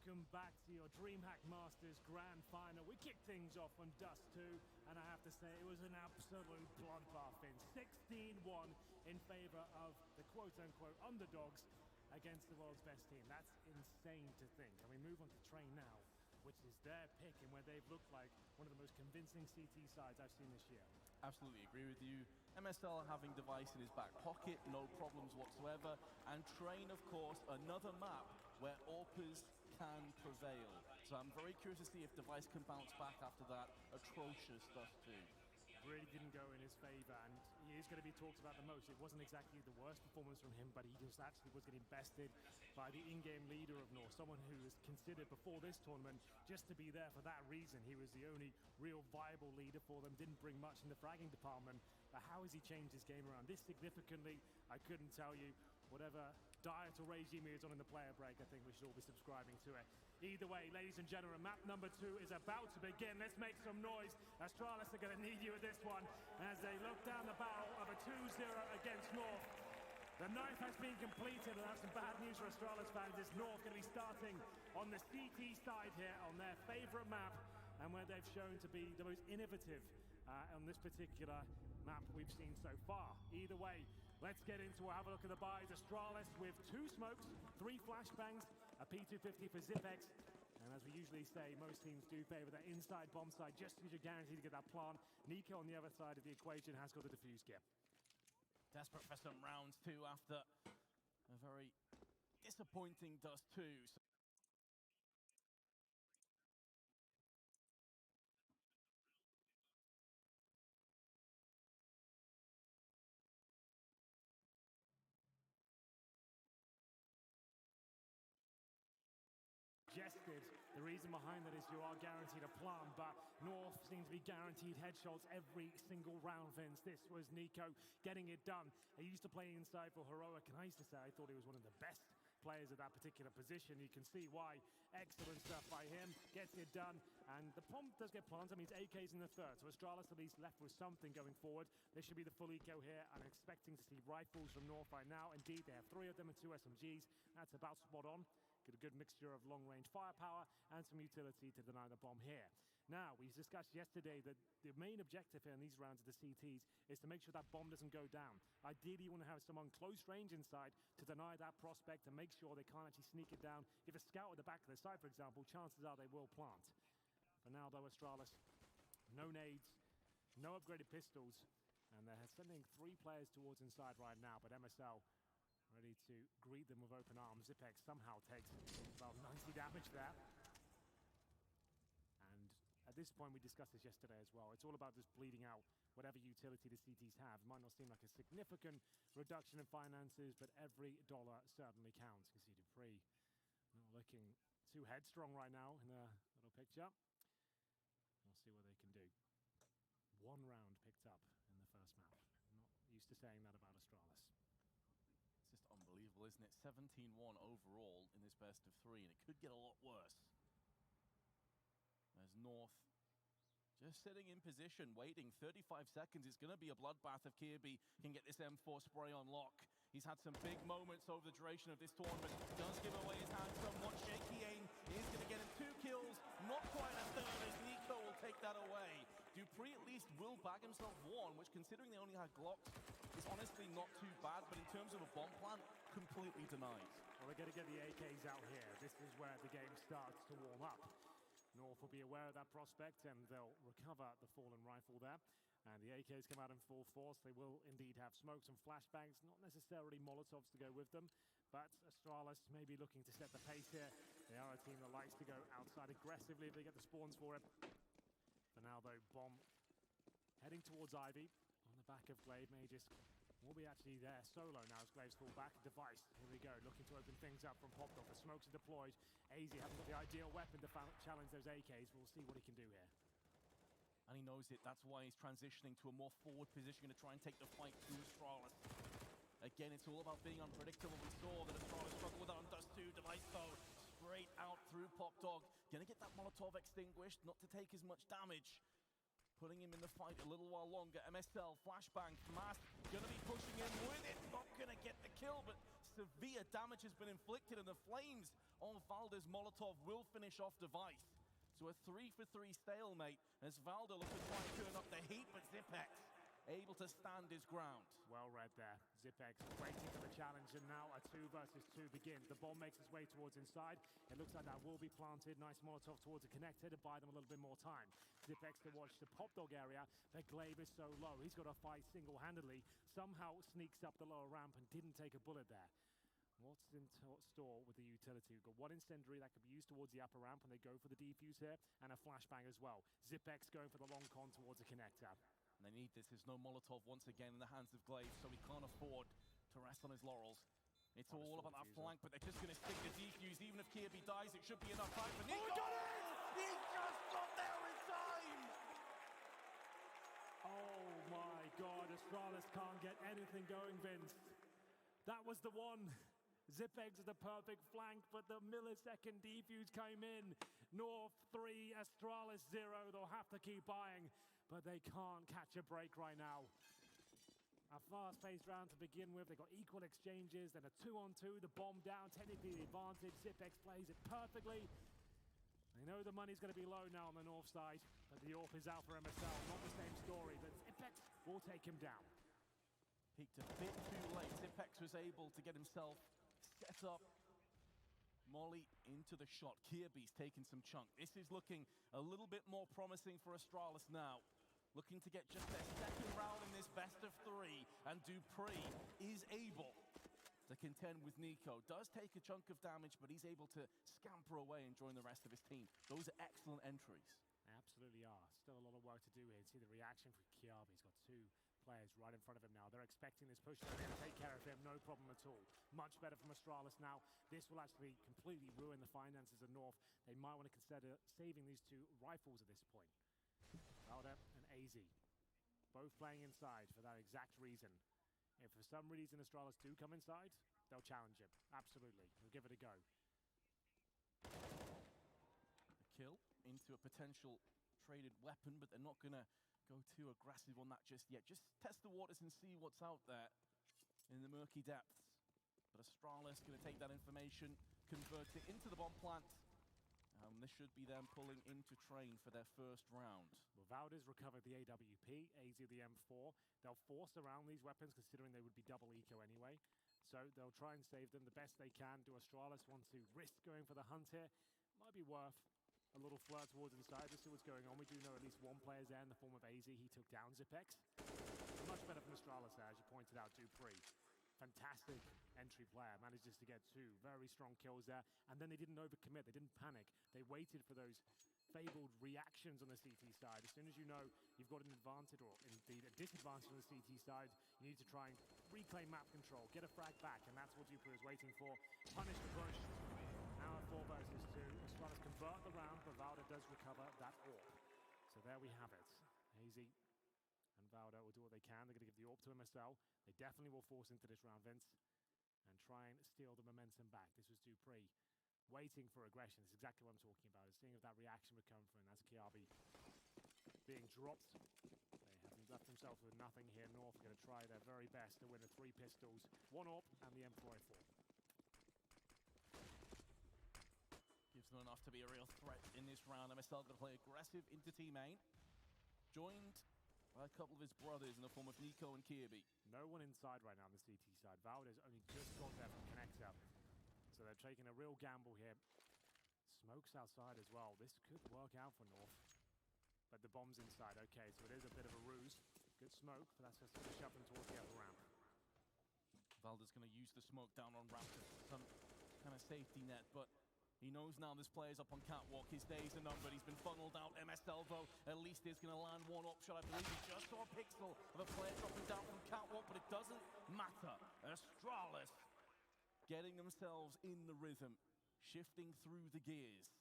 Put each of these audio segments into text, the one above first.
welcome back to your DreamHack Masters Grand Final. We kicked things off on Dust 2, and I have to say it was an absolute bloodbath in 16-1 in favor of the quote-unquote underdogs against the world's best team. That's insane to think. And we move on to Train now, which is their pick and where they've looked like one of the most convincing CT sides I've seen this year. Absolutely agree with you. MSL having Device in his back pocket, no problems whatsoever. And Train, of course, another map where AWPers can prevail. So I'm very curious to see if Device can bounce back after that atrocious Dust 2. Really didn't go in his favor, and he is going to be talked about the most. It wasn't exactly the worst performance from him, but he just actually was getting bested by the in-game leader of North, someone who was considered before this tournament just to be there for that reason. He was the only real viable leader for them, didn't bring much in the fragging department, but how has he changed his game around this significantly? I couldn't tell you. Whatever diet or regime he is on in the player break, I think we should all be subscribing to it. Either way, ladies and gentlemen, map number 2 is about to begin. Let's make some noise. Astralis are going to need you with this one as they look down the barrel of a 2-0 against North. The knife has been completed, and that's some bad news for Astralis fans. It's North going to be starting on the CT side here on their favorite map, and where they've shown to be the most innovative on this particular map we've seen so far. Either way, let's get into it. Have a look at the buys. Astralis with 2 smokes, 3 flashbangs, a P250 for Zipex. And as we usually say, most teams do favor that inside bomb side just because you're guaranteed to get that plant. Nico on the other side of the equation has got the defuse gear. Desperate for some rounds too after a very disappointing Dust 2. The reason behind that is you are guaranteed a plant, but North seems to be guaranteed headshots every single round, Vince. This was Nico getting it done. He used to play inside for Heroic, and I used to say I thought he was one of the best players at that particular position. You can see why. Excellent stuff by him. Gets it done, and the bomb does get planted. I mean, it's AKs in the third, so Astralis at least left with something going forward. This should be the full eco here. I'm expecting to see rifles from North right now. Indeed, they have 3 of them and 2 SMGs. That's about spot on. Get a good mixture of long-range firepower and some utility to deny the bomb here. Now, we discussed yesterday that the main objective here in these rounds of the CTs is to make sure that bomb doesn't go down. Ideally, you want to have someone close range inside to deny that prospect and make sure they can't actually sneak it down. If a scout at the back of the side, for example, chances are they will plant. For now, though, Astralis, no nades, no upgraded pistols, and they're sending 3 players towards inside right now, but MSL ready to greet them with open arms. Zipex somehow takes about 90 damage there. And at this point, we discussed this yesterday as well. It's all about just bleeding out whatever utility the CTs have. Might not seem like a significant reduction in finances, but every dollar certainly counts. You can see Dupree not looking too headstrong right now in the little picture. We'll see what they can do. 1 round picked up in the first map. Not used to saying that about Astralis. Just unbelievable, isn't it? 17-1 overall in this best of 3, and it could get a lot worse. There's North just sitting in position, waiting 35 seconds. It's going to be a bloodbath if Kirby can get this M4 spray on lock. He's had some big moments over the duration of this tournament. Does give away his hand somewhat. Shaky aim is going to get him 2 kills. Not quite a third as Nico will take that away. Dupree at least will bag himself 1, which considering they only had Glocks, is honestly not too bad, but in terms of a bomb plant, completely denied. Well, they're going to get the AKs out here. This is where the game starts to warm up. North will be aware of that prospect, and they'll recover the fallen rifle there. And the AKs come out in full force. They will indeed have smokes and flashbangs, not necessarily Molotovs to go with them, but Astralis may be looking to set the pace here. They are a team that likes to go outside aggressively if they get the spawns for it. For now, though, bomb heading towards Ivy on the back of Glaive. Magus will be actually there solo now as Glaive's fall back. Device, here we go, looking to open things up from Popped Off. The smokes are deployed. AZ hasn't got the ideal weapon to challenge those AKs. We'll see what he can do here. And he knows it. That's why he's transitioning to a more forward position, going to try and take the fight through Astralis. Again, it's all about being unpredictable. We saw that Astralis struggled with that on Dust 2. Device, though, straight out through Pop Dog. Going to get that Molotov extinguished, not to take as much damage. Putting him in the fight a little while longer. MSL, flashbang, Mask, going to be pushing him with it. Not going to get the kill, but severe damage has been inflicted, and the flames on Valder's Molotov will finish off Device. So a 3-for-3 stalemate as Valder looks to try and turn up the heat, but Zipex able to stand his ground. Well read there. Zipex waiting for the challenge, and now a 2 versus 2 begins. The bomb makes its way towards inside. It looks like that will be planted. Nice Molotov towards the connector to buy them a little bit more time. Zipex to watch the pop dog area, but Glaive is so low. He's got to fight single-handedly. Somehow sneaks up the lower ramp and didn't take a bullet there. What's in store with the utility? We've got one incendiary that could be used towards the upper ramp, and they go for the defuse here, and a flashbang as well. Zipex going for the long con towards the connector. And they need this. There's no Molotov once again in the hands of Glaive, so he can't afford to rest on his laurels. It's all about that flank, but they're just going to stick the defuse. Even if Kirby dies, it should be enough time for Nico. Oh, he got it! He just got there in time! Oh my God, Astralis can't get anything going, Vince. That was the one. Zipex is the perfect flank, but the millisecond defuse came in. North 3, Astralis 0. They'll have to keep buying, but they can't catch a break right now. A fast-paced round to begin with. They've got equal exchanges, then a 2-on-2, the bomb down, technically the advantage. Zipex plays it perfectly. They know the money's going to be low now on the north side, but the AWP is out for MSL. Not the same story, but Zipex will take him down. Peaked a bit too late. Zipex was able to get himself set up. Molly into the shot. Kirby's taking some chunk. This is looking a little bit more promising for Astralis now. Looking to get just their second round in this best of 3. And Dupree is able to contend with Nico. Does take a chunk of damage, but he's able to scamper away and join the rest of his team. Those are excellent entries. They absolutely are. Still a lot of work to do here. See the reaction from Kiabi. He's got 2 players right in front of him now. They're expecting this push. They're going to take care of him. No problem at all. Much better from Astralis now. This will actually completely ruin the finances of North. They might want to consider saving these 2 rifles at this point. Valder and AZ, both playing inside for that exact reason. If for some reason Astralis do come inside, they'll challenge him. Absolutely. They'll give it a go. A kill into a potential traded weapon, but they're not going to go too aggressive on that just yet. Just test the waters and see what's out there in the murky depths. But Astralis going to take that information, convert it into the bomb plant. This should be them pulling into train for their first round. Well, Valder's recovered the AWP, AZ the M4. They'll force around these weapons, considering they would be double eco anyway. So they'll try and save them the best they can. Do Astralis want to risk going for the hunt here? Might be worth a little flirt towards inside to see what's going on. We do know at least one player's there in the form of AZ. He took down Zipex. Much better from Astralis there, as you pointed out, Dupree. Fantastic entry player, manages to get 2 very strong kills there, and then they didn't overcommit, they didn't panic. They waited for those fabled reactions on the CT side. As soon as you know you've got an advantage, or indeed a disadvantage on the CT side, you need to try and reclaim map control, get a frag back, and that's what Dupree is waiting for. Punish the push. Now at 4 versus 2, Astralis convert the round, but Valder does recover that AWP. So there we have it. AZ and Valder will do what they can. They're going to give the AWP to MSL. They definitely will force into this round, Vince, and try and steal the momentum back. This was Dupree waiting for aggression. This is exactly what I'm talking about. Seeing if that reaction would come from. As Kiabi being dropped, they have left themselves with nothing here. North are going to try their very best to win the 3 pistols, 1 AWP, and the M4A4. Gives them enough to be a real threat in this round. MSL going to play aggressive into team A. Joined by a couple of his brothers in the form of Nico and Kirby. No one inside right now on the CT side. Valder's only just got there from Connector. So they're taking a real gamble here. Smoke's outside as well. This could work out for North. But the bomb's inside. Okay, so it is a bit of a ruse. Good smoke, but that's just going to shove them towards the upper ramp. Valder's going to use the smoke down on ramp as some kind of safety net, but he knows now this player's up on catwalk. His days are numbered. He's been funneled out. MSL, though, at least is going to land 1 option. I believe he just saw a pixel of a player dropping down from catwalk, but it doesn't matter. Astralis getting themselves in the rhythm, shifting through the gears.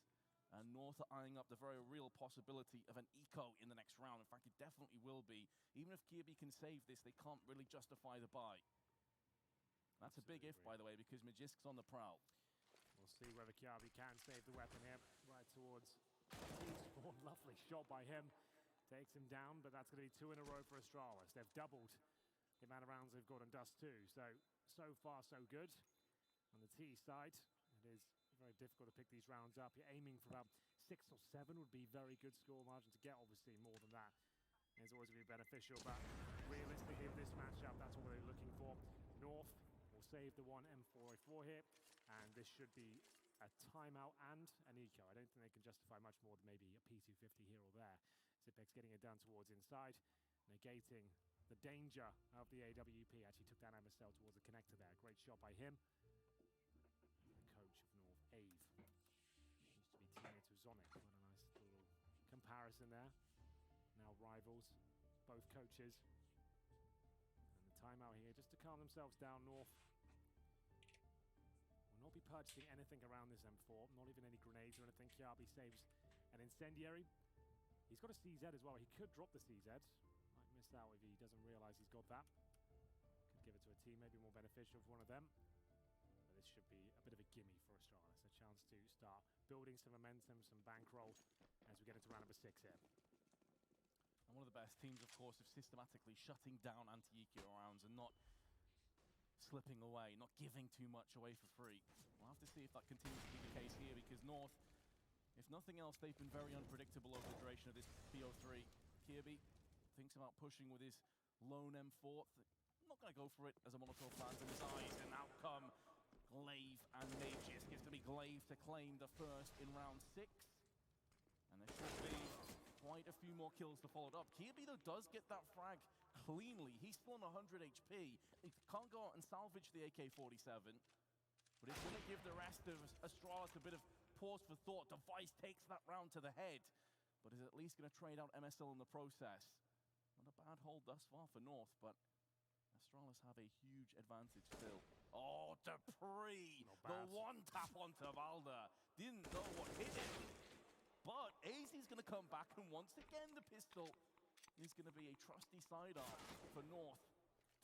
And North are eyeing up the very real possibility of an eco in the next round. In fact, it definitely will be. Even if Kirby can save this, they can't really justify the buy. That's a big if, by the way, because Magisk's on the prowl. We'll see whether Kiabi can save the weapon here. Right towards T-Spawn. Lovely shot by him. Takes him down, but that's going to be 2 in a row for Astralis. They've doubled the amount of rounds they've got on Dust 2. So far, so good. On the T side, it is very difficult to pick these rounds up. You're aiming for about 6 or 7 would be very good score margin to get. Obviously, more than that is always going to be beneficial. But realistically, in this matchup, that's what we're looking for. North will save the one M4A4 here, and this should be a timeout and an eco. I don't think they can justify much more than maybe a P250 here or there. Zipex getting it down towards inside, negating the danger of the AWP. Actually took down MSL towards the connector there. Great shot by him. The coach of North, Ave, used to be teammate to Zonic. What a nice little comparison there. Now rivals, both coaches. And the timeout here just to calm themselves down. North will not be purchasing anything around this M4, not even any grenades or anything. Kiabi saves an incendiary. He's got a CZ as well. He could drop the CZ. Might miss out if he doesn't realize he's got that. Could give it to a team, maybe more beneficial for one of them. But this should be a bit of a gimme for Astralis. A chance to start building some momentum, some bankroll as we get into round number 6 here. And one of the best teams, of course, of systematically shutting down anti-EQ rounds and not slipping away, not giving too much away for free. We'll have to see if that continues to be the case here, because North, if nothing else, they've been very unpredictable over the duration of this PO3. Kirby thinks about pushing with his lone M4. Not going to go for it as a Molotov lands in his eyes, and out come Glaive and Mages. Gives to be Glaive to claim the first in round 6. And there should be quite a few more kills to follow it up. Kirby, though, does get that frag cleanly. He's still on 100 HP. He can't go out and salvage the AK-47, but it's going to give the rest of Astralis a bit of pause for thought. Device takes that round to the head, but is at least going to trade out MSL in the process. Not a bad hold thus far for North, but Astralis have a huge advantage still. Oh, Dupree! The one tap onto Valda. Didn't know what hit him. But AZ's going to come back, and once again the pistol is going to be a trusty sidearm for North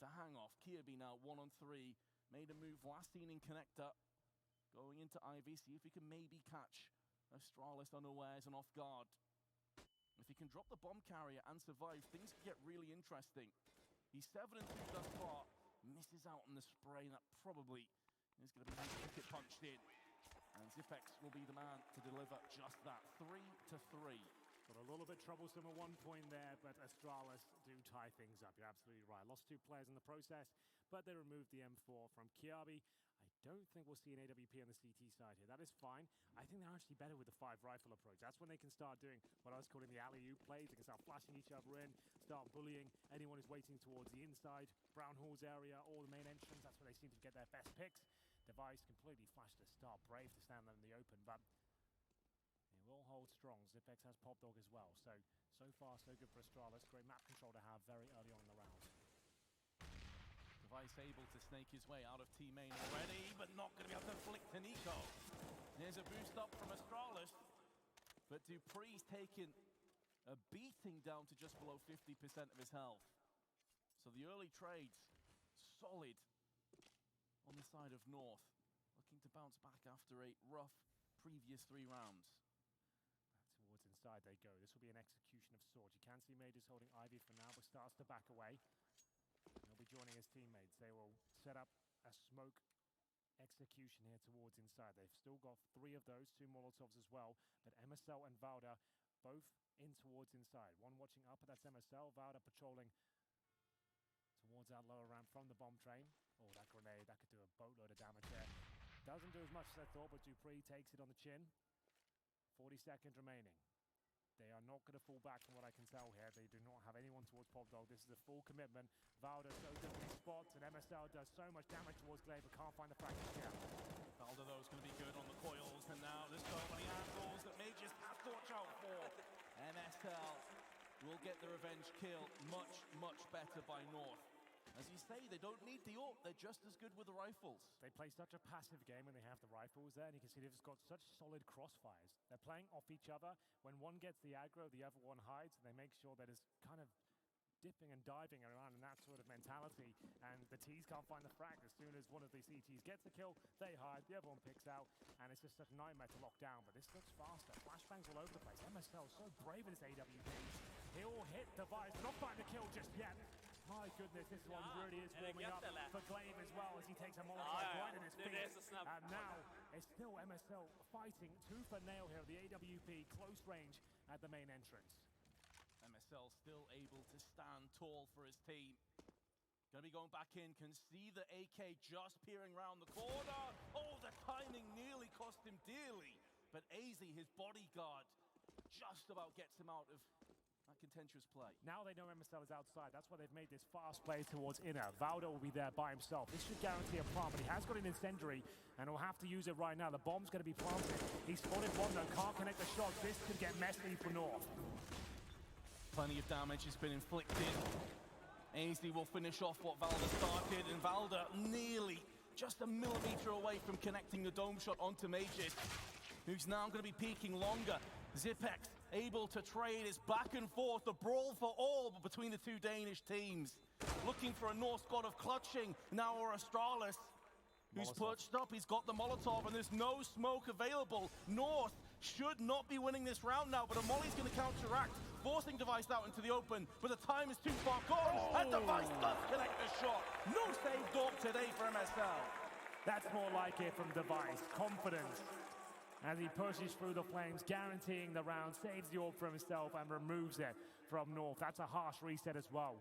to hang off. Kirby now 1-on-3. Made a move last seen in connector. Going into Ivy, see if he can maybe catch Astralis unawares and off guard. If he can drop the bomb carrier and survive, things can get really interesting. He's 7-2 thus far. Misses out on the spray, and that probably is going to be ticket punched in. And Zipex will be the man to deliver just that. 3-3. Got a little bit troublesome at one point there, but Astralis do tie things up. You're absolutely right. Lost 2 players in the process, but they removed the M4 from Kiabi. I don't think we'll see an AWP on the CT side here. That is fine. I think they're actually better with the 5 rifle approach. That's when they can start doing what I was calling the alley-oop plays. They can start flashing each other in, start bullying anyone who's waiting towards the inside, Brown Hall's area, or the main entrance. That's where they seem to get their best picks. Device completely flashed to start. Brave to stand there in the open, but it will hold strong. Zipex has Pop Dog as well. So far, so good for Astralis. Great map control to have very early on in the round. Device able to snake his way out of T-main already, but not going to be able to flick to Nico. There's a boost up from Astralis, but Dupree's taken a beating down to just below 50% of his health. So the early trades, solid on the side of North. Looking to bounce back after a rough previous 3 rounds. Towards inside they go. This will be an execution of sorts. You can see Majors holding Ivy for now, but starts to back away. He'll be joining his teammates. They will set up a smoke execution here towards inside. They've still got 3 of those, 2 Molotovs as well, but MSL and Valda both in towards inside. One watching up, but that's MSL. Valda patrolling towards that lower ramp from the bomb train. Oh, that grenade, that could do a boatload of damage there. Doesn't do as much as I thought, but Dupree takes it on the chin. 40 seconds remaining. They are not going to fall back from what I can tell here. They do not have anyone towards Pop Dog. This is a full commitment. Valda so different spots, and MSL does so much damage towards Glaive, but can't find the fragment yet. Valda, though, is going to be good on the coils, and now there's so many angles that Mages has to watch out for. MSL will get the revenge kill. Much, much better by North. As you say, they don't need the AWP, they're just as good with the rifles. They play such a passive game when they have the rifles there, and you can see they've just got such solid crossfires. They're playing off each other. When one gets the aggro, the other one hides, and they make sure that it's kind of dipping and diving around in that sort of mentality, and the Ts can't find the frag. As soon as one of the CTs gets a kill, they hide, the other one picks out, and it's just such a nightmare to lock down, but this looks faster. Flashbangs all over the place. MSL so brave in his AWPs. He'll hit Device, not find the kill just yet. My goodness, this one really is warming up for Glaive as well as he takes a Molotov right in his feet. And now it's still MSL fighting tooth and nail here. The AWP close range at the main entrance. MSL still able to stand tall for his team. Gonna be going back in, can see the AK just peering around the corner. Oh, the timing nearly cost him dearly. But AZ, his bodyguard, just about gets him out of that contentious play. Now they know MSL is outside. That's why they've made this fast play towards inner. Valdo will be there by himself. This should guarantee a plant, but he has got an incendiary, and he'll have to use it right now. The bomb's going to be planted. He spotted one, though. Can't connect the shot. This could get messy for North. Plenty of damage has been inflicted. AZ will finish off what Valda started, and Valda nearly just a millimeter away from connecting the dome shot onto Magis, who's now going to be peaking longer. Zipex able to trade his back and forth, the brawl for all between the two Danish teams. Looking for a North god of clutching, now or Astralis, who's perched up. He's got the Molotov, and there's no smoke available. North should not be winning this round now, but Amoli's going to counteract, forcing Device out into the open, but the time is too far gone, and Device does connect the shot. No save dog today for MSL. That's more like it from Device. Confidence as he pushes through the flames, guaranteeing the round, saves the orb for himself and removes it from North. That's a harsh reset as well.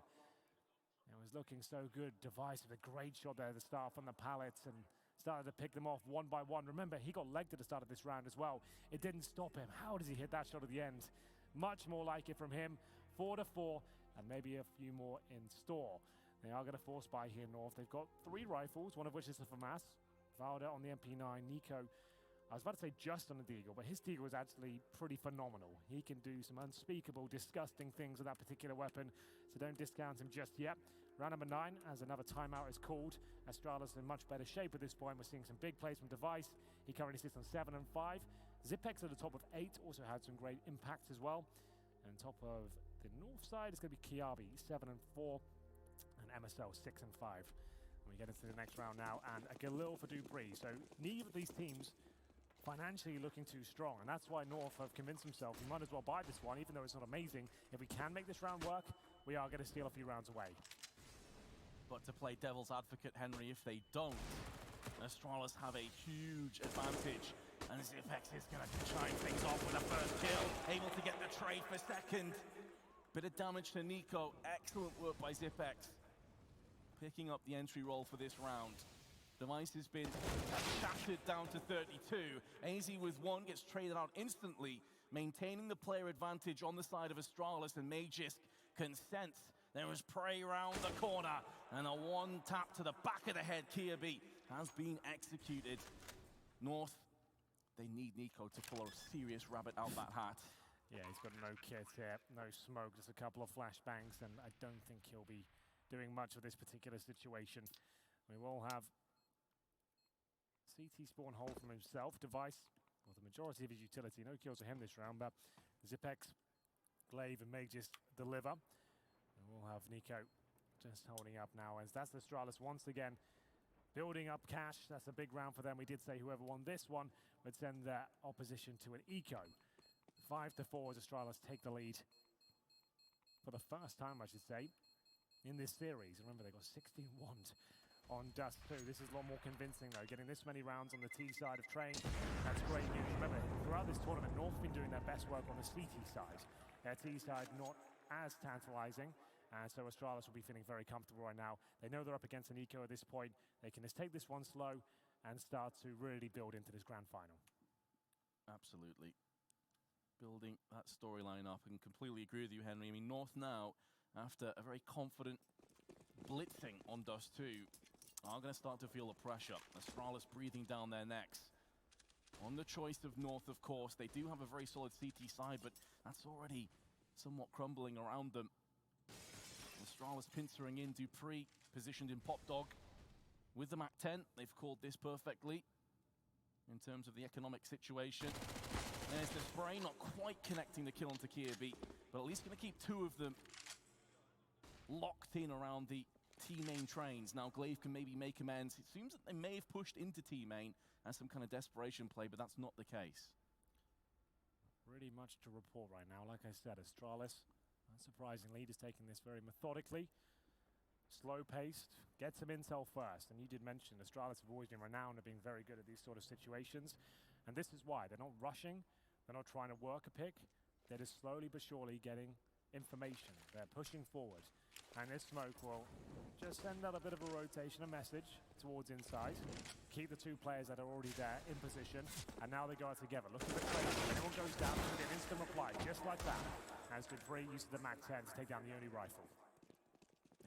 It was looking so good. Device with a great shot there at the start from the pallets and started to pick them off one by one. Remember, he got legged at the start of this round as well. It didn't stop him. How does he hit that shot at the end? Much more like it from him. 4-4, and maybe a few more in store. They are going to force by here, North. They've got 3 rifles, one of which is a FAMAS. Valda on the MP9, Nico, I was about to say just on the Deagle, but his Deagle is actually pretty phenomenal. He can do some unspeakable, disgusting things with that particular weapon, so don't discount him just yet. Round number 9, as another timeout is called. Astralis in much better shape at this point. We're seeing some big plays from Device. He currently sits on 7 and 5. Zipex at the top of 8 also had some great impacts as well. And top of the north side is going to be Kiabi, 7 and 4, and MSL 6 and 5. And we get into the next round now, and a Galil for Dupree. So neither of these teams financially looking too strong, and that's why North have convinced himself we might as well buy this one, even though it's not amazing. If we can make this round work, we are going to steal a few rounds away. But to play devil's advocate, Henry, if they don't, Astralis have a huge advantage, and Zipex is going to shine things off with a first kill, able to get the trade for second. Bit of damage to Nico. Excellent work by Zipex, picking up the entry roll for this round. Device has been shattered down to 32. AZ with 1 gets traded out instantly, maintaining the player advantage on the side of Astralis, and Magisk can sense there is prey round the corner, and a 1 tap to the back of the head. Kiabi has been executed. North, they need Nico to pull a serious rabbit out that hat. Yeah, he's got no kit here, no smoke, just a couple of flashbangs, and I don't think he'll be doing much of this particular situation. We will have CT spawn hole from himself. Device, well, the majority of his utility. No kills for him this round, but Zipex, Glaive, and Magis deliver. And we'll have Nico just holding up now, as that's the Astralis once again building up cash. That's a big round for them. We did say whoever won this one would send their opposition to an eco. 5-4 as Astralis take the lead for the first time, I should say, in this series. Remember, they got 16-1 on Dust 2. This is a lot more convincing, though. Getting this many rounds on the T side of train, that's great news. Remember, throughout this tournament, North have been doing their best work on the CT side. Their T side not as tantalizing, and so Astralis will be feeling very comfortable right now. They know they're up against an eco at this point. They can just take this one slow and start to really build into this grand final. Absolutely. Building that storyline up, and completely agree with you, Henry. I mean, North now, after a very confident blitzing on Dust 2, are going to start to feel the pressure. Astralis breathing down their necks. On the choice of North, of course, they do have a very solid CT side, but that's already somewhat crumbling around them. Astralis pincering in, Dupree positioned in Pop Dog with the MAC-10. They've called this perfectly in terms of the economic situation. There's the spray, not quite connecting the kill onto Kiabi, but at least going to keep 2 of them locked in around the T-main trains. Now Glaive can maybe make amends. It seems that they may have pushed into T-main as some kind of desperation play, but that's not the case. Really much to report right now. Like I said, Astralis, unsurprisingly, just taking this very methodically. slow-paced, get some intel first. And you did mention Astralis have always been renowned for being very good at these sort of situations. And this is why. They're not rushing. They're not trying to work a pick. They're just slowly but surely getting information. They're pushing forward. And this smoke will just send out a bit of a rotation, a message towards inside. Keep the two players that are already there in position. And now they go out together. Look at the trade. If anyone goes down, they get an instant reply, just like that. As good free use of the MAC-10 to take down the only rifle.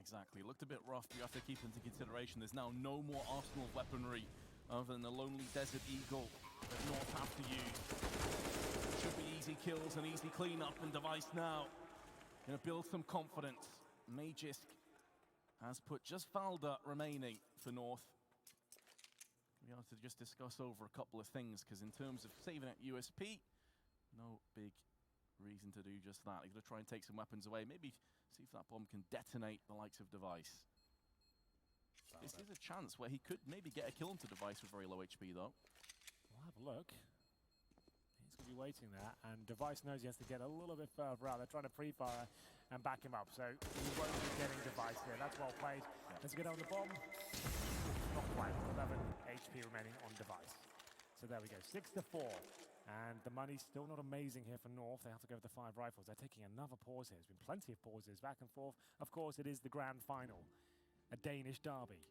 Exactly. It looked a bit rough, but you have to keep into consideration there's now no more arsenal weaponry other than the lonely Desert Eagle that North have to use. Should be easy kills and easy cleanup, and Device now gonna build some confidence. Magisk has put just Valda remaining for North. We have to just discuss over a couple of things, because in terms of saving at USP, no big reason to do just that. He's gonna try and take some weapons away, maybe see if that bomb can detonate the likes of Device. This is a chance where he could maybe get a kill into Device with very low HP though. We'll have a look. He's going to be waiting there, and Device knows he has to get a little bit further out. They're trying to pre-fire and back him up, so he won't be getting Device here. That's well played. Yeah. Let's get on the bomb. Not quite. 11 HP remaining on Device. So there we go, 6-4. And the money's still not amazing here for North. They have to go with the 5 rifles. They're taking another pause here. There's been plenty of pauses back and forth. Of course, it is the grand final, a Danish derby.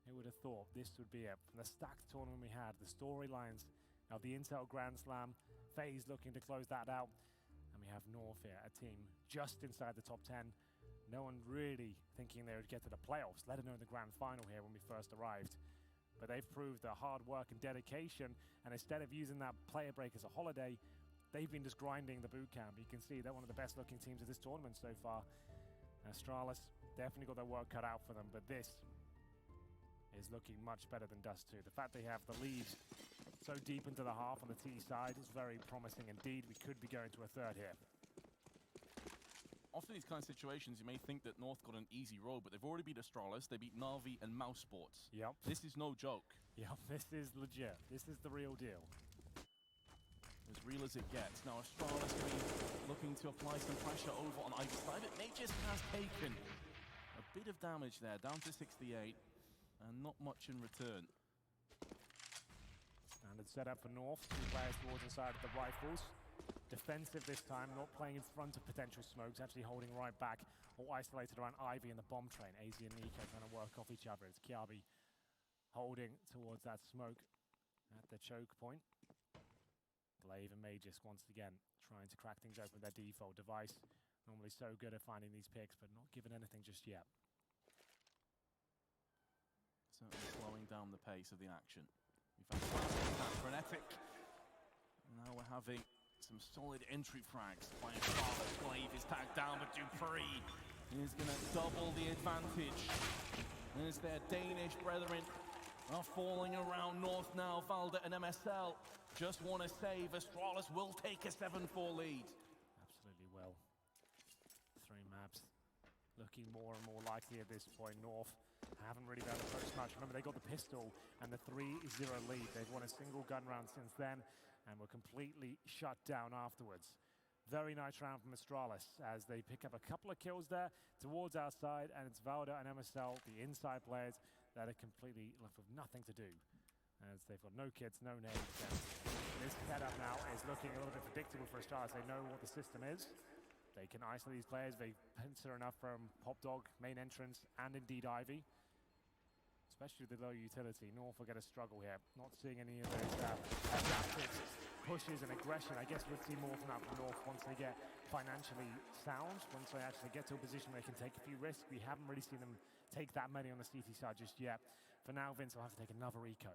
Who would have thought this would be it? From the stacked tournament we had, the storylines of the Intel Grand Slam, FaZe looking to close that out. And we have North here, a team just inside the top 10. No one really thinking they would get to the playoffs, let alone the grand final here when we first arrived. But they've proved their hard work and dedication, and instead of using that player break as a holiday, they've been just grinding the boot camp. You can see they're one of the best looking teams of this tournament so far. Astralis definitely got their work cut out for them, but this is looking much better than Dust 2. The fact they have the lead so deep into the half on the T side is very promising indeed. We could be going to a third here. Often these kind of situations, you may think that North got an easy road, but they've already beat Astralis, they beat Na'Vi and Mouse Sports. Yep. This is no joke. Yep, this is legit. This is the real deal. As real as it gets. Now Astralis will be looking to apply some pressure over on either side. It may just has taken a bit of damage there, down to 68, and not much in return. Standard setup for North. 2 players towards the side of the rifles. Defensive this time, not playing in front of potential smokes, actually holding right back, all isolated around Ivy and the bomb train. AZ and Nico trying to work off each other. It's Kiabi holding towards that smoke at the choke point. Glaive and Magisk once again trying to crack things open with their default device. Normally so good at finding these picks, but not giving anything just yet. Certainly slowing down the pace of the action. We've had frenetic. Now we're having some solid entry frags. Playing Charlotte. Glaive is tagged down, but Dupree is going to double the advantage. As their Danish brethren are falling around North now. Valda and MSL just want to save. Astralis will take a 7-4 lead. Absolutely will. 3 maps looking more and more likely at this point. North haven't really been able to approach much. Remember, they got the pistol and the 3-0 lead. They've won a single gun round since then, and were completely shut down afterwards. Very nice round from Astralis as they pick up a couple of kills there towards our side, and it's Valda and MSL, the inside players, that are completely left with nothing to do, as they've got no kits, no names. And this setup now is looking a little bit predictable for Astralis. They know what the system is. They can isolate these players. They pincer enough from Pop Dog, main entrance, and indeed Ivy. Especially the low utility. North will get a struggle here. Not seeing any of those adaptive pushes and aggression. I guess we'll see more from that from North once they get financially sound, once they actually get to a position where they can take a few risks. We haven't really seen them take that many on the CT side just yet. For now, Vince will have to take another eco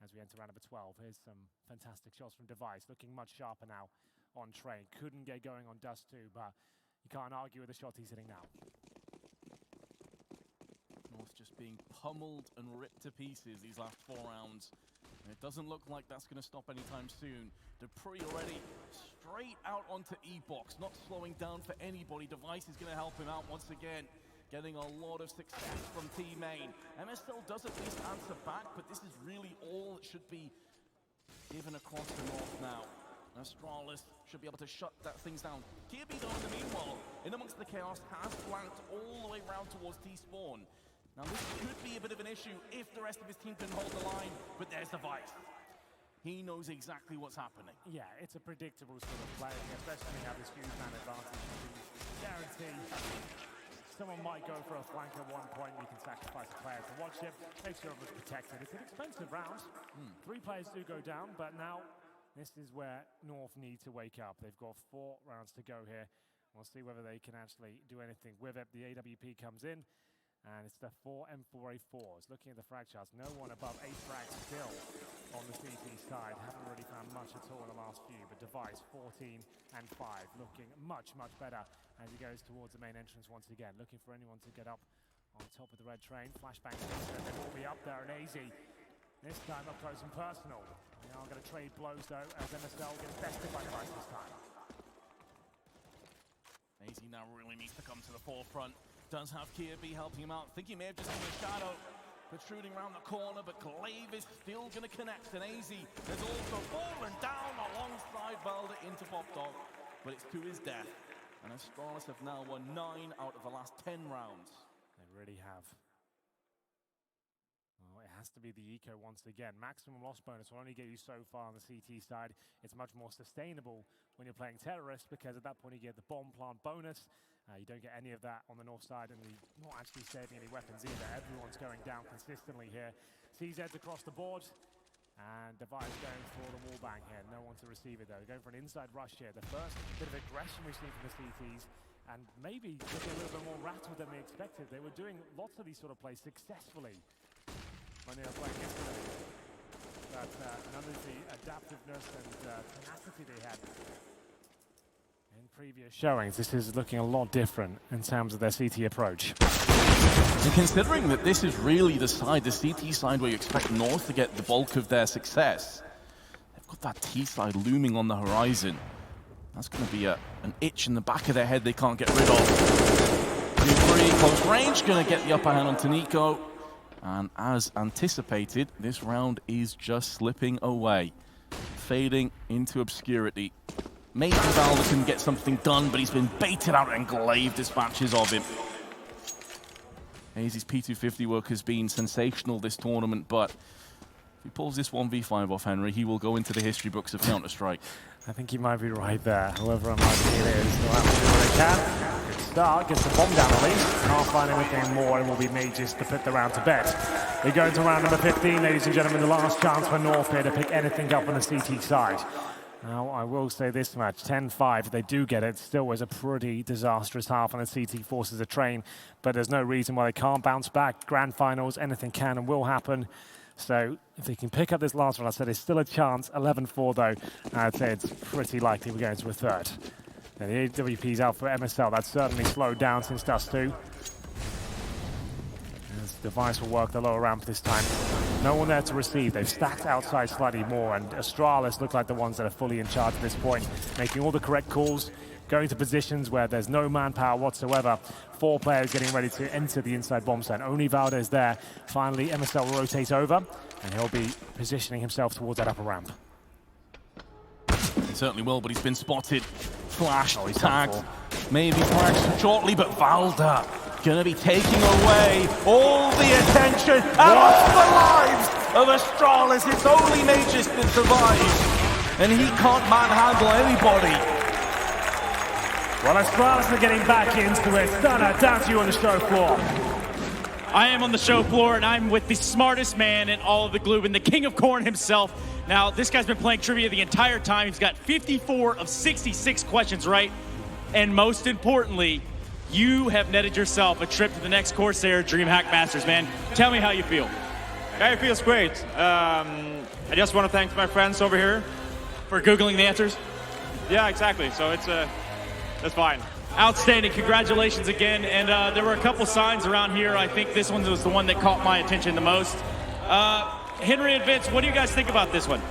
as we enter round number 12. Here's some fantastic shots from Device, looking much sharper now on Train. Couldn't get going on Dust 2, but you can't argue with the shot he's hitting now. North just being pummeled and ripped to pieces these last 4 rounds. And it doesn't look like that's going to stop anytime soon. Dupree already straight out onto E-Box, not slowing down for anybody. Device is going to help him out once again, getting a lot of success from Team Main. MSL does at least answer back, but this is really all that should be given across the North now. Astralis should be able to shut that things down. Kirby, though, in the meanwhile, in amongst the chaos, has flanked all the way round towards T-spawn. Now, this could be a bit of an issue if the rest of his team can hold the line, but there's the Vice. He knows exactly what's happening. Yeah, it's a predictable sort of play, especially when you have this huge man advantage. Guarantee someone might go for a flank at one point, you can sacrifice a player to watch him, make sure everyone's protected. It's an expensive round. 3 players do go down, but now this is where North need to wake up. They've got 4 rounds to go here. We'll see whether they can actually do anything with it. The AWP comes in, and it's the 4 M4A4s. Looking at the frag charts, no one above 8 frags still on the CT side. Haven't really found much at all in the last few, but Device 14 and 5, looking much, much better as he goes towards the main entrance once again. Looking for anyone to get up on top of the red train. Flashbang, they will be up there and easy. This time up close and personal. They are going to trade blows though, as MSL gets bested by Device this time. AZ now really needs to come to the forefront. Does have Kirby helping him out. I think he may have just seen a shadow protruding around the corner, but Glaive is still going to connect, and AZ has also fallen down alongside Valda into Pop Dog, but it's to his death. And Astralis have now won 9 out of the last 10 rounds. They really have. Well, it has to be the eco once again. Maximum loss bonus will only get you so far on the CT side. It's much more sustainable when you're playing Terrorist, because at that point you get the bomb plant bonus. You don't get any of that on the north side, and you're not actually saving any weapons either. Everyone's going down consistently here. CZ's across the board, and Device going for the wallbang here. No one to receive it though. Going for an inside rush here. The first bit of aggression we've seen from the CTs, and maybe looking a little bit more rattled than we expected. They were doing lots of these sort of plays successfully when they were playing yesterday. But none of the adaptiveness and tenacity they had in previous showings. This is looking a lot different in terms of their CT approach. And considering that this is really the side, the CT side, where you expect North to get the bulk of their success, they've got that T side looming on the horizon. That's going to be an itch in the back of their head they can't get rid of. 2-3, close range, going to get the upper hand on Nico. And as anticipated, this round is just slipping away, fading into obscurity. Maybe Valda can get something done, but he's been baited out, and Glaive dispatches of him. AZ's P250 work has been sensational this tournament, but if he pulls this 1v5 off Henry, he will go into the history books of Counter-Strike. I think he might be right there. However unlikely it is, they'll have to do what they can. Good start, gets the bomb down at least. Can't find anything more, and will be made just to put the round to bed. We go into round number 15, ladies and gentlemen, the last chance for North here to pick anything up on the CT side. Now, I will say this much, 10-5, if they do get it, still was a pretty disastrous half, and the CT forces a train, but there's no reason why they can't bounce back. Grand finals, anything can and will happen. So if they can pick up this last one, I said there's still a chance. 11-4 though, I'd say it's pretty likely we're going to a third. And the AWP's out for MSL. That's certainly slowed down since Dust 2. As Device will work the lower ramp this time. No one there to receive. They've stacked outside slightly more, and Astralis look like the ones that are fully in charge at this point, making all the correct calls, going to positions where there's no manpower whatsoever. 4 players getting ready to enter the inside bomb zone. Only Valda is there. Finally, MSL will rotate over, and he'll be positioning himself towards that upper ramp. He certainly will, but he's been spotted, flashed, tagged, maybe flashed shortly, but Valda gonna be taking away all the attention out of the lives of Astralis. It's only Magus that survives, and he can't manhandle anybody. Well, Astralis are getting back into it. Stunner, down to you on the show floor. I am on the show floor, and I'm with the smartest man in all of the Glue, and the king of corn himself. Now, this guy's been playing trivia the entire time. He's got 54 of 66 questions right, and most importantly, you have netted yourself a trip to the next CORSAIR DreamHack Masters, man. Tell me how you feel. Yeah, it feels great. I just want to thank my friends over here. For Googling the answers? Yeah, exactly. So it's that's fine. Outstanding. Congratulations again. And there were a couple signs around here. I think this one was the one that caught my attention the most. Henry and Vince, what do you guys think about this one?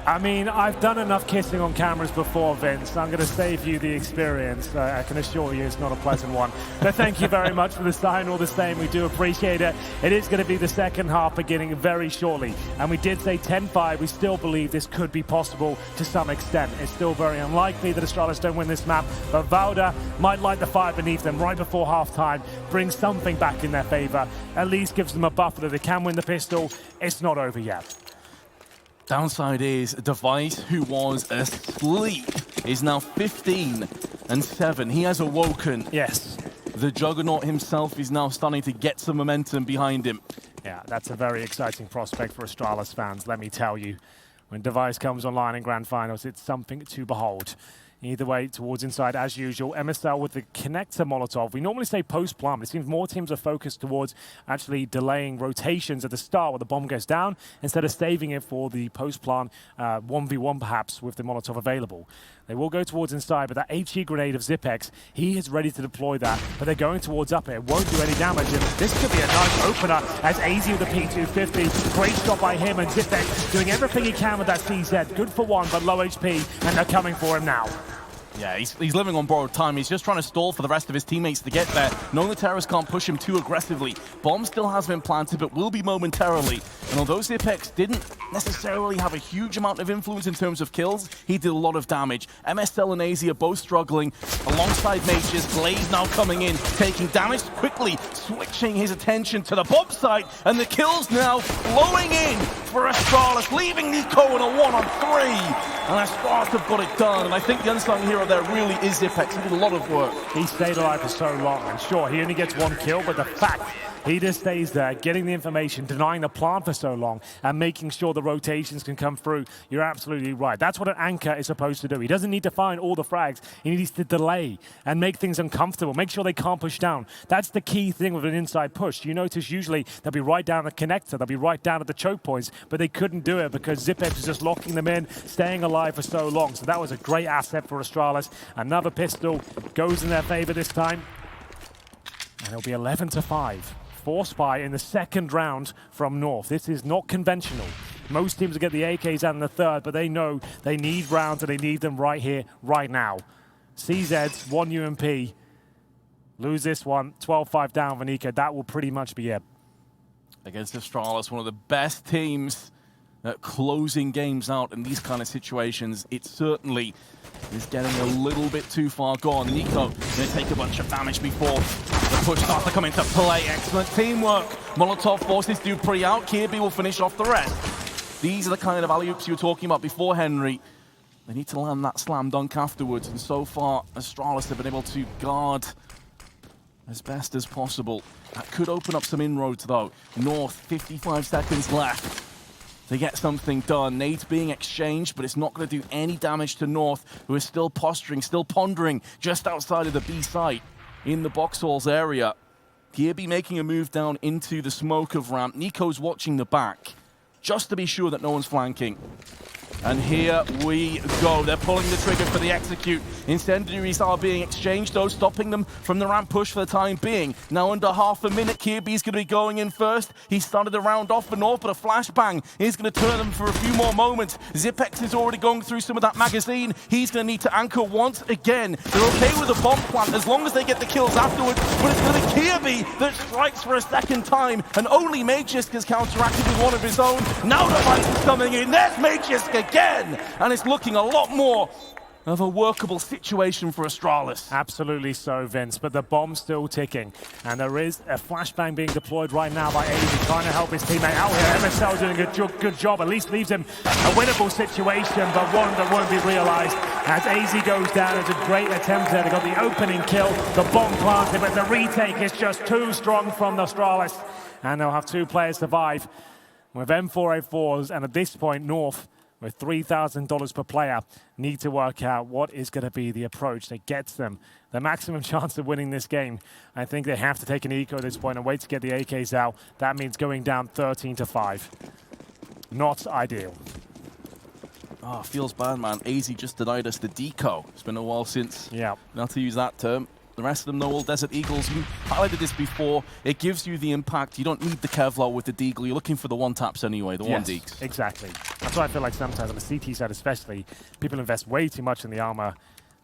I mean, I've done enough kissing on cameras before, Vince. I'm going to save you the experience. I can assure you it's not a pleasant one. But thank you very much for the sign all the same. We do appreciate it. It is going to be the second half beginning very shortly. And we did say 10-5. We still believe this could be possible to some extent. It's still very unlikely that Astralis don't win this map. But Valda might light the fire beneath them right before halftime, bring something back in their favor, at least gives them a buffer that they can win the pistol. It's not over yet. Downside is Device, who was asleep, is now 15-7. He has awoken. Yes. The Juggernaut himself is now starting to get some momentum behind him. Yeah, that's a very exciting prospect for Astralis fans, let me tell you. When Device comes online in Grand Finals, it's something to behold. Either way, towards inside as usual. MSL with the connector Molotov. We normally say post-plant, but it seems more teams are focused towards actually delaying rotations at the start where the bomb goes down, instead of saving it for the post-plant 1v1 perhaps with the Molotov available. They will go towards inside, but that HE grenade of Zipex, he is ready to deploy that, but they're going towards up. It won't do any damage, and this could be a nice opener as AZ with the P250. Great shot by him, and Zipex doing everything he can with that CZ. Good for one, but low HP, and they're coming for him now. Yeah, he's living on borrowed time. He's just trying to stall for the rest of his teammates to get there, knowing the terrorists can't push him too aggressively. Bomb still has been planted, but will be momentarily. And although Zipex didn't necessarily have a huge amount of influence in terms of kills, he did a lot of damage. MSL and AZ are both struggling alongside Mages. Blaze now coming in, taking damage quickly, switching his attention to the bomb site, and the kills now flowing in for Astralis, leaving Nico in a 1-on-3. And Astralis have got it done, and I think the unsung hero there really is Zipex. He did a lot of work. He stayed alive for so long, and sure, he only gets one kill, but the fact he just stays there, getting the information, denying the plant for so long, and making sure the rotations can come through, you're absolutely right. That's what an anchor is supposed to do. He doesn't need to find all the frags. He needs to delay and make things uncomfortable, make sure they can't push down. That's the key thing with an inside push. You notice usually they'll be right down the connector, they'll be right down at the choke points, but they couldn't do it because Zipex is just locking them in, staying alive for so long. So that was a great asset for Astralis. Another pistol goes in their favor this time, and it'll be 11-5. 4 spy in the second round from North. This is not conventional. Most teams will get the AKs out in the third, but they know they need rounds and they need them right here, right now. CZ's 1 UMP. Lose this one, 12-5 down for Nico. That will pretty much be it. Against Astralis, one of the best teams at closing games out in these kind of situations. It certainly is getting a little bit too far gone. Nico going to take a bunch of damage before the push starts to come into play. Excellent teamwork. Molotov forces Dupree out. Kirby will finish off the rest. These are the kind of alley-oops you were talking about before, Henry. They need to land that slam dunk afterwards, and so far Astralis have been able to guard as best as possible. That could open up some inroads though. North, 55 seconds left to get something done. Nades being exchanged, but it's not going to do any damage to North, who is still posturing, still pondering just outside of the B site in the box halls area. Kirby making a move down into the smoke of ramp. Nico's watching the back, just to be sure that no one's flanking. And here we go. They're pulling the trigger for the execute. Incendiaries are being exchanged, though, stopping them from the ramp push for the time being. Now under half a minute, Kirby's going to be going in first. He started the round off for North, but a flashbang is going to turn them for a few more moments. Zipex is already going through some of that magazine. He's going to need to anchor once again. They're okay with the bomb plant as long as they get the kills afterwards, but it's going to be Kirby that strikes for a second time, and only Magisk has counteracted with one of his own. Now the fight is coming in. There's Magisk again, and it's looking a lot more of a workable situation for Astralis. Absolutely so, Vince, but the bomb's still ticking. And there is a flashbang being deployed right now by AZ, trying to help his teammate out here. MSL doing a good job, at least leaves him a winnable situation, but one that won't be realized. As AZ goes down, it's a great attempt there. They got the opening kill, the bomb planted, but the retake is just too strong from the Astralis. And they'll have 2 players survive with M4A4s, and at this point, North, with $3,000 per player, need to work out what is going to be the approach that gets them the maximum chance of winning this game. I think they have to take an eco at this point and wait to get the AKs out. That means going down 13-5. Not ideal. Oh, feels bad, man. AZ just denied us the deco. It's been a while since, yeah, not to use that term, The rest of them know all Desert Eagles. You highlighted this before. It gives you the impact. You don't need the Kevlar with the Deagle. You're looking for the one-taps anyway, the one Deags. Exactly. That's why I feel like sometimes on the CT side especially, people invest way too much in the armor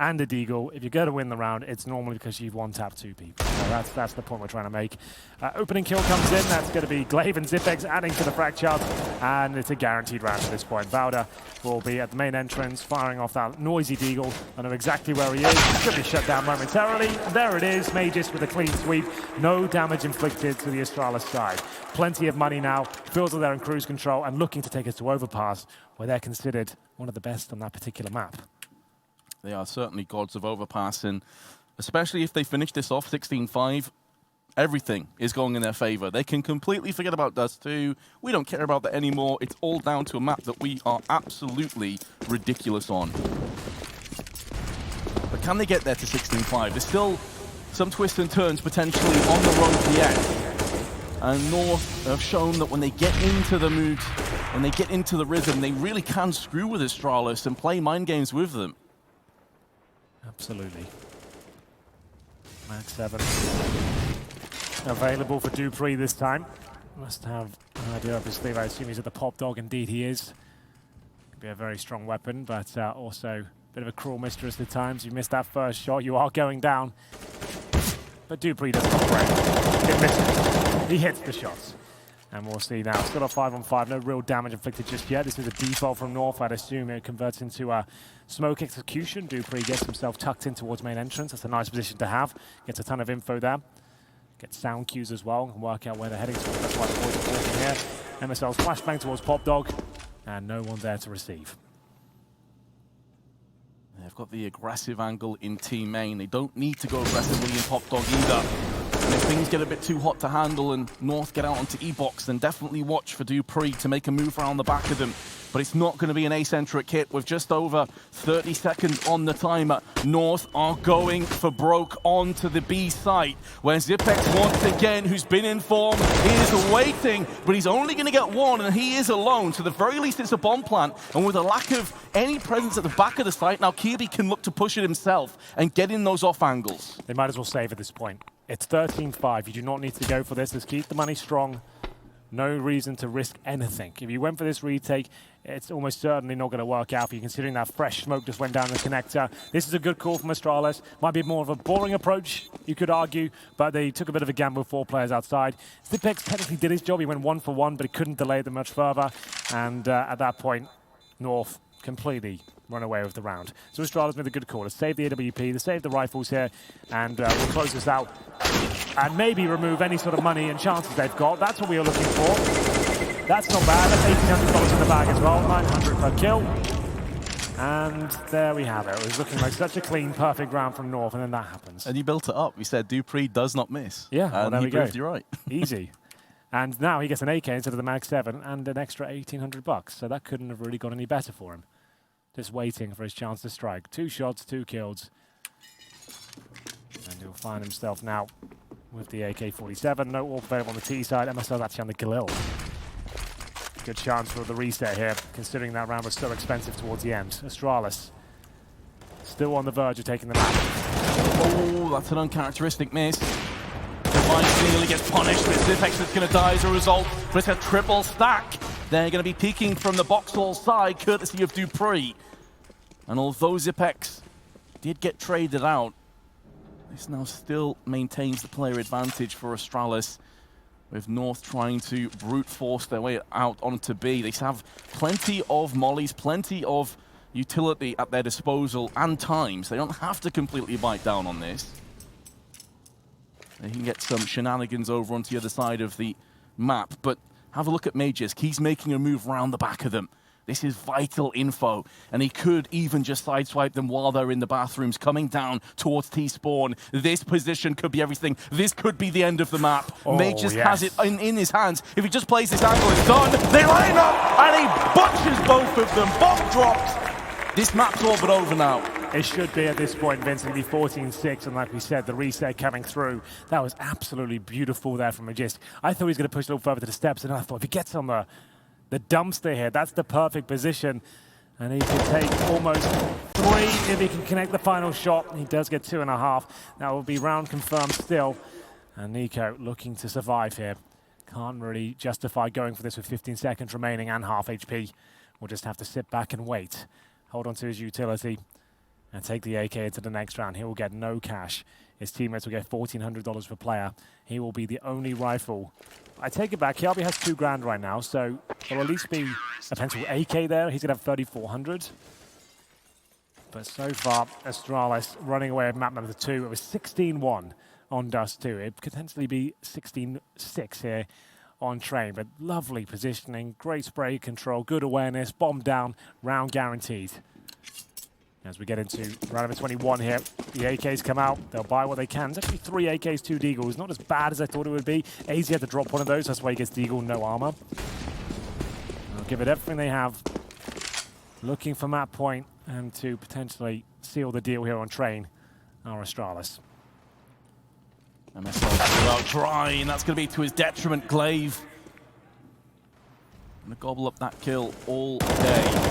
and the Deagle. If you're going to win the round, it's normally because you've one-tapped 2 people. So that's the point we're trying to make. Opening kill comes in. That's going to be Glaive and Zipex adding to the frag chart, and it's a guaranteed round at this point. Valda will be at the main entrance, firing off that noisy Deagle. I know exactly where he is. Should be shut down momentarily. There it is. Magus with a clean sweep. No damage inflicted to the Astralis side. Plenty of money now. Feels like they're in cruise control and looking to take us to Overpass, where they're considered one of the best on that particular map. They are certainly gods of Overpass, and especially if they finish this off 16-5, everything is going in their favor. They can completely forget about Dust 2. We don't care about that anymore. It's all down to a map that we are absolutely ridiculous on. But can they get there to 16-5? There's still some twists and turns potentially on the road yet. And North have shown that when they get into the mood, when they get into the rhythm, they really can screw with Astralis and play mind games with them. Absolutely. Max 7 available for Dupree this time. Must have an idea of his sleeve. I assume he's at the pop dog. Indeed he is. Could be a very strong weapon, but also a bit of a cruel mistress at times. You missed that first shot, you are going down. But Dupree doesn't operate. It misses. He hits the shots. And we'll see now. Still a 5-on-5, no real damage inflicted just yet. This is a default from North. I'd assume it converts into a smoke execution. Dupree gets himself tucked in towards main entrance. That's a nice position to have. Gets a ton of info there. Gets sound cues as well and work out where they're heading towards. That's why the boys are walking here. MSL's flashbang towards Pop Dog, and no one there to receive. They've got the aggressive angle in team main. They don't need to go aggressively in Pop Dog either. And if things get a bit too hot to handle and North get out onto E-Box, then definitely watch for Dupree to make a move around the back of them. But it's not going to be an A-centric hit with just over 30 seconds on the timer. North are going for broke onto the B site, where Zipex once again, who's been in form, he is waiting, but he's only going to get one, and he is alone. So the very least, it's a bomb plant, and with a lack of any presence at the back of the site, now Kirby can look to push it himself and get in those off angles. They might as well save at this point. It's 13-5. You do not need to go for this. Let's keep the money strong. No reason to risk anything. If you went for this retake, it's almost certainly not going to work out for you, considering that fresh smoke just went down the connector. This is a good call from Astralis. Might be more of a boring approach, you could argue, but they took a bit of a gamble with 4 players outside. Zipex technically did his job. He went 1 for 1, but he couldn't delay them much further. And at that point, North completely run away with the round. So Astralis made a good call to save the AWP, to save the rifles here, and we'll close this out. And maybe remove any sort of money and chances they've got. That's what we are looking for. That's not bad. That's $1,800 in the bag as well. 900 per kill. And there we have it. It was looking like such a clean, perfect round from North, and then that happens. And you built it up. You said Dupree does not miss. Yeah, well, and there we go. You're right. Easy. And now he gets an AK instead of the Mag 7 and an extra $1,800. So that couldn't have really gone any better for him. Just waiting for his chance to strike. 2 shots, 2 kills. And he'll find himself now with the AK-47. No AWP available on the T side. MSL's actually on the Galil. Good chance for the reset here, considering that round was so expensive towards the end. Astralis still on the verge of taking the map. Oh, that's an uncharacteristic miss. Device nearly gets punished. This Zipex is going to die as a result, but it's a triple stack. They're going to be peeking from the box hall side, courtesy of Dupree. And although Zipex did get traded out, this now still maintains the player advantage for Astralis, with North trying to brute force their way out onto B. They have plenty of mollies, plenty of utility at their disposal and time, so they don't have to completely bite down on this. They can get some shenanigans over onto the other side of the map, but have a look at Magisk. He's making a move around the back of them. This is vital info, and he could even just sideswipe them while they're in the bathrooms, coming down towards T-spawn. This position could be everything. This could be the end of the map. Oh, Magisk has it in his hands. If he just plays this angle, it's done. They line up, and he butchers both of them. Bomb drops. This map's all but over now. It should be at this point, Vincent, be 14-6, and like we said, the reset coming through. That was absolutely beautiful there from Magisk. I thought he was going to push a little further to the steps, and I thought if he gets on the dumpster here, that's the perfect position. And he can take almost 3 if he can connect the final shot. He does get 2.5. That will be round confirmed still. And Nico looking to survive here. Can't really justify going for this with 15 seconds remaining and half HP. We'll just have to sit back and wait. Hold on to his utility and take the AK into the next round. He will get no cash. His teammates will get $1,400 per player. He will be the only rifle. I take it back. Kiabi has $2,000 right now, so there'll at least be a pencil AK there. He's going to have 3,400. But so far, Astralis running away with map number 2. It was 16-1 on Dust 2. It could potentially be 16-6 here on Train. But lovely positioning, great spray control, good awareness, bomb down, round guaranteed. As we get into round number 21 here, the AKs come out. They'll buy what they can. It's actually 3 AKs, 2 Deagles. Not as bad as I thought it would be. AZ had to drop one of those. That's why he gets Deagle, no armor. They'll give it everything they have. Looking for map point and to potentially seal the deal here on Train are Astralis. MSL out dry, and that's going to be to his detriment. Glaive going to gobble up that kill all day.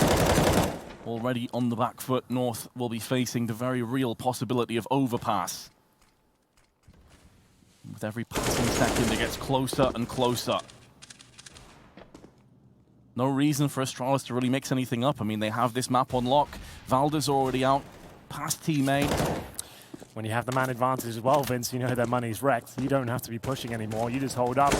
Already on the back foot, North will be facing the very real possibility of overpass. With every passing second, it gets closer and closer. No reason for Astralis to really mix anything up. I mean, they have this map on lock. Valda's already out past teammate. When you have the man advantage as well, Vince, you know their money's wrecked. You don't have to be pushing anymore. You just hold up,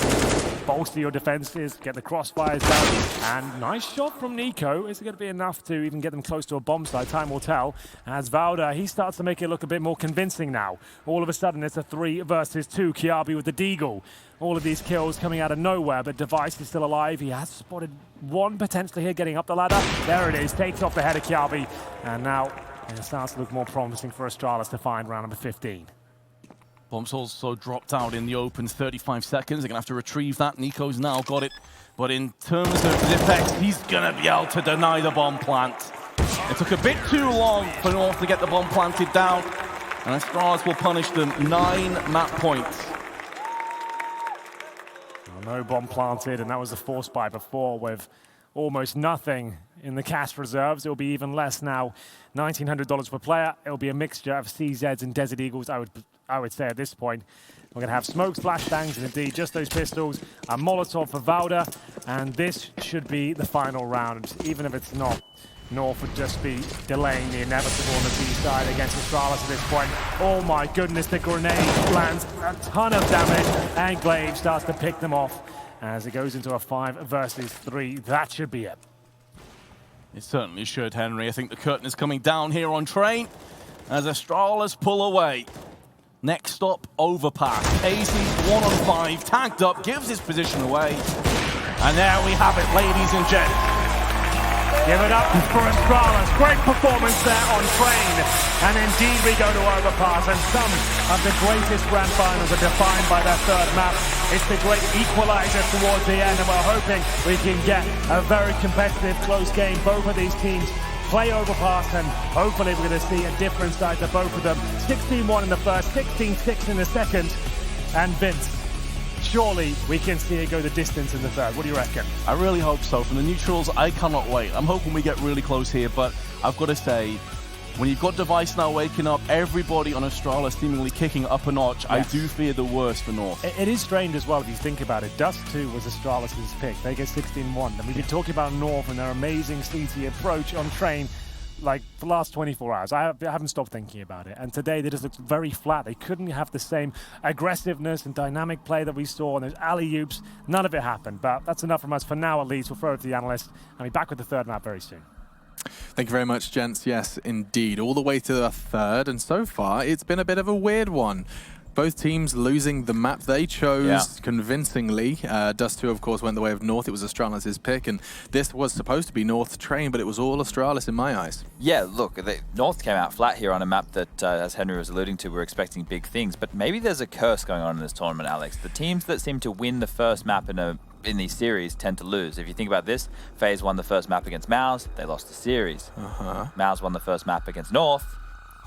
bolster your defenses, get the crossfires down. And nice shot from Nico. Is it going to be enough to even get them close to a bomb site? Time will tell. As Valda, he starts to make it look a bit more convincing now. All of a sudden, it's a 3 versus 2. Kiabi with the Deagle. All of these kills coming out of nowhere, but Device is still alive. He has spotted one potentially here getting up the ladder. There it is, takes off the head of Kiabi. And now it starts to look more promising for Astralis to find round number 15. Bomb's also dropped out in the open, 35 seconds. They're going to have to retrieve that. Nico's now got it. But in terms of Zipex, he's going to be able to deny the bomb plant. It took a bit too long for North to get the bomb planted down. And Astralis will punish them 9 map points. Well, no bomb planted, and that was the force buy before with almost nothing in the cash reserves. It will be even less now, $1,900 per player. It will be a mixture of CZs and Desert Eagles, I would say at this point. We're going to have smokes, flashbangs, and indeed just those pistols, a Molotov for Valda, and this should be the final round. Even if it's not, North would just be delaying the inevitable on the B side against Astralis at this point. Oh my goodness, the grenade lands a ton of damage, and Glaive starts to pick them off as it goes into a 5 versus 3. That should be it. It certainly should, Henry. I think the curtain is coming down here on Train as Astralis pull away. Next stop, overpass. AZ 1 on 5, tagged up, gives his position away. And there we have it, ladies and gents. Give it up for Astralis. Great performance there on Train. And indeed we go to overpass, and some of the greatest grand finals are defined by their third map. It's the great equalizer towards the end, and we're hoping we can get a very competitive, close game. Both of these teams play overpass, and hopefully we're going to see a different side to both of them. 16-1 in the first, 16-6 in the second. And Vince, surely we can see it go the distance in the third. What do you reckon? I really hope so. From the neutrals, I cannot wait. I'm hoping we get really close here, but I've got to say, when you've got Device now waking up, everybody on Astralis seemingly kicking up a notch, yes. I do fear the worst for North. It is strange as well if you think about it. Dust 2 was Astralis' pick. They get 16-1. And we've been talking about North and their amazing CT approach on Train like for the last 24 hours. I haven't stopped thinking about it. And today they just looked very flat. They couldn't have the same aggressiveness and dynamic play that we saw, and those alley-oops. None of it happened. But that's enough from us for now at least. We'll throw it to the analyst. I'll be back with the third map very soon. Thank you very much, gents. Yes, indeed. All the way to the third, and so far it's been a bit of a weird one. Both teams losing the map they chose convincingly. Dust 2, of course, went the way of North. It was Astralis' pick, and this was supposed to be North Train, but it was all Astralis in my eyes. Yeah, look, North came out flat here on a map that, as Henry was alluding to, we're expecting big things. But maybe there's a curse going on in this tournament, Alex. The teams that seem to win the first map in these series tend to lose. If you think about this, FaZe won the first map against Mouse, they lost the series. Mouse won the first map against North,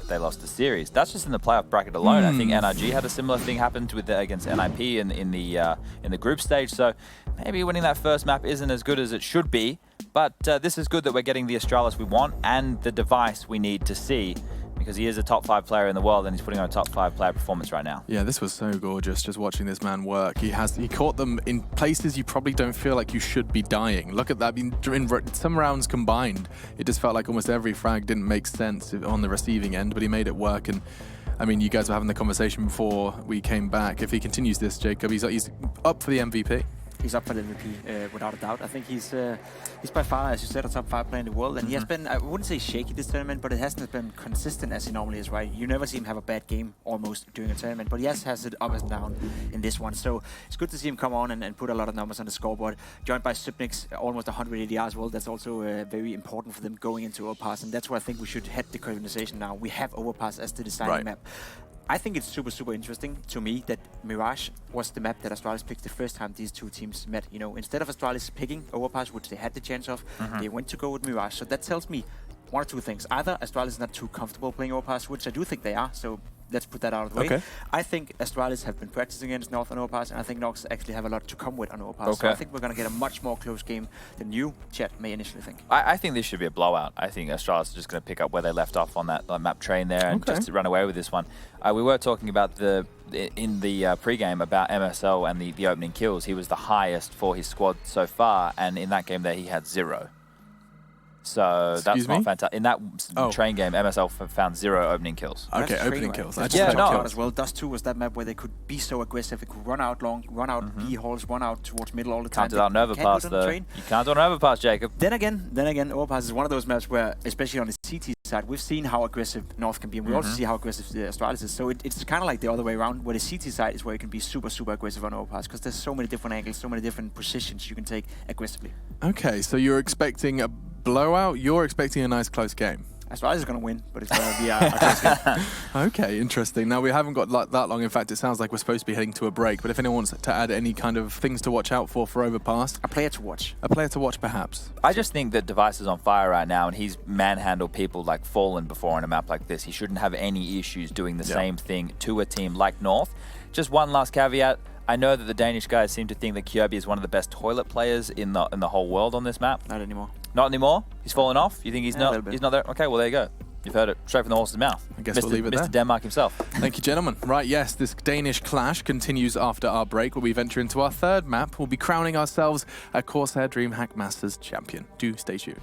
they lost the series. That's just in the playoff bracket alone. I think NRG had a similar thing happened with against NIP in the group stage. So maybe winning that first map isn't as good as it should be. But this is good that we're getting the Astralis we want and the device we need to see, because he is a top 5 player in the world and he's putting on a top 5 player performance right now. Yeah, this was so gorgeous, just watching this man work. He caught them in places you probably don't feel like you should be dying. Look at that. I mean, in some rounds combined, it just felt like almost every frag didn't make sense on the receiving end, but he made it work. And I mean, you guys were having the conversation before we came back. If he continues this, Jacob, he's up for the MVP. He's up for the MVP without a doubt. I think he's by far, as you said, a top 5 player in the world, and he has been, I wouldn't say shaky this tournament, but it hasn't been consistent as he normally is, right? You never see him have a bad game almost during a tournament, but he has it up and down in this one. So it's good to see him come on and put a lot of numbers on the scoreboard. Joined by Supnik's almost 100 ADR as well. That's also very important for them going into Overpass, and that's where I think we should head the conversation now. We have Overpass as the designing map. I think it's super interesting to me that Mirage was the map that Astralis picked the first time these two teams met. You know, instead of Astralis picking Overpass, which they had the chance of, they went to go with Mirage. So that tells me one or two things. Either Astralis is not too comfortable playing Overpass, which I do think they are, so let's put that out of the way. I think Astralis have been practicing against North on Overpass, and I think Nox actually have a lot to come with on Overpass. So I think we're going to get a much more close game than you, Chet, may initially think. I think this should be a blowout. I think Astralis are just going to pick up where they left off on that map train there and just run away with this one. We were talking about in the pre-game about MSL and the opening kills. He was the highest for his squad so far, and in that game there he had 0. So that's not fantastic. In that train game, MSL found 0 opening kills. Okay, opening kills. Yeah, no. As well. Dust 2 was that map where they could be so aggressive. They could run out long, run out B holes, run out towards middle all the time. Can't do that on Overpass though. You can't do it on Overpass, Jacob. Then again, Overpass is one of those maps where, especially on the CT side, we've seen how aggressive North can be, and we also see how aggressive the Astralis is. So it's kind of like the other way around, where the CT side is where you can be super aggressive on Overpass, because there's so many different angles, so many different positions you can take aggressively. Okay, so you're expecting a blowout. You're expecting a nice close game. Astralis is going to win, but it's going to be a close game. Okay, interesting. Now, we haven't got that long. In fact, it sounds like we're supposed to be heading to a break, but if anyone wants to add any kind of things to watch out for Overpass. A player to watch. A player to watch, perhaps. I just think that Device is on fire right now, and he's manhandled people like Fallen before on a map like this. He shouldn't have any issues doing the same thing to a team like North. Just one last caveat. I know that the Danish guys seem to think that Kjærby is one of the best toilet players in the whole world on this map. Not anymore. Not anymore? He's fallen off? You think he's not there? Okay, well, there you go. You've heard it straight from the horse's mouth. I guess we'll leave it there. Mr. Denmark himself. Thank you, gentlemen. Right, yes, this Danish clash continues after our break, where we venture into our third map. We'll be crowning ourselves a CORSAIR DreamHack Masters champion. Do stay tuned.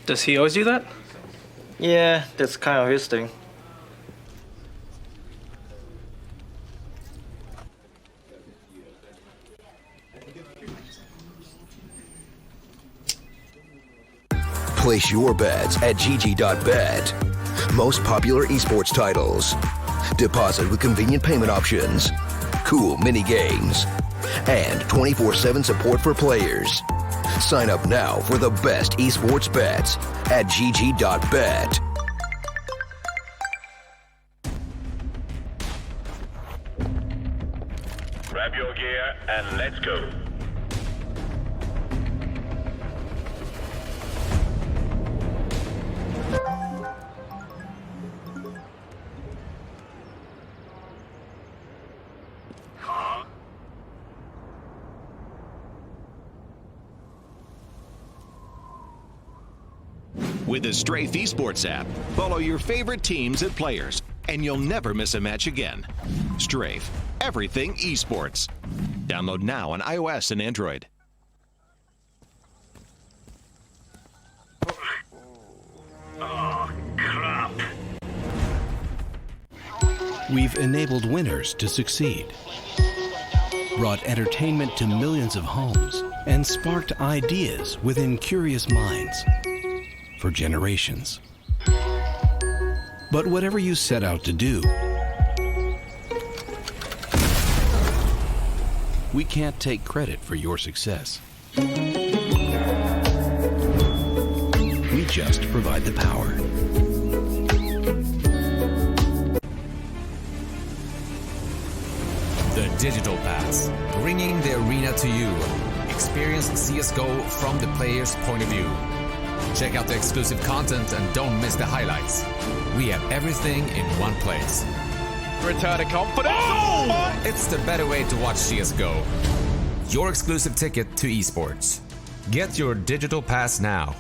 Does he always do that? Yeah, that's kind of his thing. Place your bets at gg.bet. Most popular esports titles. Deposit with convenient payment options. Cool mini games. And 24/7 support for players. Sign up now for the best esports bets at gg.bet. Grab your gear and let's go. With the Strafe Esports app, follow your favorite teams and players, and you'll never miss a match again. Strafe, everything esports. Download now on iOS and Android. Oh, crap. We've enabled winners to succeed, brought entertainment to millions of homes, and sparked ideas within curious minds for generations. But whatever you set out to do, we can't take credit for your success. We just provide the power. The Digital Pass, bringing the arena to you. Experience CSGO from the player's point of view. Check out the exclusive content and don't miss the highlights. We have everything in one place. Return to confidence. Oh! It's the better way to watch CSGO. Your exclusive ticket to esports. Get your Digital Pass now.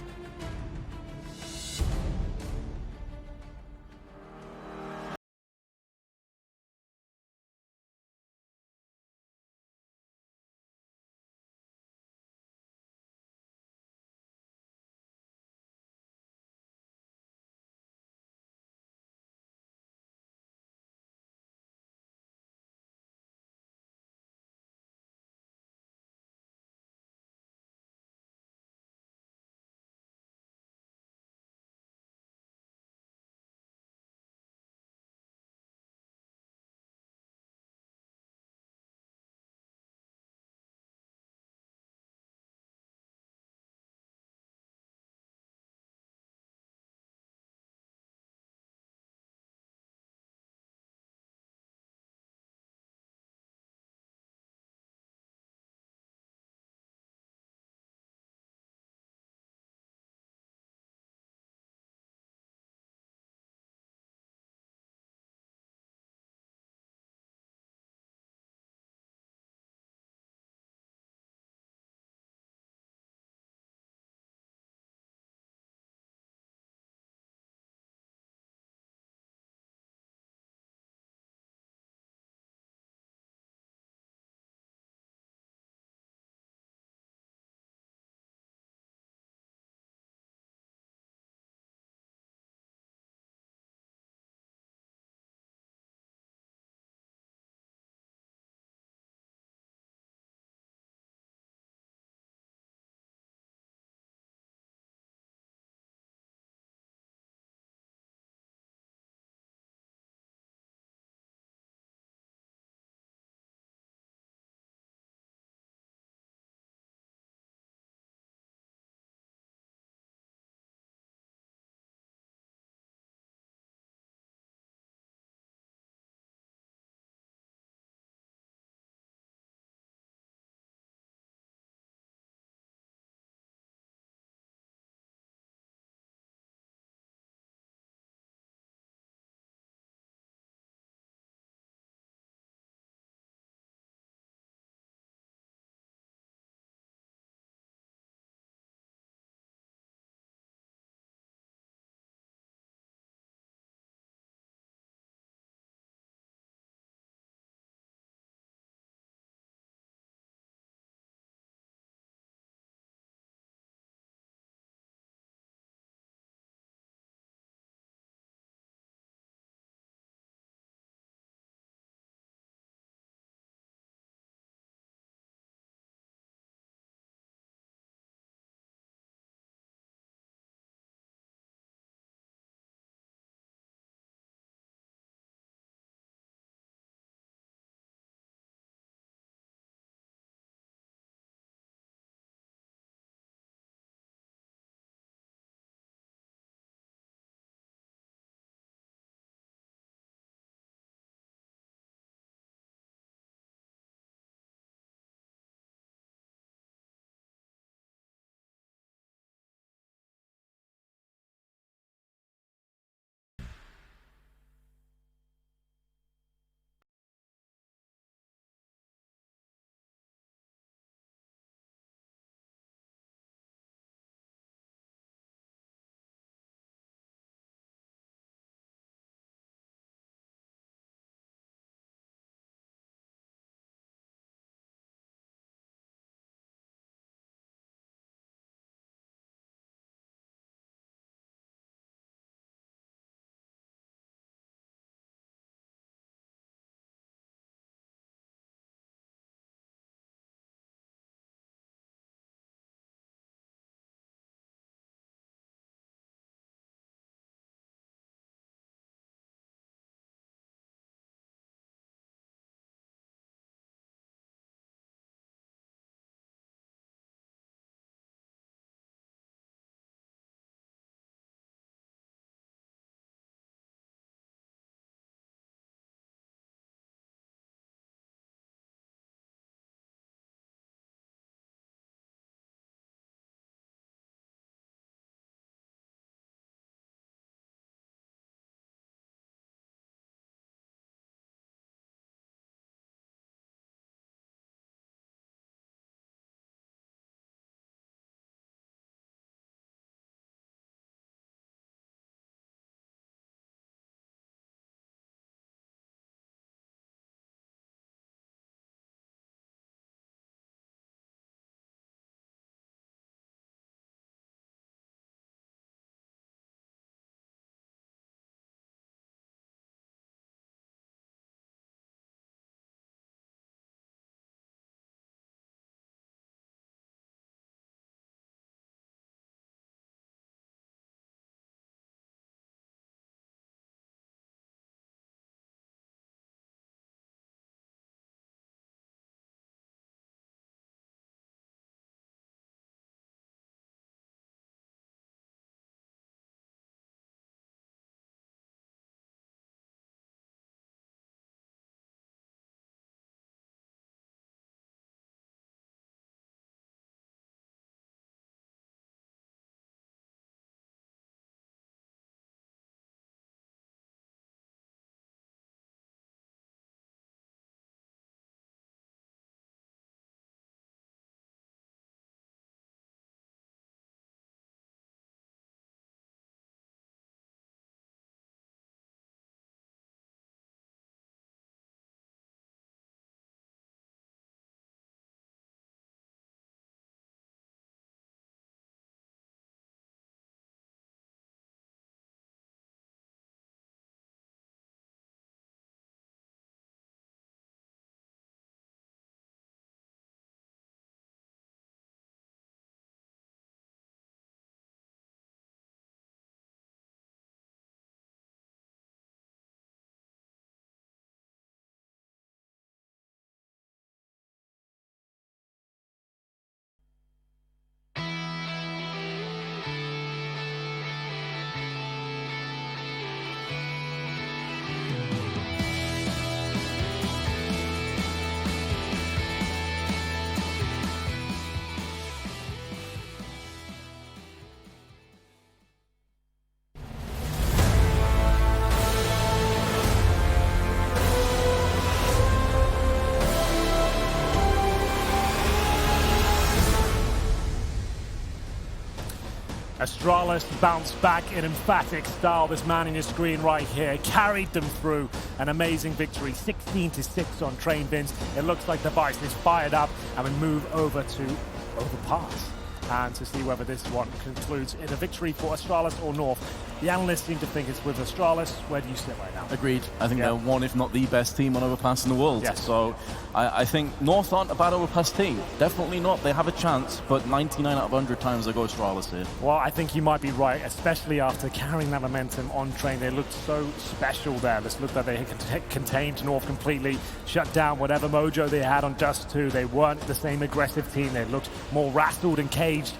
Astralis bounced back in emphatic style. This man in your screen right here carried them through an amazing victory, 16-6 on Train Vince. It looks like the Vice is fired up, and we move over to Overpass and to see whether this one concludes in a victory for Astralis or North. The analysts seem to think it's with Astralis. Where do you sit right now? Agreed. I think they're one, if not the best team on Overpass in the world. Yes. So I think North aren't a bad Overpass team. Definitely not. They have a chance, but 99 out of 100 times I go Astralis here. Well, I think you might be right, especially after carrying that momentum on Train. They looked so special there. This looked like they had contained North completely, shut down whatever mojo they had on Dust 2. They weren't the same aggressive team. They looked more rattled and caged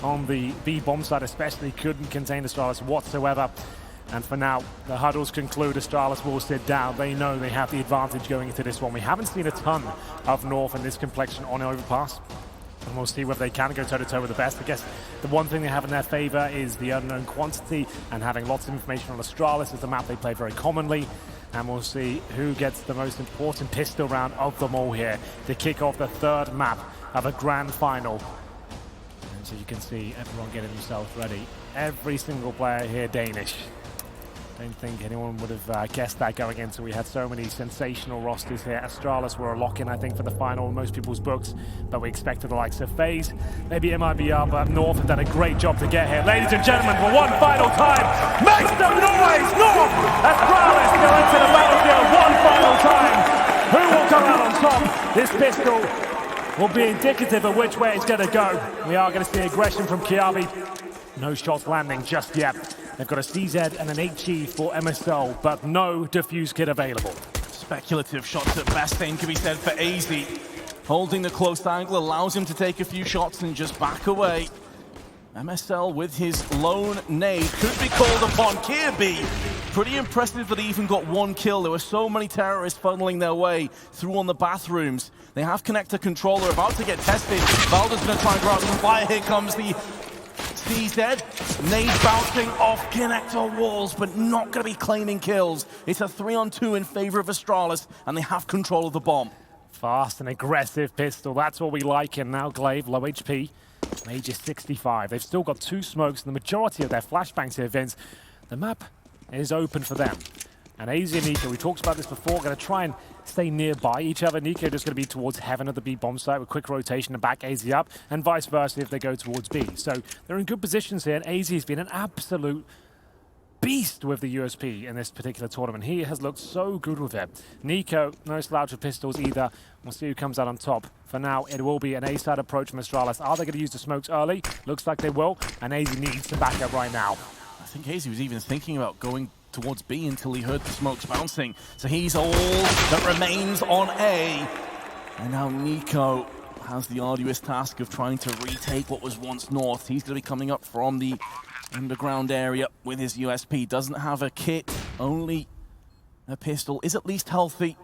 on the B-bomb side, especially couldn't contain Astralis whatsoever. And for now, the huddles conclude. Astralis will sit down. They know they have the advantage going into this one. We haven't seen a ton of North in this complexion on Overpass, and we'll see whether they can go toe-to-toe with the best. I guess the one thing they have in their favor is the unknown quantity and having lots of information on Astralis is the map they play very commonly. And we'll see who gets the most important pistol round of them all here to kick off the third map of a grand final. So you can see everyone getting themselves ready. Every single player here Danish. Don't think anyone would have guessed that going in, so we had so many sensational rosters here. Astralis were a lock-in, I think, for the final in most people's books, but we expected the likes of FaZe, maybe MIBR, but North have done a great job to get here. Ladies and gentlemen, for one final time, make some noise! North! Astralis go into the battlefield one final time. Who will come out on top? This pistol will be indicative of which way it's going to go. We are going to see aggression from Kiabi. No shots landing just yet. They've got a CZ and an HE for MSL, but no defuse kit available. Speculative shots at best, same can be said for AZ. Holding the close angle allows him to take a few shots and just back away. MSL with his lone nade could be called upon. Kirby, pretty impressive that he even got one kill. There were so many terrorists funneling their way through on the bathrooms. They have connector controller about to get tested. Valda's going to try and go out some fire. Here comes the CZ. Nade bouncing off connector walls, but not going to be claiming kills. It's a 3-on-2 in favor of Astralis, and they have control of the bomb. Fast and aggressive pistol. That's what we like. And now Glaive, low HP. Mage is 65. They've still got 2 smokes, and the majority of their flashbangs here, Vince. The map is open for them. And AZ and Nico, we talked about this before, going to try and stay nearby each other. Nico just going to be towards heaven at the B-bomb site with quick rotation and back AZ up, and vice versa if they go towards B. So they're in good positions here, and AZ has been an absolute beast with the USP in this particular tournament. He has looked so good with it. Nico, no slouch with pistols either. We'll see who comes out on top. For now, it will be an A-side approach from Astralis. Are they going to use the smokes early? Looks like they will, and AZ needs to back up right now. I think AZ was even thinking about going towards B until he heard the smokes bouncing. So he's all that remains on A. And now Nico has the arduous task of trying to retake what was once North. He's going to be coming up from the underground area with his USP. Doesn't have a kit, only a pistol. Is at least healthy.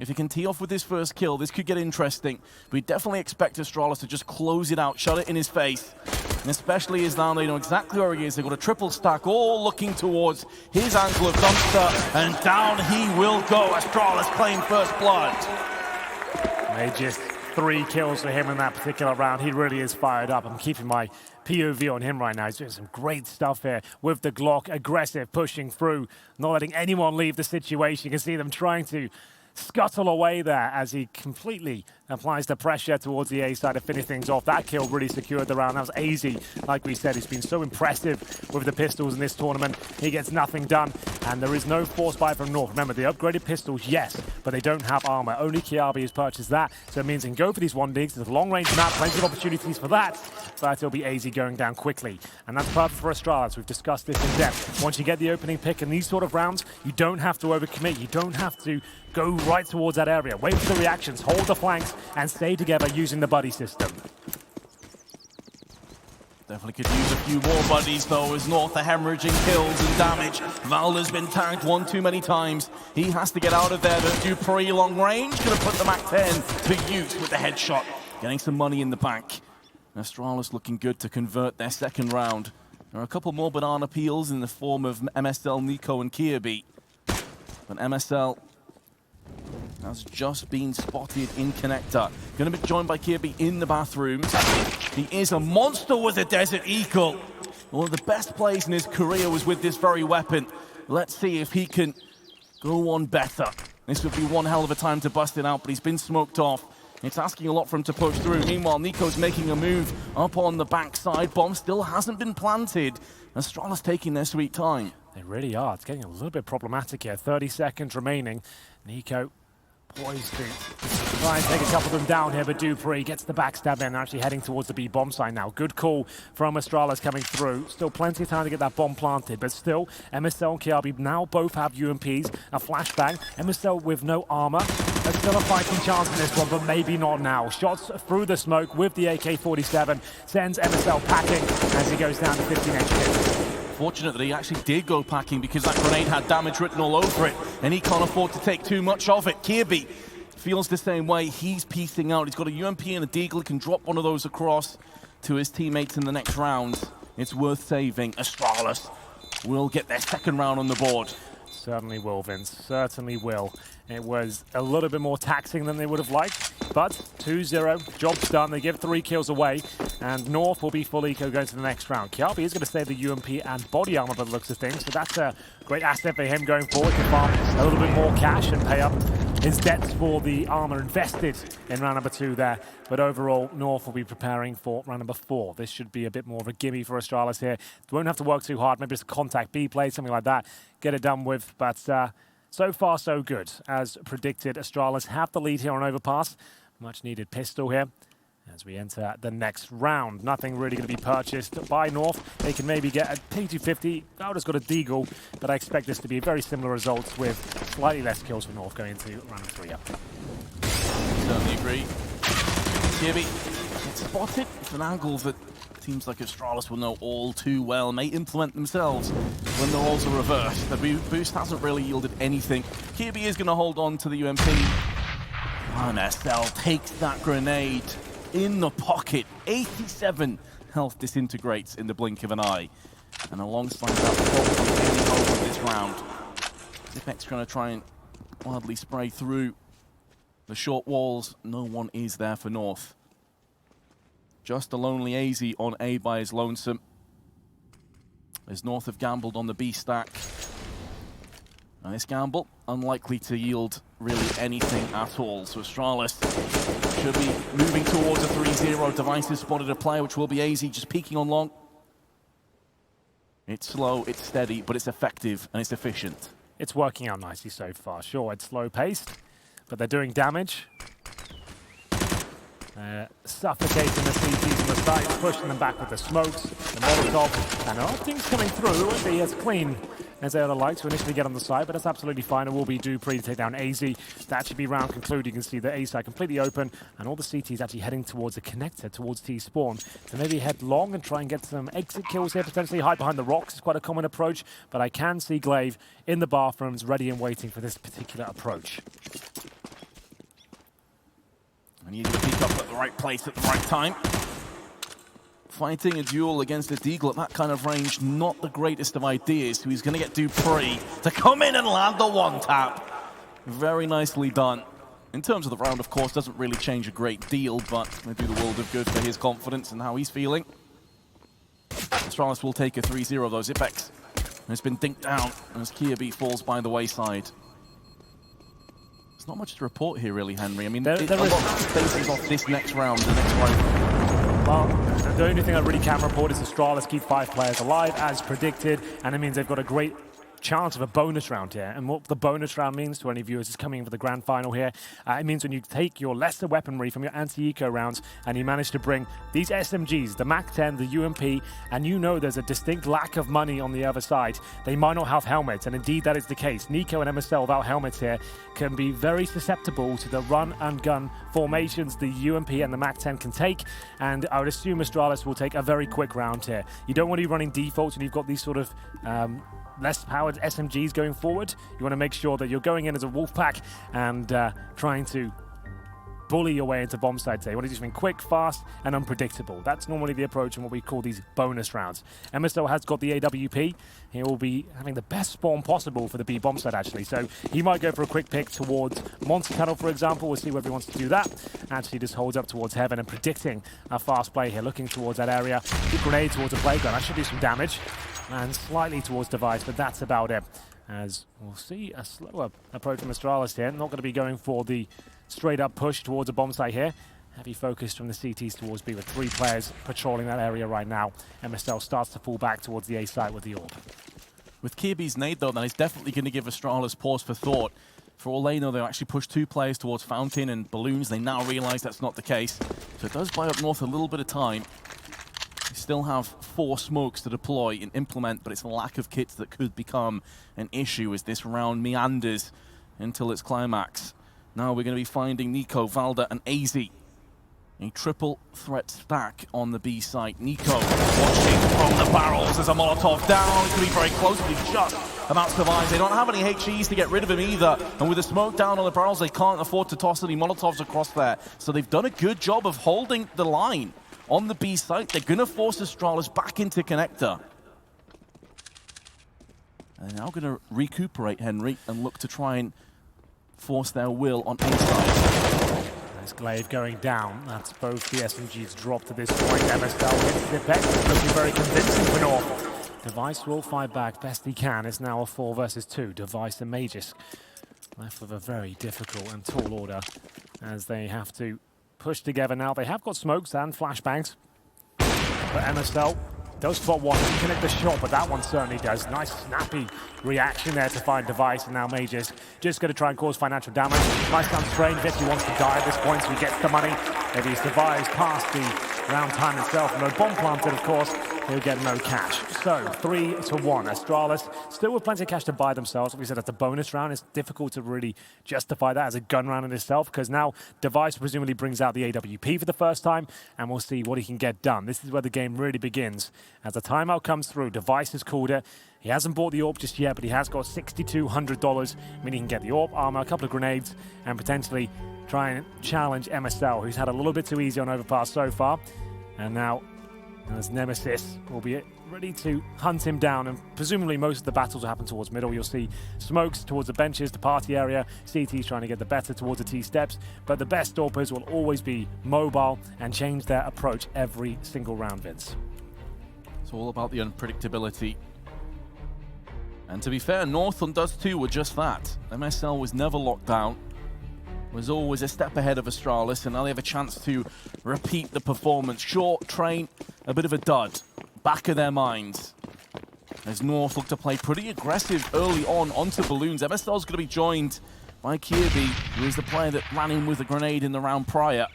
If he can tee off with his first kill, this could get interesting. We definitely expect Astralis to just close it out, shut it in his face. And especially as now they know exactly where he is. They've got a triple stack, all looking towards his angle of dumpster, and down he will go. Astralis claim first blood. Just 3 kills for him in that particular round. He really is fired up. I'm keeping my POV on him right now. He's doing some great stuff here with the Glock, aggressive, pushing through, not letting anyone leave the situation. You can see them trying to scuttle away there as he completely applies the pressure towards the A side to finish things off. That kill really secured the round. That was AZ, like we said. He's been so impressive with the pistols in this tournament. He gets nothing done, and there is no force buy from North. Remember, the upgraded pistols, yes, but they don't have armor. Only Kiabi has purchased that, so it means he can go for these 1-digs. There's a long-range map, plenty of opportunities for that, but it'll be AZ going down quickly. And that's perfect for Astralis. We've discussed this in depth. Once you get the opening pick in these sort of rounds, you don't have to overcommit. You don't have to go right towards that area. Wait for the reactions, hold the flanks, and stay together using the buddy system. Definitely could use a few more buddies though, as North are hemorrhaging kills and damage. Valda's been tagged one too many times. He has to get out of there. The Dupree long range gonna put the MAC-10 to use with the headshot. Getting some money in the bank. Astralis looking good to convert their second round. There are a couple more banana peels in the form of MSL, Nico and Kirby. But MSL has just been spotted in connector. Going to be joined by Kirby in the bathrooms. He is a monster with a Desert Eagle. one of the best plays in his career was with this very weapon. Let's see if he can go on better. This would be one hell of a time to bust it out, but he's been smoked off. It's asking a lot for him to push through. Meanwhile, NiKo's making a move up on the backside. Bomb still hasn't been planted. Astralis taking their sweet time. They really are. It's getting a little bit problematic here. 30 seconds remaining. NiKo poised to try and take a couple of them down here, but Dupree gets the backstab in, actually heading towards the B bomb side now. Good call from Astralis coming through. Still plenty of time to get that bomb planted, but still, MSL and Kiabi now both have UMPs. A flashbang. MSL with no armor. There's still a fighting chance in this one, but maybe not now. Shots through the smoke with the AK-47 sends MSL packing as he goes down to 15 HP. Fortunate that he actually did go packing because that grenade had damage written all over it, and he can't afford to take too much of it. Kirby feels the same way. He's piecing out. He's got a UMP and a Deagle. He can drop one of those across to his teammates in the next round. It's worth saving. Astralis will get their second round on the board. Certainly will, Vince. Certainly will. It was a little bit more taxing than they would have liked, but 2-0, job's done. They give 3 kills away, and North will be full eco going to the next round. Kiabi is going to save the UMP and body armor by the looks of things, so that's a great asset for him going forward to farm a little bit more cash and pay up his debts for the armor invested in round number 2 there. But overall, North will be preparing for round number 4. This should be a bit more of a gimme for Astralis here. Won't have to work too hard. Maybe just a contact B play, something like that. Get it done with, but so far, so good. As predicted, Astralis have the lead here on Overpass. Much needed pistol here as we enter the next round. Nothing really going to be purchased by North. They can maybe get a P250. Valda's got a Deagle, but I expect this to be very similar results with slightly less kills for North going into round 3 up. Certainly agree. Kirby gets spotted. It's an angle that teams like Astralis will know all too well, may implement themselves when the roles are reversed. The boost hasn't really yielded anything. Kirby is going to hold on to the UMP. NSL takes that grenade in the pocket. 87 health disintegrates in the blink of an eye. And alongside that, probably over this round. Zipek's going to try and wildly spray through the short walls. No one is there for North. Just a lonely AZ on A by his lonesome. As North have gambled on the B stack. And this gamble, unlikely to yield really anything at all. So Astralis should be moving towards a 3-0. Devices spotted a player, which will be AZ, just peeking on long. It's slow, it's steady, but it's effective and it's efficient. It's working out nicely so far. Sure, it's slow-paced, but they're doing damage. Suffocating the CTs on the sides, pushing them back with the smokes, the Molotov, and other things coming through. It won't be as clean as they would have liked to initially get on the side, but that's absolutely fine. It will be Dupree to take down AZ. That should be round concluded. You can see the A side completely open, and all the CTs actually heading towards the connector, towards T-spawn. So maybe head long and try and get some exit kills here, potentially hide behind the rocks is quite a common approach, but I can see Glaive in the bathrooms ready and waiting for this particular approach. And you need to peek up at the right place at the right time. Fighting a duel against a Deagle at that kind of range, not the greatest of ideas. So he's going to get Dupree to come in and land the one-tap. Very nicely done. In terms of the round, of course, doesn't really change a great deal, but they do the world of good for his confidence and how he's feeling. Astralis will take a 3-0 though. Zipex has been dinked down as Kirby falls by the wayside. There's not much to report here, really, Henry. I mean, there is a lot of spaces off this next round, the next round. Well, the only thing I really can report is Astralis keep 5 players alive, as predicted, and it means they've got a great chance of a bonus round here. And what the bonus round means to any viewers is coming in for the grand final here. It means when you take your lesser weaponry from your anti-eco rounds and you manage to bring these SMGs, the MAC-10, the UMP, and you know there's a distinct lack of money on the other side. They might not have helmets, and indeed that is the case. NiKo and MSL without helmets here can be very susceptible to the run and gun formations the UMP and the MAC-10 can take, and I would assume Astralis will take a very quick round here. You don't want to be running defaults when you've got these sort of less powered SMGs going forward. You want to make sure that you're going in as a wolf pack and trying to bully your way into bomb sites. You want to do something quick, fast, and unpredictable. That's normally the approach in what we call these bonus rounds. MSL has got the AWP. He will be having the best spawn possible for the B bomb site, actually. So he might go for a quick pick towards Monster Tunnel, for example. We'll see whether he wants to do that. Actually just holds up towards Heaven and predicting a fast play here, looking towards that area. Good grenade towards a playground. That should do some damage. And slightly towards Device, but that's about it. As we'll see a slower approach from Astralis here. Not going to be going for the straight-up push towards a bomb site here. Heavy focus from the CTs towards B with 3 players patrolling that area right now. MSL starts to fall back towards the A site with the orb. With Kirby's nade, though, that is definitely going to give Astralis pause for thought. For all they know, they'll actually push 2 players towards Fountain and Balloons. They now realize that's not the case. So it does buy up North a little bit of time. They still have 4 smokes to deploy and implement, but it's a lack of kits that could become an issue as this round meanders until its climax. Now we're going to be finding Nico, Valda, and AZ. A triple threat stack on the B site. Nico watching from the barrels as a Molotov down. It could be very close, but he just about survives. They don't have any HEs to get rid of him either. And with the smoke down on the barrels, they can't afford to toss any Molotovs across there. So they've done a good job of holding the line on the B site. They're going to force Astralis back into Connector. And they're now going to recuperate Henry and look to try and force their will on A side. There's Glaive going down. That's both the SMGs dropped to this point. MSL hits the effect. It's looking very convincing for North. Device will fight back best he can. It's now a 4 versus 2. Device and Magus left with a very difficult and tall order as they have to push together now. They have got smokes and flashbangs, but MSL does spot one. Doesn't connect the shot, but that one certainly does. Nice snappy reaction there to find Device, and now Magus just going to try and cause financial damage. Nice down strain. Vicky wants to die at this point, so he gets the money. Maybe he survives past the round time itself. No bomb planted, of course. He'll get no cash. So 3-1. Astralis still with plenty of cash to buy themselves. Like we said, that's a bonus round. It's difficult to really justify that as a gun round in itself, because now Device presumably brings out the AWP for the first time, and we'll see what he can get done. This is where the game really begins. As the timeout comes through, Device has called it. He hasn't bought the AWP just yet, but he has got $6,200, meaning he can get the AWP, armor, a couple of grenades, and potentially try and challenge MSL, who's had a little bit too easy on Overpass so far. And now, as Nemesis will be ready to hunt him down, and presumably most of the battles will happen towards middle. You'll see smokes towards the benches, the party area, CT's trying to get the better towards the T-steps, but the best AWPers will always be mobile and change their approach every single round, Vince. It's all about the unpredictability. And to be fair, North and Dust 2 were just that. MSL was never locked down, was always a step ahead of Astralis, and now they have a chance to repeat the performance. Short train, a bit of a dud, back of their minds. As North look to play pretty aggressive early on onto Balloons. MSL's going to be joined by Kirby, who is the player that ran in with a grenade in the round prior.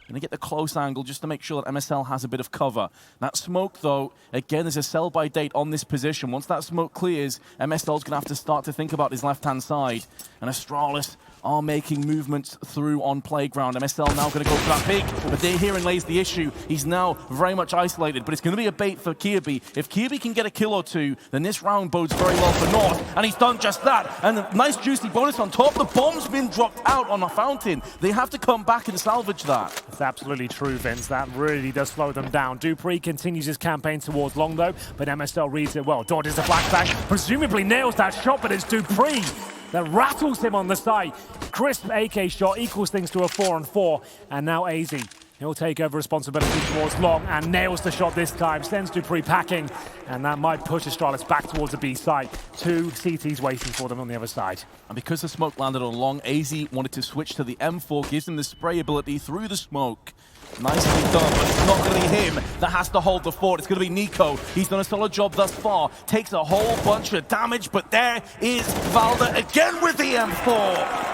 Going to get the close angle just to make sure that MSL has a bit of cover. That smoke, though, again, there's a sell-by date on this position. Once that smoke clears, MSL's going to have to start to think about his left-hand side. And Astralis are making movements through on Playground. MSL now going to go for that big, but herein lays the issue. He's now very much isolated, but it's going to be a bait for Kirby. If Kirby can get a kill or two, then this round bodes very well for North, and he's done just that. And a nice juicy bonus on top. The bomb's been dropped out on a Fountain. They have to come back and salvage that. That's absolutely true, Vince. That really does slow them down. Dupree continues his campaign towards long, though, but MSL reads it well. Dodges the flashbang, presumably nails that shot, but it's Dupree that rattles him on the side. Crisp AK shot equals things to a 4-on-4, and now AZ. He'll take over responsibility towards long and nails the shot this time, sends Dupree packing, and that might push Astralis back towards the B side. 2 CTs waiting for them on the other side. And because the smoke landed on long, AZ wanted to switch to the M4, gives him the spray ability through the smoke. Nicely done, but it's not going to be him that has to hold the fort. It's going to be Nico. He's done a solid job thus far. Takes a whole bunch of damage, but there is Valda again with the M4.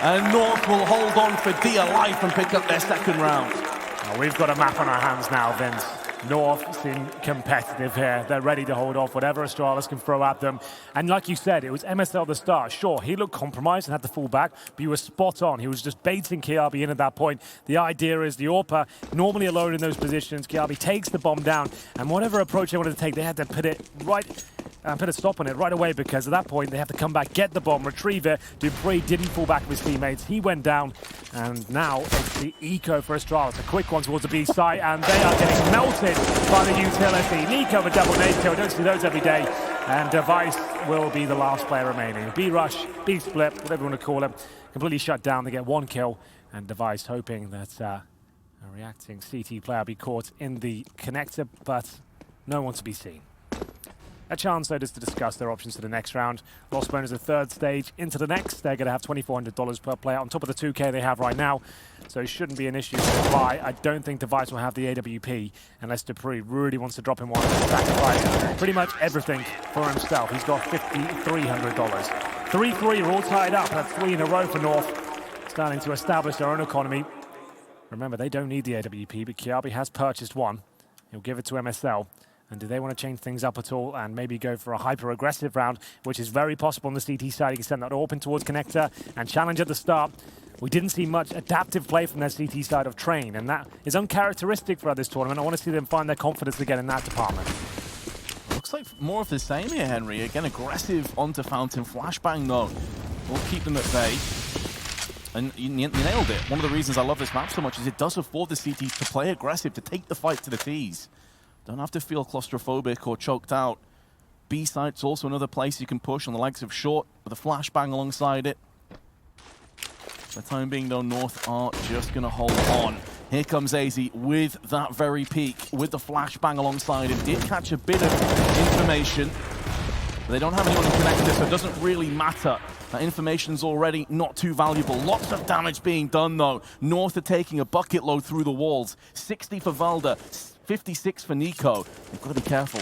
And North will hold on for dear life and pick up their second round. Well, we've got a map on our hands now, Vince. North seem competitive here. They're ready to hold off whatever Astralis can throw at them. And like you said, it was MSL the start. Sure, he looked compromised and had to fall back, but he was spot on. He was just baiting KRB in at that point. The idea is the AWPer, normally alone in those positions, KRB takes the bomb down, and whatever approach they wanted to take, they had to put it right and put a stop on it right away, because at that point they have to come back, get the bomb, retrieve it. Dupree didn't fall back with his teammates. He went down, and now it's the eco for Astralis. A quick one towards the B site, and they are getting melted by the utility. Nico with double nade kill. Don't see those every day. And Device will be the last player remaining. B rush, B split, whatever you want to call it. Completely shut down. They get one kill, and Device hoping that a reacting CT player be caught in the connector, but no one to be seen. A chance, though, is to discuss their options to the next round. Lost bonus the third stage into the next. They're going to have $2,400 per player on top of the 2K they have right now, so it shouldn't be an issue to apply. I don't think Device will have the AWP unless Dupree really wants to drop him one and sacrifice pretty much everything for himself. He's got $5,300. 3-3 are all tied up. That's 3 in a row for North, starting to establish their own economy. Remember, they don't need the AWP, but Kiabi has purchased one. He'll give it to MSL. And do they want to change things up at all and maybe go for a hyper-aggressive round, which is very possible on the CT side. You can send that open towards Connector and challenge at the start. We didn't see much adaptive play from their CT side of Train, and that is uncharacteristic for this tournament. I want to see them find their confidence again in that department. Looks like more of the same here, Henry. Again, aggressive onto Fountain. Flashbang, though, will keep them at bay. And you nailed it. One of the reasons I love this map so much is it does afford the CTs to play aggressive, to take the fight to the Ts. Don't have to feel claustrophobic or choked out. B site's also another place you can push on the likes of Short with a flashbang alongside it. For the time being, though, North are just going to hold on. Here comes AZ with that very peak, with the flashbang alongside him. Did catch a bit of information. But they don't have anyone to connect this, so it doesn't really matter. That information's already not too valuable. Lots of damage being done, though. North are taking a bucket load through the walls. 60 for Valda. 56 for Nico. They've got to be careful.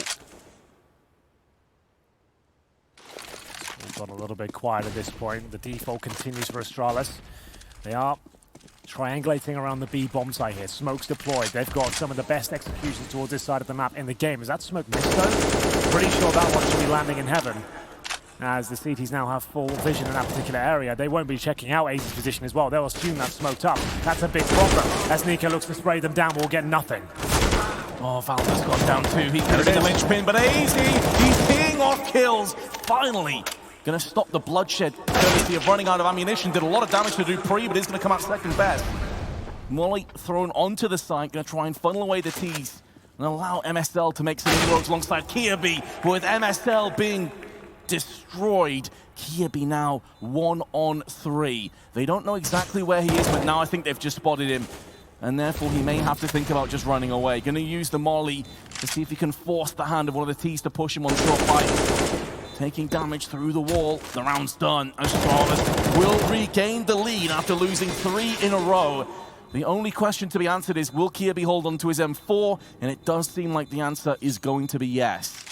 We've got a little bit quiet at this point. The default continues for Astralis. They are triangulating around the B bomb site here. Smoke's deployed. They've got some of the best executions towards this side of the map in the game. Is that smoke missed though? Pretty sure that one should be landing in heaven, as the CTs now have full vision in that particular area. They won't be checking out AZ's position as well. They'll assume that's smoked up. That's a big problem. As Nico looks to spray them down, we'll get nothing. Oh, Valda's gone down too. He could have been the linchpin, but AZ, he's peeing off kills. Finally, going to stop the bloodshed courtesy of running out of ammunition. Did a lot of damage to Dupree, but he's going to come out second best. Molly thrown onto the site, going to try and funnel away the Ts and allow MSL to make some inroads alongside Kiabi, but with MSL being destroyed, Kiabi now 1 on 3. They don't know exactly where he is, but now I think they've just spotted him. And therefore, he may have to think about just running away. Going to use the Molly to see if he can force the hand of one of the Ts to push him on short fight. Taking damage through the wall. The round's done. Astralis will regain the lead after losing 3 in a row. The only question to be answered is, will Kiabi hold on to his M4? And it does seem like the answer is going to be yes.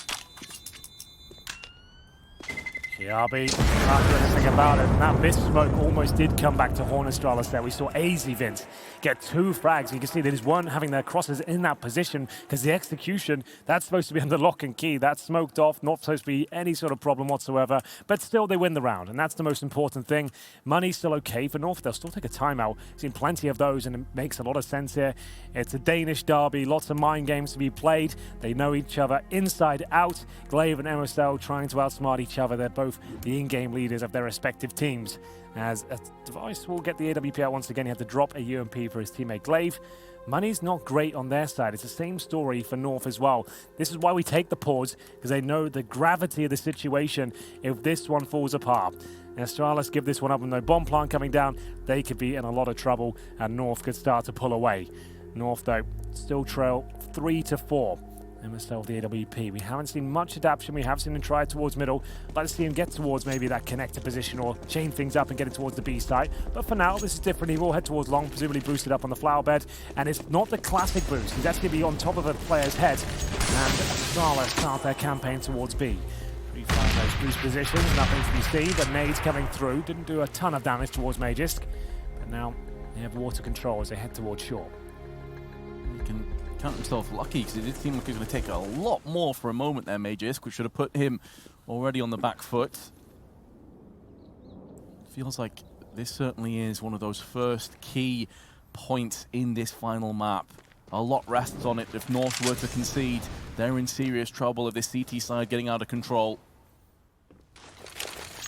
Kiabi can't do anything about it, and that missed smoke almost did come back to Horn Astralis there. We saw AZ Vince get 2 frags. You can see that he's one having their crosses in that position, because the execution, that's supposed to be under lock and key. That's smoked off, not supposed to be any sort of problem whatsoever, but still they win the round, and that's the most important thing. Money's still okay for North. They'll still take a timeout. Seen plenty of those, and it makes a lot of sense here. It's a Danish derby, lots of mind games to be played. They know each other inside out. Glaive and MSL trying to outsmart each other. They're both the in-game leaders of their respective teams. As a Device will get the AWP out once again, he had to drop a UMP for his teammate Glaive. Money's not great on their side. It's the same story for North as well. This is why we take the pause, because they know the gravity of the situation if this one falls apart. And Astralis give this one up with no bomb plant coming down, they could be in a lot of trouble, and North could start to pull away. North, though, still trail 3-4. MSL the AWP. We haven't seen much adaptation. We have seen him try towards middle. I'd like to see him get towards maybe that connector position or chain things up and get it towards the B side. But for now, this is different. He will head towards long, presumably boosted up on the flower bed. And it's not the classic boost. He's actually going to be on top of a player's head. And Astralis start their campaign towards B. Refine those boost positions. Nothing to be seen. The nades coming through. Didn't do a ton of damage towards Magisk. But now they have water control as they head towards shore. You can count himself lucky, because it did seem like he was going to take a lot more for a moment there, Magisk, which should have put him already on the back foot. Feels like this certainly is one of those first key points in this final map. A lot rests on it. If North were to concede, they're in serious trouble if this CT side getting out of control.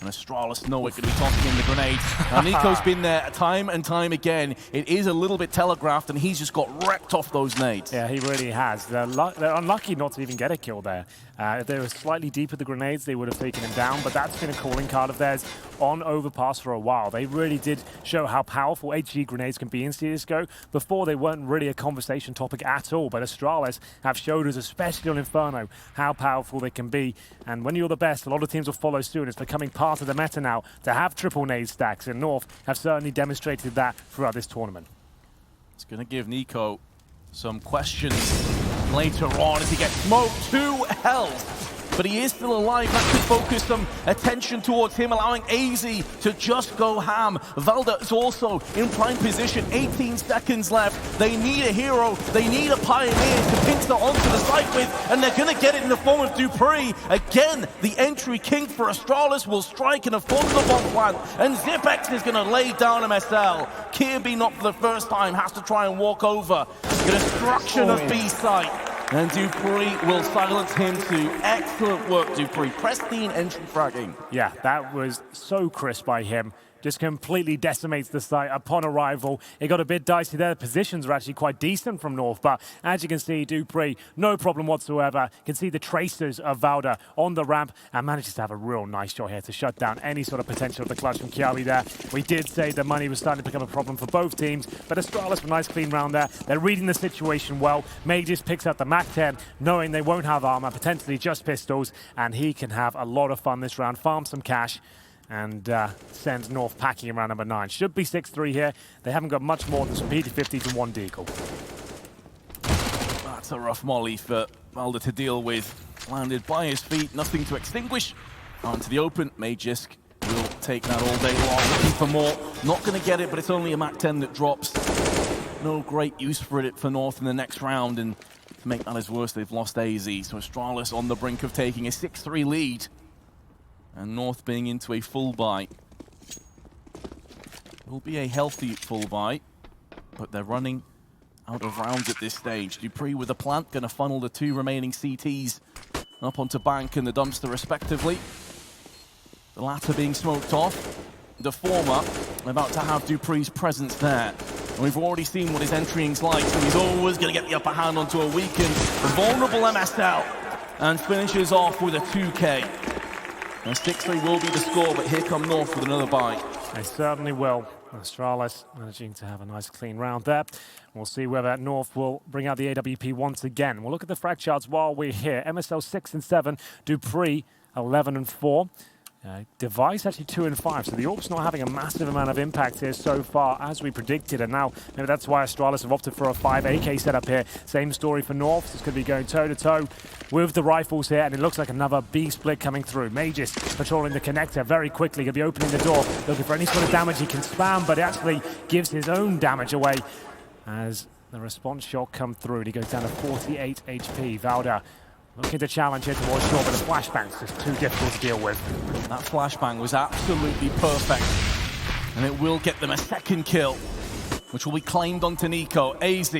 And Astralis know it, going to be tossing in the grenades. Now, Nico's been there time and time again. It is a little bit telegraphed, and he's just got wrecked off those nades. Yeah, he really has. They're unlucky not to even get a kill there. If they were slightly deeper the grenades, they would have taken him down, but that's been a calling card of theirs on Overpass for a while. They really did show how powerful HG grenades can be in CSGO. Before, they weren't really a conversation topic at all, but Astralis have showed us, especially on Inferno, how powerful they can be. And when you're the best, a lot of teams will follow soon. It's becoming part of the meta now to have triple nade stacks, and North have certainly demonstrated that throughout this tournament. It's going to give Nico some questions later on as he gets smoked to health. But he is still alive. That could focus some attention towards him, allowing AZ to just go ham. Valda is also in prime position. 18 seconds left. They need a hero. They need a pioneer to pinch that onto the site with, and they're going to get it in the form of dupreeh. Again, the entry king for Astralis will strike in a form of the bomb plant, and Zipex is going to lay down MSL. Kirby, not for the first time, has to try and walk over the destruction of B site. And dupreeh will silence him too. Excellent work, dupreeh. Pristine entry fragging. Yeah, that was so crisp by him. Just completely decimates the site upon arrival. It got a bit dicey there. The positions are actually quite decent from North, but as you can see, dupreeh, no problem whatsoever. You can see the tracers of Valda on the ramp and manages to have a real nice shot here to shut down any sort of potential of the clutch from Kiabi there. We did say the money was starting to become a problem for both teams, but Astralis with a nice clean round there. They're reading the situation well. Mages picks up the MAC-10, knowing they won't have armor, potentially just pistols, and he can have a lot of fun this round, farm some cash, and sends North packing around number 9. Should be 6-3 here. They haven't got much more than some PT-50s and 1 deagle. That's a rough molly for Valda to deal with. Landed by his feet, nothing to extinguish. Out into the open, Magisk will take that all day long, looking for more. Not going to get it, but it's only a MAC-10 that drops. No great use for it for North in the next round, and to make matters worse, they've lost AZ. So Astralis on the brink of taking a 6-3 lead. And North being into a full buy. It will be a healthy full buy, but they're running out of rounds at this stage. dupreeh with the plant, going to funnel the 2 remaining CTs up onto Bank and the dumpster respectively. The latter being smoked off. The former about to have dupreeh's presence there. And we've already seen what his entrying's like, so he's always going to get the upper hand onto a weakened, vulnerable MSL, and finishes off with a 2K. And 6-3 will be the score, but here come North with another bite. They certainly will. Astralis managing to have a nice clean round there. We'll see whether North will bring out the AWP once again. We'll look at the frag charts while we're here. MSL 6-7, dupreeh 11-4. Device actually 2-5, so the AWP's not having a massive amount of impact here so far as we predicted, and now maybe that's why Astralis have opted for a 5 AK setup here. Same story for North. It's going to be going toe-to-toe with the rifles here, and it looks like another B split coming through. Mages patrolling the connector very quickly, going to be opening the door, looking for any sort of damage he can spam, but it actually gives his own damage away as the response shot come through. He goes down to 48 HP. Valda looking to challenge here towards shore, but the flashbang's just too difficult to deal with. That flashbang was absolutely perfect. And it will get them a second kill, which will be claimed onto Nico. AZ,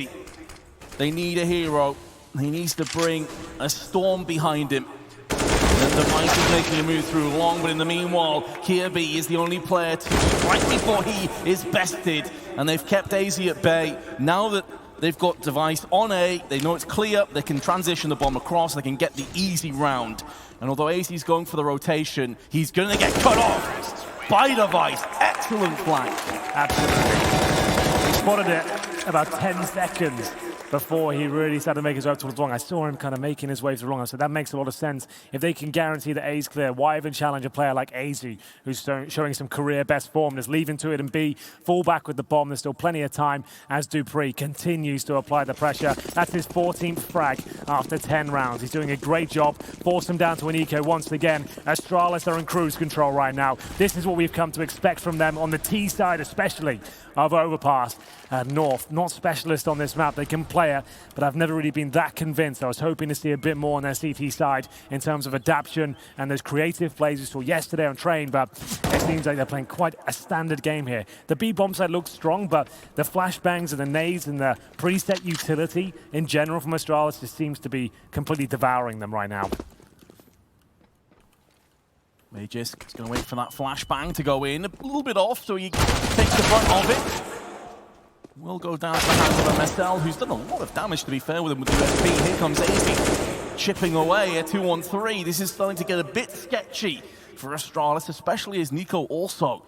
they need a hero. He needs to bring a storm behind him. And Device is making a move through long, but in the meanwhile, Kirby is the only player to strike before he is bested. And they've kept AZ at bay. Now that they've got Device on A, they know it's clear, they can transition the bomb across, they can get the easy round. And although AZ's going for the rotation, he's going to get cut off by Device. Excellent flank. Absolutely. He spotted it about 10 seconds before he really started to make his way towards long. I saw him kind of making his way through long, so that makes a lot of sense. If they can guarantee that A's clear, why even challenge a player like AZ, who's showing some career best form, just leave him to it and B, fall back with the bomb. There's still plenty of time as dupreeh continues to apply the pressure. That's his 14th frag after 10 rounds. He's doing a great job. Force him down to an eco once again. Astralis are in cruise control right now. This is what we've come to expect from them on the T side, especially of Overpass. North, not specialist on this map. They can play player, but I've never really been that convinced. I was hoping to see a bit more on their CT side in terms of adaptation and those creative plays we saw yesterday on train, but it seems like they're playing quite a standard game here. The B bomb side looks strong, but the flashbangs and the nades and the preset utility in general from Astralis just seems to be completely devouring them right now. Magisk is going to wait for that flashbang to go in. A little bit off, so he takes the front of it. Will go down to the hands of MSL, who's done a lot of damage, to be fair, with him with the USB. Here comes AZ, chipping away at 2-on-3. This is starting to get a bit sketchy for Astralis, especially as Nico also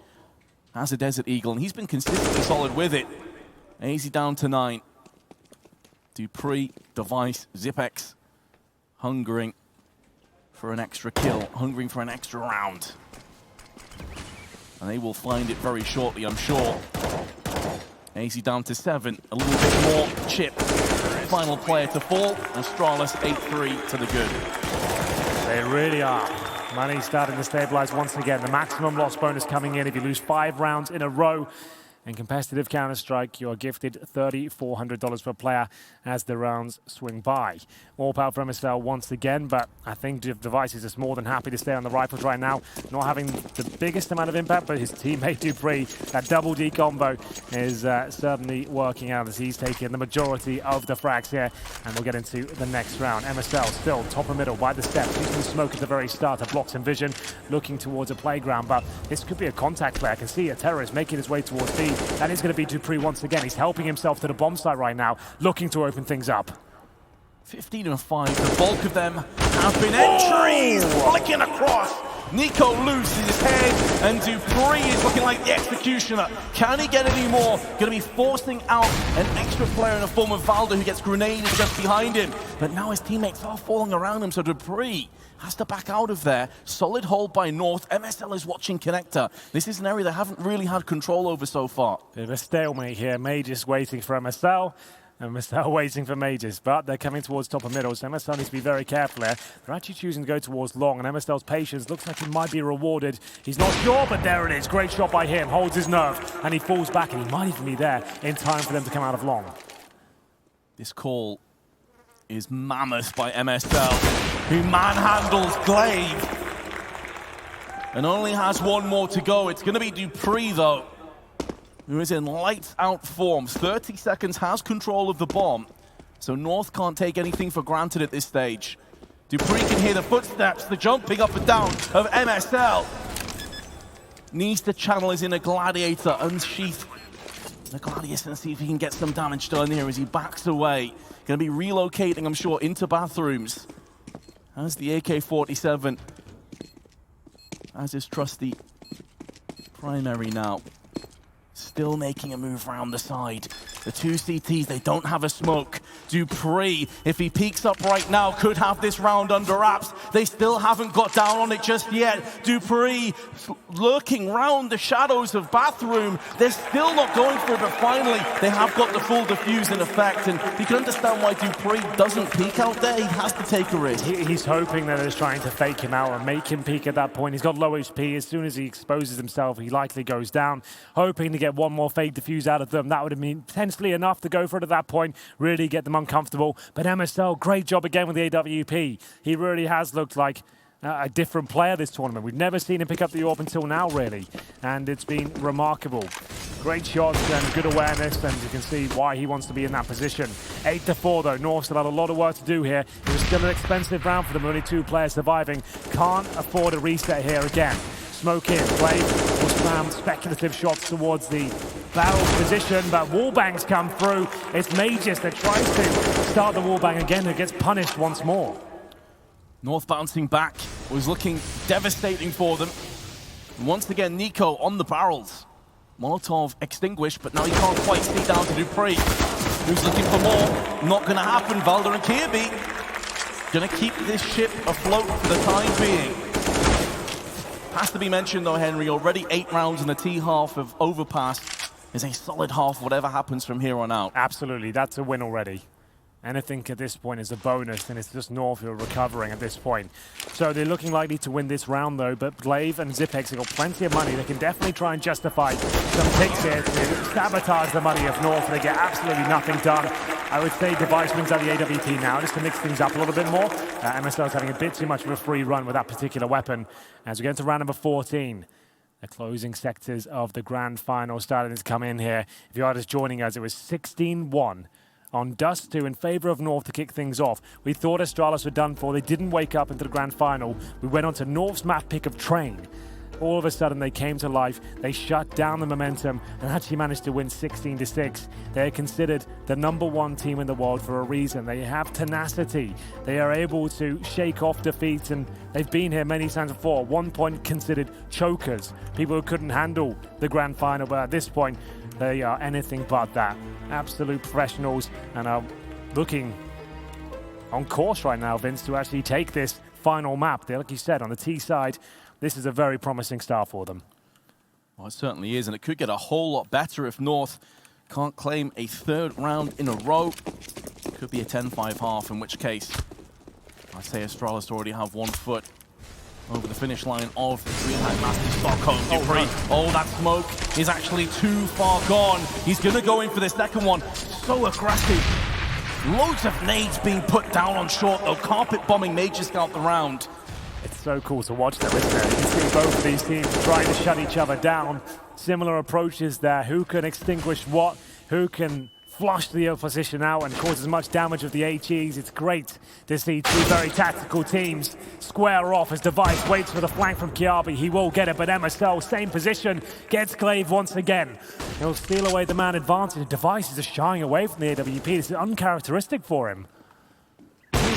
has a Desert Eagle, and he's been consistently solid with it. AZ down to 9. dupreeh, Device, Zipex, hungering for an extra kill, hungering for an extra round. And they will find it very shortly, I'm sure. AZ down to 7, a little bit more chip. Final player to fall, Astralis 8-3 to the good. They really are. Money starting to stabilize once again. The maximum loss bonus coming in if you lose 5 rounds in a row. In competitive Counter-Strike, you are gifted $3,400 per player as the rounds swing by. All power for MSL once again, but I think Device is just more than happy to stay on the rifles right now. Not having the biggest amount of impact, but his teammate dupreeh, that double D combo is certainly working out as he's taking the majority of the frags here. And we'll get into the next round. MSL still top and middle by the steps. Using smoke at the very start to block some vision, looking towards a playground, but this could be a contact play. I can see a terrorist making his way towards B. That is going to be dupreeh once again. He's helping himself to the bomb site right now, looking to open things up. 15-5, the bulk of them have been entries, flicking across. Nico loses his head, and dupreeh is looking like the executioner. Can he get any more? Going to be forcing out an extra player in the form of Valda, who gets grenaded just behind him. But now his teammates are falling around him, so dupreeh has to back out of there. Solid hold by North. MSL is watching Connector. This is an area they haven't really had control over so far. Bit of a stalemate here. Mages waiting for MSL. And MSL waiting for Mages, but they're coming towards top and middle, so MSL needs to be very careful here. They're actually choosing to go towards long, and MSL's patience looks like he might be rewarded. He's not sure, but there it is. Great shot by him, holds his nerve, and he falls back, and he might even be there in time for them to come out of long. This call is mammoth by MSL, who manhandles Glaive. And only has one more to go. It's going to be dupreeh, though, who is in lights-out form. 30 seconds, has control of the bomb. So North can't take anything for granted at this stage. dupreeh can hear the footsteps, the jumping up and down of MSL. Needs to channel his inner gladiator, unsheath the gladius, and see if he can get some damage done here as he backs away. Going to be relocating, I'm sure, into bathrooms. As the AK-47, as his trusty primary now. Still making a move around the side. The two CTs, they don't have a smoke. dupreeh, if he peeks up right now, could have this round under wraps. They still haven't got down on it just yet. dupreeh lurking round the shadows of bathroom. They're still not going for it, but finally they have got the full defuse in effect. And you can understand why dupreeh doesn't peek out there. He has to take a risk. He's hoping that it's trying to fake him out and make him peek at that point. He's got low HP. As soon as he exposes himself, he likely goes down, hoping to get one more fake defuse out of them. That would have been potentially enough to go for it at that point, really get them uncomfortable. But MSL, great job again with the AWP. He really has looked like a different player this tournament. We've never seen him pick up the AWP until now, really, and it's been remarkable. Great shots and good awareness, and you can see why he wants to be in that position. 8-4 though. North still had a lot of work to do here. It was still an expensive round for them, only 2 players surviving. Can't afford a reset here again. Smoke in, Blade will spam speculative shots towards the barrel position, but wallbangs come through. It's Mages that tries to start the wallbang again and gets punished once more. North bouncing back was looking devastating for them. And once again, Nico on the barrels. Molotov extinguished, but now he can't quite see down to dupreeh, who's looking for more. Not going to happen. Valda and Kirby going to keep this ship afloat for the time being. Has to be mentioned though, Henry, already 8 rounds in the T-half of Overpass is a solid half, whatever happens from here on out. Absolutely, that's a win already. Anything at this point is a bonus, and it's just North who are recovering at this point. So they're looking likely to win this round though, but Glaive and Zipex have got plenty of money. They can definitely try and justify some picks here to sabotage the money of North. They get absolutely nothing done. I would say Device wins out the AWP now, just to mix things up a little bit more. MSL is having a bit too much of a free run with that particular weapon. As we get into round number 14, the closing sectors of the grand final starting to come in here. If you are just joining us, it was 16-1 on Dust 2 in favor of North to kick things off. We thought Astralis were done for. They didn't wake up into the grand final. We went on to North's map pick of Train. All of a sudden, they came to life. They shut down the momentum and actually managed to win 16-6. They're considered the #1 team in the world for a reason. They have tenacity. They are able to shake off defeats, and they've been here many times before. 1 point considered chokers, people who couldn't handle the grand final, but at this point, they are anything but that. Absolute professionals, and are looking on course right now, Vince, to actually take this final map. Like you said, on the T side, this is a very promising start for them. Well, it certainly is, and it could get a whole lot better if North can't claim a third round in a row. Could be a 10-5 half, in which case I'd say Astralis already have 1 foot over the finish line of the DreamHack Masters Stockholm. dupreeh. Oh, that smoke is actually too far gone. He's going to go in for the second one. So aggressive. Loads of nades being put down on short, though. Carpet bombing Major Scout the round. It's so cool to watch them, isn't it? You can see both of these teams trying to shut each other down. Similar approaches there. Who can extinguish what? Who can flush the opposition out and cause as much damage with the HEs? It's great to see two very tactical teams square off as Device waits for the flank from Kiabi. He will get it, but MSL, same position, gets Glaive once again. He'll steal away the man advantage. Device is just shying away from the AWP. This is uncharacteristic for him.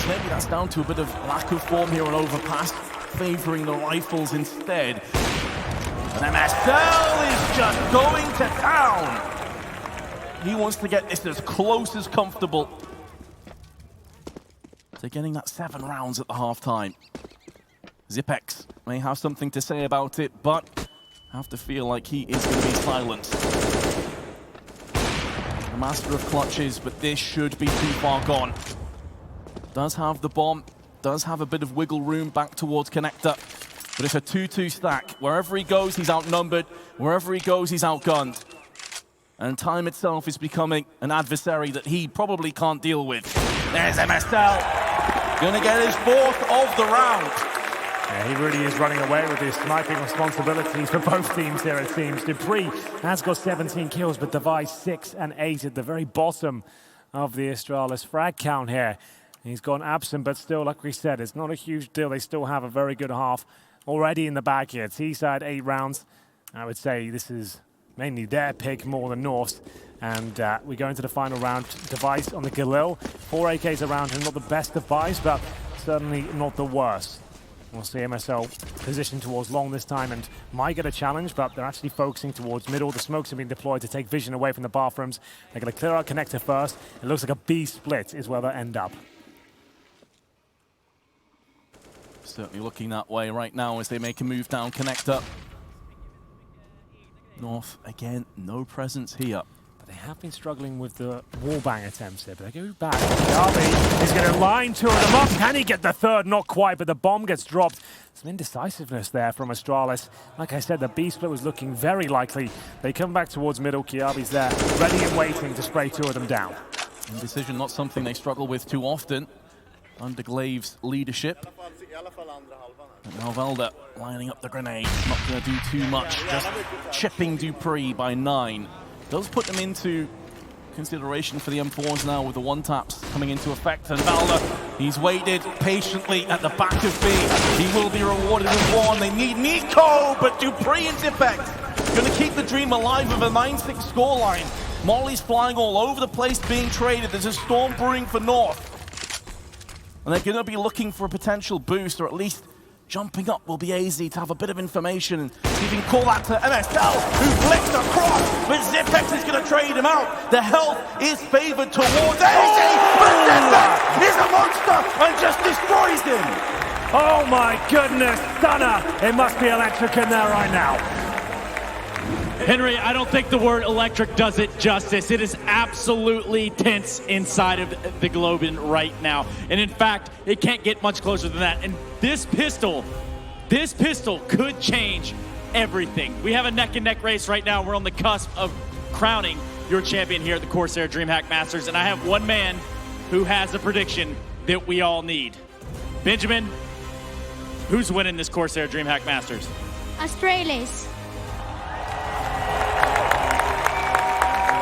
Maybe that's down to a bit of lack of form here on Overpass, favouring the rifles instead. And MSL is just going to town. He wants to get this as close as comfortable to getting that 7 rounds at the half-time. Zipex may have something to say about it, but I have to feel like he is going to be silenced. The master of clutches, but this should be too far gone. Does have the bomb, does have a bit of wiggle room back towards Connector, but it's a 2-2 stack. Wherever he goes, he's outnumbered. Wherever he goes, he's outgunned. And time itself is becoming an adversary that he probably can't deal with. There's MSL, gonna get his 4th of the round. Yeah, he really is running away with his sniping responsibilities for both teams here, it seems. dupreeh has got 17 kills, but Device 6 and 8 at the very bottom of the Astralis frag count here. He's gone absent, but still, like we said, it's not a huge deal. They still have a very good half already in the bag here. T-side 8 rounds. I would say this is mainly their pick more than North's. And we go into the final round. Device on the Galil. 4 AKs around him, not the best of buys, but certainly not the worst. We'll see MSL positioned towards long this time and might get a challenge, but they're actually focusing towards middle. The smokes have been deployed to take vision away from the bathrooms. They're going to clear out Connector first. It looks like a B split is where they'll end up. Certainly looking that way right now as they make a move down Connector. North, again, no presence here. But they have been struggling with the wallbang attempts there, but they go back. Kiabi is going to line 2 of them up. Can he get the 3rd? Not quite, but the bomb gets dropped. Some indecisiveness there from Astralis. Like I said, the B split was looking very likely. They come back towards middle. Kiabi's there, ready and waiting to spray 2 of them down. Indecision, not something they struggle with too often under Glaive's leadership. And now Velda lining up the grenade, not going to do too much, just chipping dupreeh by 9. Does put them into consideration for the M4s now with the 1-taps coming into effect. And Velda, he's waited patiently at the back of B. He will be rewarded with 1. They need Nico, but dupreeh and Zipex going to keep the dream alive with a 9-6 scoreline. Molly's flying all over the place being traded. There's a storm brewing for North. And they're going to be looking for a potential boost, or at least jumping up will be AZ to have a bit of information. And you can call that to MSL, who flicks across, but Zipex is going to trade him out. The health is favored towards AZ, but Zipex is a monster and just destroys him. Oh my goodness, Stunner! It must be electric in there right now. Henry, I don't think the word electric does it justice. It is absolutely tense inside of the Globen right now. And in fact, it can't get much closer than that. And this pistol could change everything. We have a neck-and-neck race right now. We're on the cusp of crowning your champion here at the Corsair DreamHack Masters, and I have one man who has a prediction that we all need. Benjamin, who's winning this Corsair DreamHack Masters? Astralis.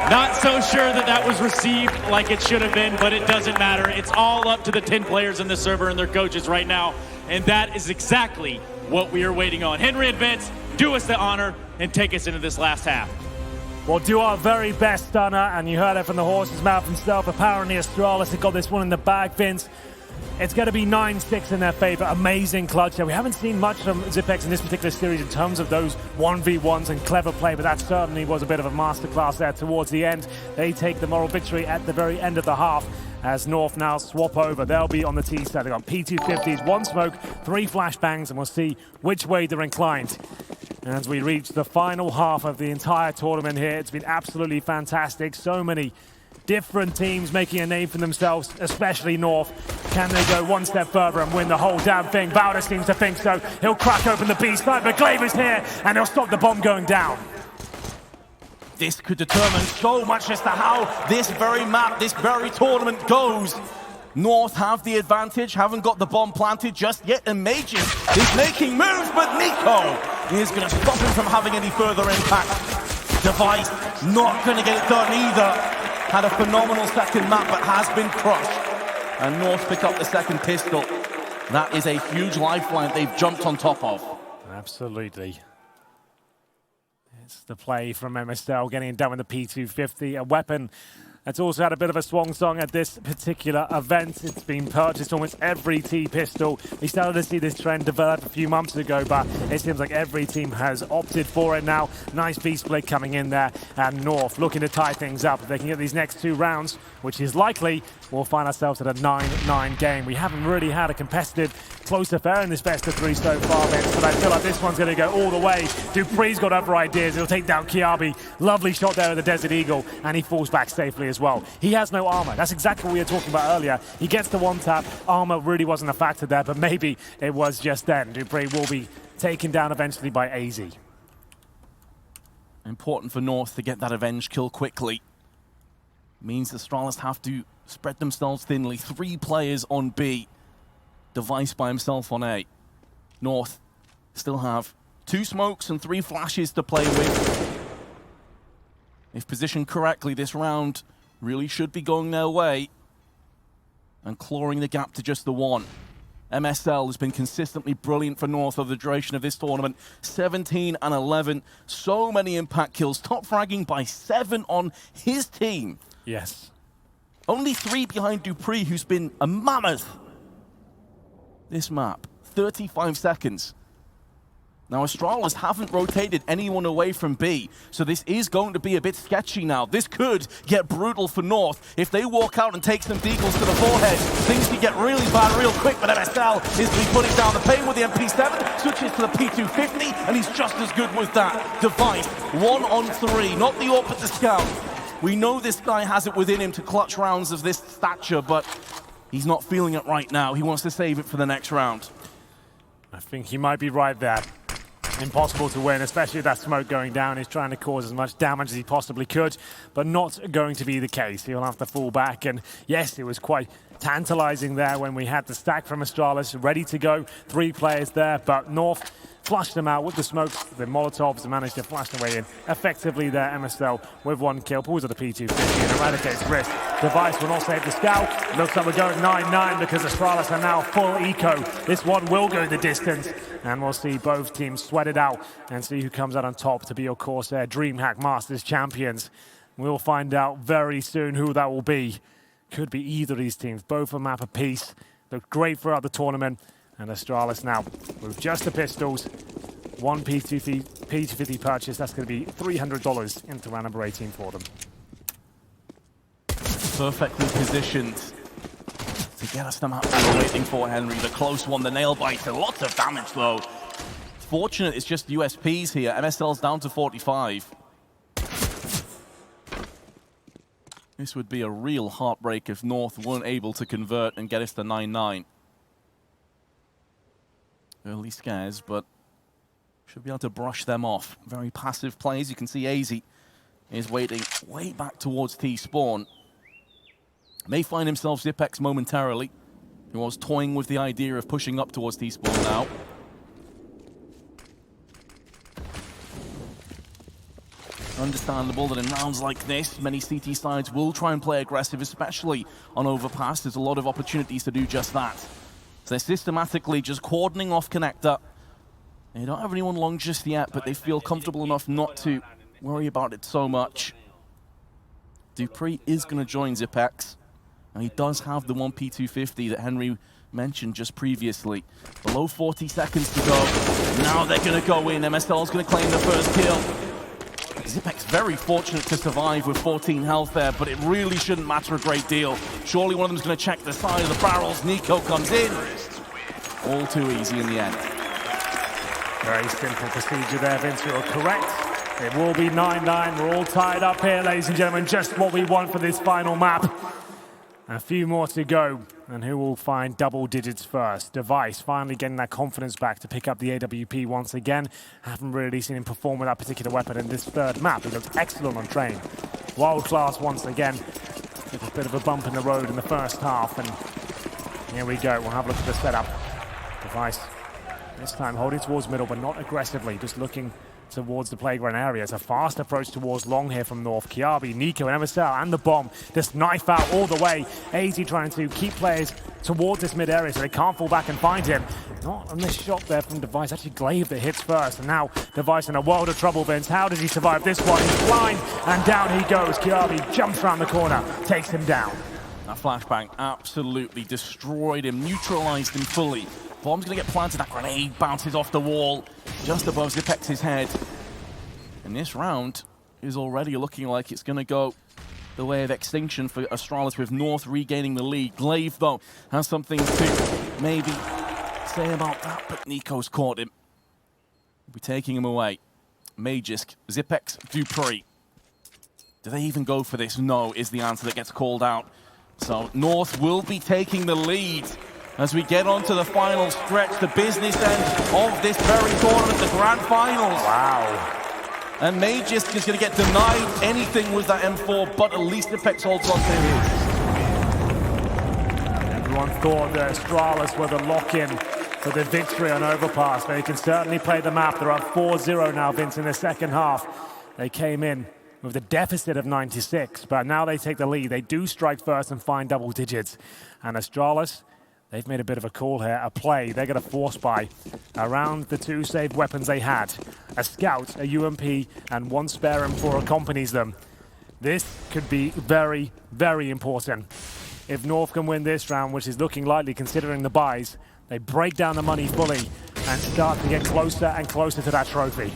Not so sure that that was received like it should have been, but it doesn't matter. It's all up to the 10 players in the server and their coaches right now, and that is exactly what we are waiting on. Henry and Vince, do us the honor and take us into this last half. We'll do our very best, Stunner, and you heard it from the horse's mouth himself. Apparently Astralis have got this one in the bag, Vince. It's going to be 9-6 in their favor. Amazing clutch there. We haven't seen much from Zipex in this particular series in terms of those 1v1s and clever play, but that certainly was a bit of a masterclass there towards the end. They take the moral victory at the very end of the half as North now swap over. They'll be on the T side. They've got P250s, 1 smoke, 3 flashbangs, and we'll see which way they're inclined. As we reach the final half of the entire tournament here, it's been absolutely fantastic. So many different teams making a name for themselves, especially North. Can they go one step further and win the whole damn thing? Bowder seems to think so. He'll crack open the B side, but Glaver's here, and he'll stop the bomb going down. This could determine so much as to how this very map, this very tournament goes. North have the advantage, haven't got the bomb planted just yet, and Mages is making moves, but Nico is going to stop him from having any further impact. Device not going to get it done either. Had a phenomenal second map, but has been crushed. And North pick up the second pistol. That is a huge lifeline they've jumped on top of. Absolutely. It's the play from MSL, getting it done with the P250, a weapon that's also had a bit of a swan song at this particular event. It's been purchased almost every T-pistol. We started to see this trend develop a few months ago, but it seems like every team has opted for it now. Nice B-split coming in there, and North looking to tie things up. If they can get these next 2 rounds, which is likely, we'll find ourselves at a 9-9 game. We haven't really had a competitive, close affair in this best of 3 so far, Vince, but I feel like this one's going to go all the way. Dupree's got other ideas. He'll take down Kiabi. Lovely shot there with the Desert Eagle, and he falls back safely as well. He has no armor. That's exactly what we were talking about earlier. He gets the one tap. Armor really wasn't a factor there, but maybe it was just then. Dupree will be taken down eventually by AZ. Important for North to get that avenge kill quickly. Means the Astralis have to spread themselves thinly. 3 players on B. Device by himself on A. North still have 2 smokes and 3 flashes to play with. If positioned correctly, this round really should be going their way and clawing the gap to just the 1. MSL has been consistently brilliant for North over the duration of this tournament. 17 and 11. So many impact kills. Top fragging by 7 on his team. Yes. Only 3 behind Dupree, who's been a mammoth. This map, 35 seconds. Now, Astralis haven't rotated anyone away from B, so this is going to be a bit sketchy now. This could get brutal for North. If they walk out and take some deagles to the forehead, things could get really bad real quick, but MSL is to be putting down the pain with the MP7, switches to the P250, and he's just as good with that. Device, 1 on 3, not the AWP, but the scout. We know this guy has it within him to clutch rounds of this stature, but he's not feeling it right now. He wants to save it for the next round. I think he might be right there. Impossible to win, especially with that smoke going down. He's trying to cause as much damage as he possibly could, but not going to be the case. He'll have to fall back, and yes, it was quite tantalizing there when we had the stack from Astralis ready to go. 3 players there, but North flushed them out with the smokes, the Molotovs, and managed to flash their way in effectively there. MSL with 1 kill, pulls at the P250 and eradicates wrist. Device will not save the scout. Looks like we're going 9-9 because Astralis are now full eco. This one will go the distance, and we'll see both teams sweat it out and see who comes out on top to be your Corsair DreamHack Masters champions. We'll find out very soon who that will be. Could be either of these teams, both a map apiece. Looked great throughout the tournament. And Astralis now with just the pistols, 1 P250 purchase. That's going to be $300 into round number 18 for them. Perfectly positioned to get us the map we were waiting for, Henry. The close one, the nail biter. Lots of damage, though. Fortunate it's just USPs here. MSL's down to 45. This would be a real heartbreak if North weren't able to convert and get us to 9-9. Early scares, but should be able to brush them off. Very passive plays. You can see AZ is waiting way back towards T-spawn. May find himself Zipex momentarily. He was toying with the idea of pushing up towards T-spawn now. Understandable that in rounds like this, many CT sides will try and play aggressive, especially on overpass. There's a lot of opportunities to do just that. So they're systematically just cordoning off Connector. They don't have anyone long just yet, but they feel comfortable enough not to worry about it so much. Dupree is going to join Zipex. And he does have the 1P250 that Henry mentioned just previously. Below 40 seconds to go. Now they're going to go in. MSL's going to claim the first kill. Zipex very fortunate to survive with 14 health there, but it really shouldn't matter a great deal. Surely one of them's going to check the side of the barrels. Nico comes in. All too easy in the end. Very simple procedure there, Vince. You're correct. It will be 9-9. We're all tied up here, ladies and gentlemen. Just what we want for this final map. A few more to go, and who will find double digits first? Device finally getting that confidence back to pick up the AWP once again. Haven't really seen him perform with that particular weapon in this third map. He looked excellent on train. World class once again. Took a bit of a bump in the road in the first half, and here we go. We'll have a look at the setup. Device this time holding towards middle, but not aggressively, just looking towards the playground area. It's a fast approach towards long here from North. Kiabi, Nico, and MSL, and the bomb. Just knife out all the way. AZ trying to keep players towards this mid area so they can't fall back and find him. Not on this shot there from Device. Actually, Glaive that hits first. And now Device in a world of trouble, Vince. How does he survive this one? He's blind, and down he goes. Kiabi jumps around the corner, takes him down. That flashbang absolutely destroyed him, neutralized him fully. Bomb's going to get planted. That grenade bounces off the wall just above Zipex's head. And this round is already looking like it's going to go the way of extinction for Astralis, with North regaining the lead. Glaive, though, has something to maybe say about that, but Nico's caught him. We'll be taking him away. Magisk, Zipex, Dupree. Do they even go for this? No, is the answer that gets called out. So North will be taking the lead as we get onto the final stretch, the business end of this very tournament, the grand finals. Wow. And Magisk is going to get denied anything with that M4, but at least Apex holds on to his. Everyone thought that Astralis were the lock-in for the victory on Overpass. They can certainly play the map. They're up 4-0 now, Vince, in the second half. They came in with a deficit of 96, but now they take the lead. They do strike first and find double digits. And Astralis, they've made a bit of a call here, a play. They're going to force buy around the two saved weapons they had. A Scout, a UMP, and one spare M4 accompanies them. This could be very, very important. If North can win this round, which is looking likely considering the buys, they break down the money fully and start to get closer and closer to that trophy.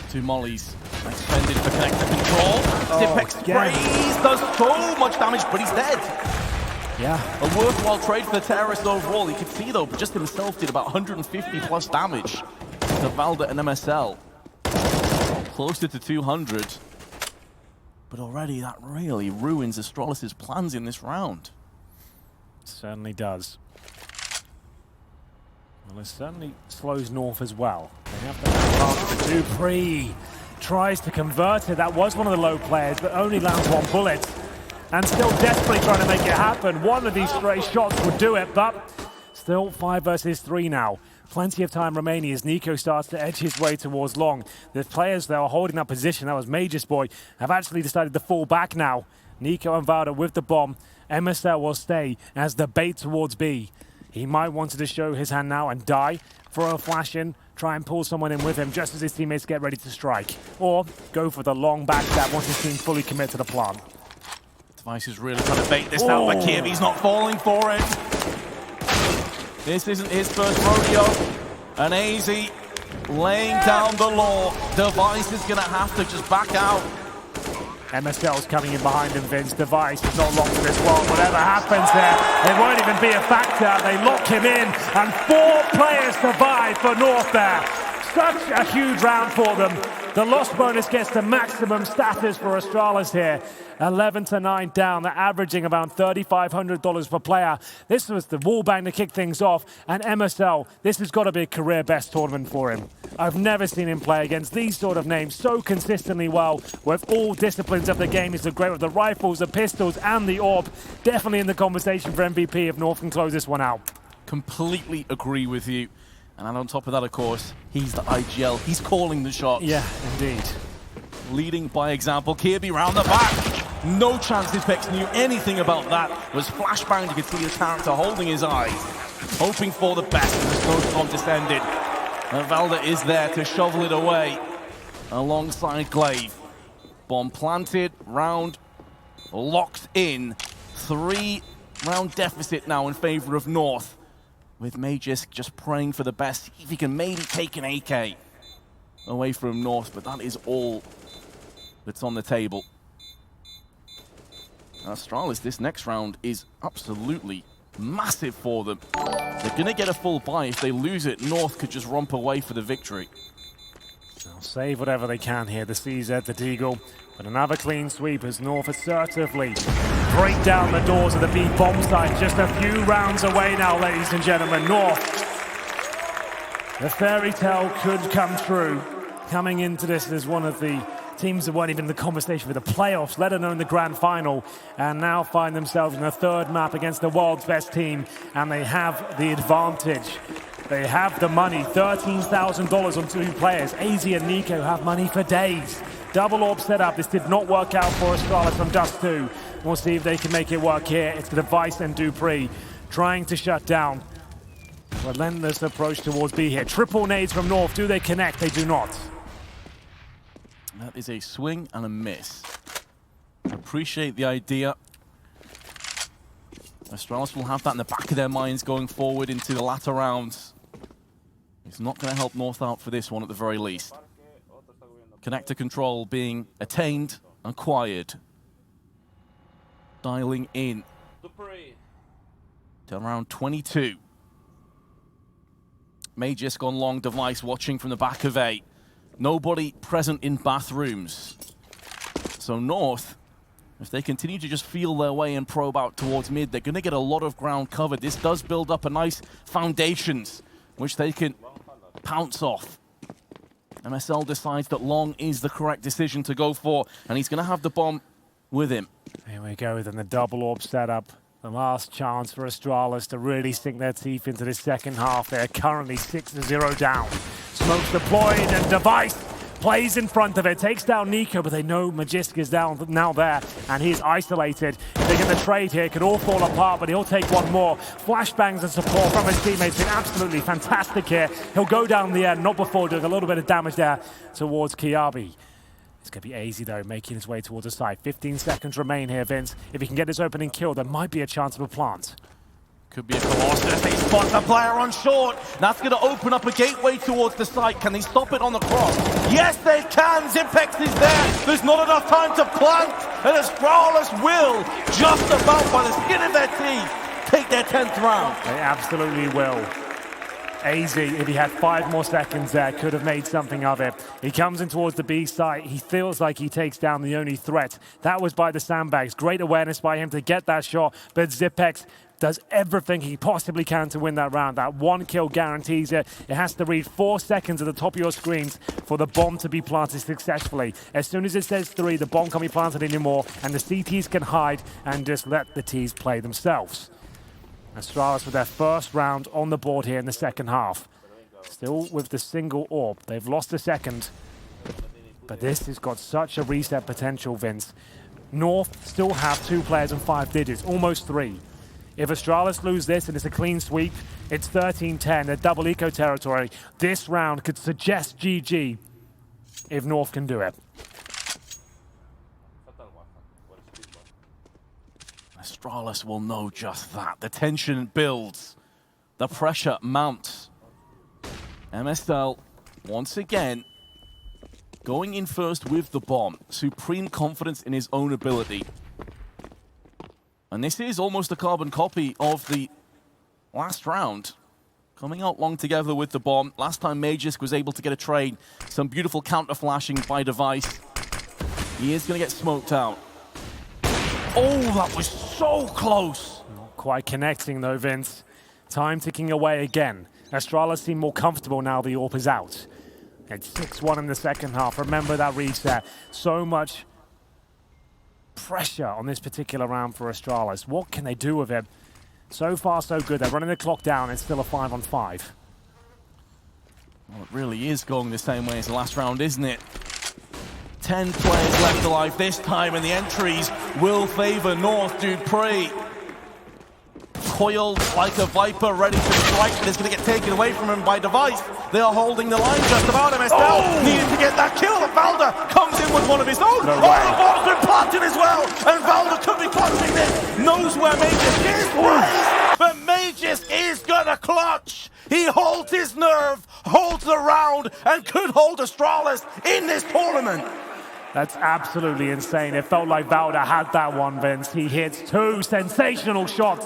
Two mollies expended for connector control. Zipex sprays, does so much damage, but he's dead. Yeah. A worthwhile trade for the terrorist overall. You could see, though, just himself did about 150 plus damage to Valda and MSL. Closer to 200. But already that really ruins Astralis' plans in this round. Certainly does. Well, it certainly slows North as well. They have to have the Dupree tries to convert it. That was one of the low players, but only lands one bullet. And still desperately trying to make it happen. One of these stray shots would do it, but still 5 versus 3 now. Plenty of time remaining as Nico starts to edge his way towards long. The players that are holding that position, that was Magisk Boy, have actually decided to fall back now. Nico and Valda with the bomb. MSL will stay as the bait towards B. He might want to show his hand now and die, throw a flash in, try and pull someone in with him just as his teammates get ready to strike. Or go for the long backstab once his team fully commit to the plant. Device is really trying to bait this out, but Kirby's not falling for it. This isn't his first rodeo. And AZ laying down the law. Device is going to have to just back out. MSL's coming in behind him, Vince. Device is not long for this one. Whatever happens there, it won't even be a factor. They lock him in, and 4 players survive for North there. such a huge round for them. The loss bonus gets the maximum status for Astralis here. 11-9 down. They're averaging around $3,500 per player. This was the wall bang to kick things off. And MSL, this has got to be a career best tournament for him. I've never seen him play against these sort of names so consistently well with all disciplines of the game. He's so great with the rifles, the pistols, and the orb. Definitely in the conversation for MVP if North can close this one out. Completely agree with you. And on top of that, of course, he's the IGL. He's calling the shots. Yeah, indeed. Leading by example. Kirby round the back. No chance Zipex knew anything about that. Was flashbang. You could see his character holding his eyes, hoping for the best. The snowstorm descended. And Valda is there to shovel it away alongside Glaive. Bomb planted. Round locked in. 3-round deficit now in favor of North. With Magisk just praying for the best. See if he can maybe take an AK away from North, but that is all that's on the table. Astralis, this next round is absolutely massive for them. They're going to get a full buy. If they lose it, North could just romp away for the victory. They'll save whatever they can here, the CZ, the Deagle. But another clean sweep as North assertively break down the doors of the B bomb site. Just a few rounds away now, ladies and gentlemen. North, the fairy tale could come true. Coming into this as one of the teams that weren't even in the conversation for the playoffs, let alone the grand final, and now find themselves in a third map against the world's best team, and they have the advantage. They have the money, $13,000 on 2 players. AZ and Nico have money for days. Double orb setup. This did not work out for Astralis from Dust 2. We'll see if they can make it work here. It's the Device and Dupree trying to shut down. Relentless approach towards B here. Triple nades from North. Do they connect? They do not. That is a swing and a miss. Appreciate the idea. Astralis will have that in the back of their minds going forward into the latter rounds. It's not going to help North out for this one at the very least. Connector control being attained, acquired. Dialing in to around 22. Magisk on long, Device watching from the back of A. Nobody present in bathrooms. So North, if they continue to just feel their way and probe out towards mid, they're going to get a lot of ground covered. This does build up a nice foundations, which they can pounce off. MSL decides that long is the correct decision to go for, and he's going to have the bomb with him. Here we go, then the double orb setup. The last chance for Astralis to really sink their teeth into this second half. They're currently 6-0 down. Smoke's deployed, and Device plays in front of it, takes down Nico, but they know Magisk is down now there, and he's isolated. If they get the trade here, it could all fall apart, but he'll take one more. Flashbangs and support from his teammates been absolutely fantastic here. He'll go down the end, not before doing a little bit of damage there towards Kiabi. It's going to be AZ, though, making his way towards the side. 15 seconds remain here, Vince. If he can get this opening kill, there might be a chance of a plant. Could be a Colossus. They spot the player on short. That's going to open up a gateway towards the site. Can they stop it on the cross? Yes, they can. Zipex is there. There's not enough time to plant. And Astralis will, just about by the skin of their teeth, take their 10th round. They absolutely will. AZ, if he had 5 more seconds there, could have made something of it. He comes in towards the B site. He feels like he takes down the only threat. That was by the sandbags. Great awareness by him to get that shot. But Zipex does everything he possibly can to win that round. That 1 kill guarantees it. It has to read 4 seconds at the top of your screens for the bomb to be planted successfully. As soon as it says 3, the bomb can't be planted anymore, and the CTs can hide and just let the Ts play themselves. Astralis with their first round on the board here in the second half. Still with the single orb. They've lost a second, but this has got such a reset potential, Vince. North still have 2 players and 5 digits, almost 3. If Astralis lose this and it's a clean sweep, it's 13-10, they're double eco territory. This round could suggest GG if North can do it. Astralis will know just that. The tension builds. The pressure mounts. MSL, once again, going in first with the bomb. Supreme confidence in his own ability. And this is almost a carbon copy of the last round. coming out long together with the bomb. Last time Magisk was able to get a trade. Some beautiful counter flashing by Device. He is going to get smoked out. Oh, that was so close. Not quite connecting though, Vince. Time ticking away again. Astralis seem more comfortable now the AWP is out. It's 6-1 in the second half. Remember that reset. So much pressure on this particular round for Astralis. What can they do with it? So far, so good. They're running the clock down. It's still a 5-on-5. Well, it really is going the same way as the last round, isn't it? 10 players left alive this time, and the entries will favor North. Dupree coiled like a viper, ready to strike, and it's going to get taken away from him by Device. They are holding the line just about. MSL needing to get that kill. Valda comes in with one of his own. The ball's been planted as well, and Valda could be clutching this. Knows where Magisk is, but Magisk is going to clutch. He holds his nerve, holds the round, and could hold Astralis in this tournament. That's absolutely insane. It felt like Valda had that one, Vince. He hits 2 sensational shots.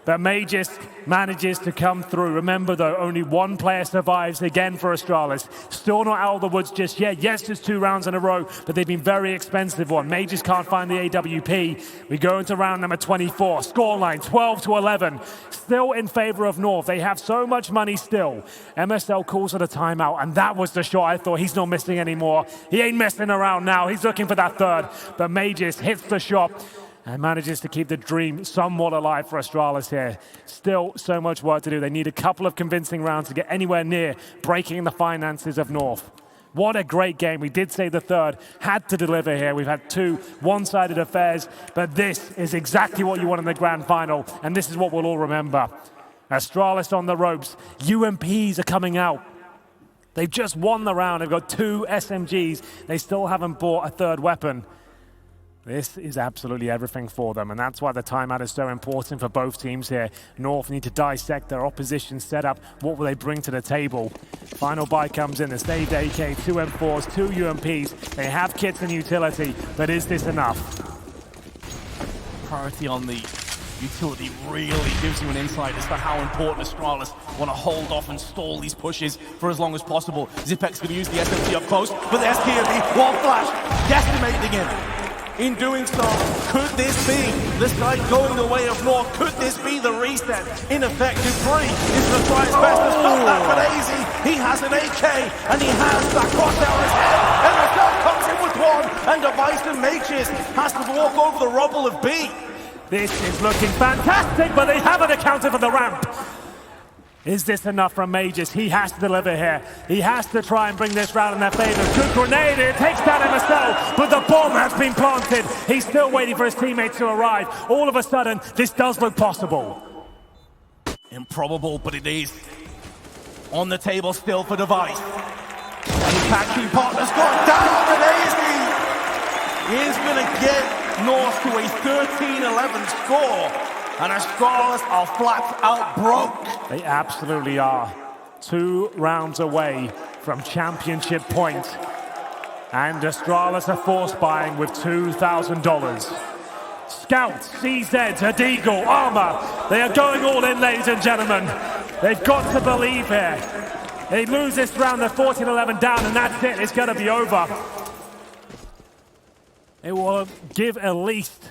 But Magisk manages to come through. Remember, though, only 1 player survives again for Astralis. Still not out of the woods just yet. Yes, there's 2 rounds in a row, but they've been very expensive one. Magisk can't find the AWP. We go into round number 24. Scoreline 12-11. Still in favor of North. They have so much money still. MSL calls it a timeout, and that was the shot. I thought he's not missing anymore. He ain't messing around now. He's looking for that third. But Magisk hits the shot and manages to keep the dream somewhat alive for Astralis here. Still so much work to do. They need a couple of convincing rounds to get anywhere near breaking the finances of North. What a great game. We did say the third had to deliver here. We've had 2 one-sided affairs, but this is exactly what you want in the grand final, and this is what we'll all remember. Astralis on the ropes. UMPs are coming out. They've just won the round. They've got 2 SMGs. They still haven't bought a third weapon. This is absolutely everything for them, and that's why the timeout is so important for both teams here. North need to dissect their opposition setup. What will they bring to the table? Final buy comes in. The saved AK, 2 M4s, 2 UMPs. They have kits and utility, but is this enough? Priority on the utility really gives you an insight as to how important Astralis want to hold off and stall these pushes for as long as possible. Xyp9x going to use the SMG up close, but the SKB, one flash, decimating him. In doing so, could this be the side going the way of North? Could this be the reset? In effect, Dupree is going to try his best to stop that, but AZ, he has an AK, and he has that CORSAIR on his head, and the comes in with 1, and Device and Magisk has to walk over the rubble of B. This is looking fantastic, but they haven't accounted for the ramp. Is this enough from Magisk? He has to deliver here. He has to try and bring this round in their favor. Good grenade, it takes down MSL, but the bomb has been planted. He's still waiting for his teammates to arrive. All of a sudden, this does look possible. Improbable, but it is. On the table still for Device. And his factory partner's gone down, and AZ is going to get North to a 13-11 score. And Astralis are flat out broke. They absolutely are. 2 rounds away from championship point. And Astralis are force buying with $2,000. Scout, CZ, Adeagle, Armor. They are going all in, ladies and gentlemen. They've got to believe here. They lose this round, they're 14-11 down, and that's it. It's going to be over. It will give at least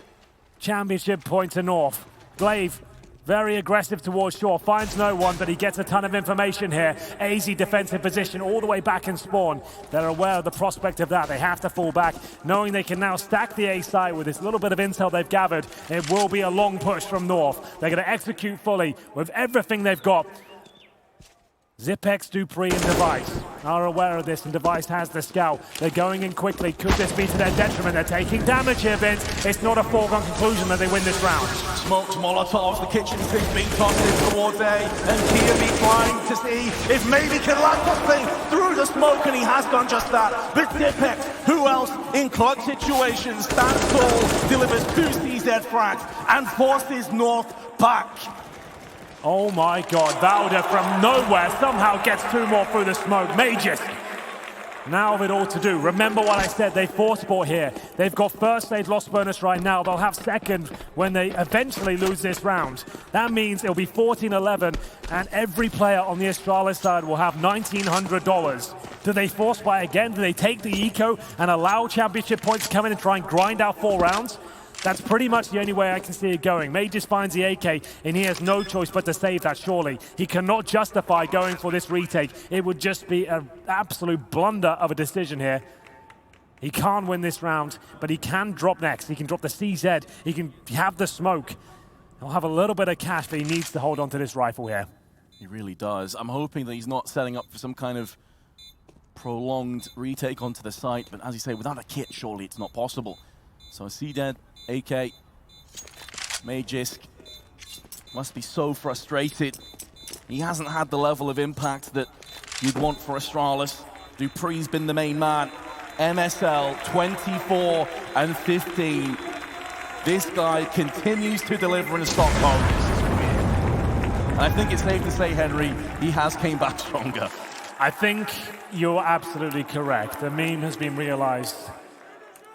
championship point to North. Glaive, very aggressive towards shore, finds no one, but he gets a ton of information here. AZ defensive position all the way back in spawn. They're aware of the prospect of that. They have to fall back, knowing they can now stack the A side with this little bit of intel they've gathered. It will be a long push from North. They're going to execute fully with everything they've got. Xyp9x, Dupree, and Device are aware of this, and Device has the scout. They're going in quickly. Could this be to their detriment? They're taking damage here, Vince. It's not a foregone conclusion that they win this round. Smokes, Molotovs, the kitchen sink being tossed in towards A, and Kiabi trying to see if maybe can land something through the smoke, and he has done just that. But Xyp9x, who else in clutch situations, stands tall, delivers 2 CZ frags, and forces North back. Oh my God, Valda from nowhere somehow gets 2 more through the smoke. Magisk now of it all to do. Remember what I said, they force sport here. They've got first stage loss bonus right now. They'll have second when they eventually lose this round. That means it'll be 14-11, and every player on the Astralis side will have $1,900. Do they force buy again? Do they take the eco and allow championship points to come in and try and grind out 4 rounds? That's pretty much the only way I can see it going. May just finds the AK, and he has no choice but to save that, surely. He cannot justify going for this retake. It would just be an absolute blunder of a decision here. He can't win this round, but he can drop next. He can drop the CZ. He can have the smoke. He'll have a little bit of cash, but he needs to hold on to this rifle here. He really does. I'm hoping that he's not setting up for some kind of prolonged retake onto the site, but as you say, without a kit, surely it's not possible. So CZ, AK, Magisk must be so frustrated. He hasn't had the level of impact that you'd want for Astralis. Dupree's been the main man. MSL 24-15. This guy continues to deliver in Stockholm. And I think it's safe to say, Henry, he has came back stronger. I think you're absolutely correct. The meme has been realized.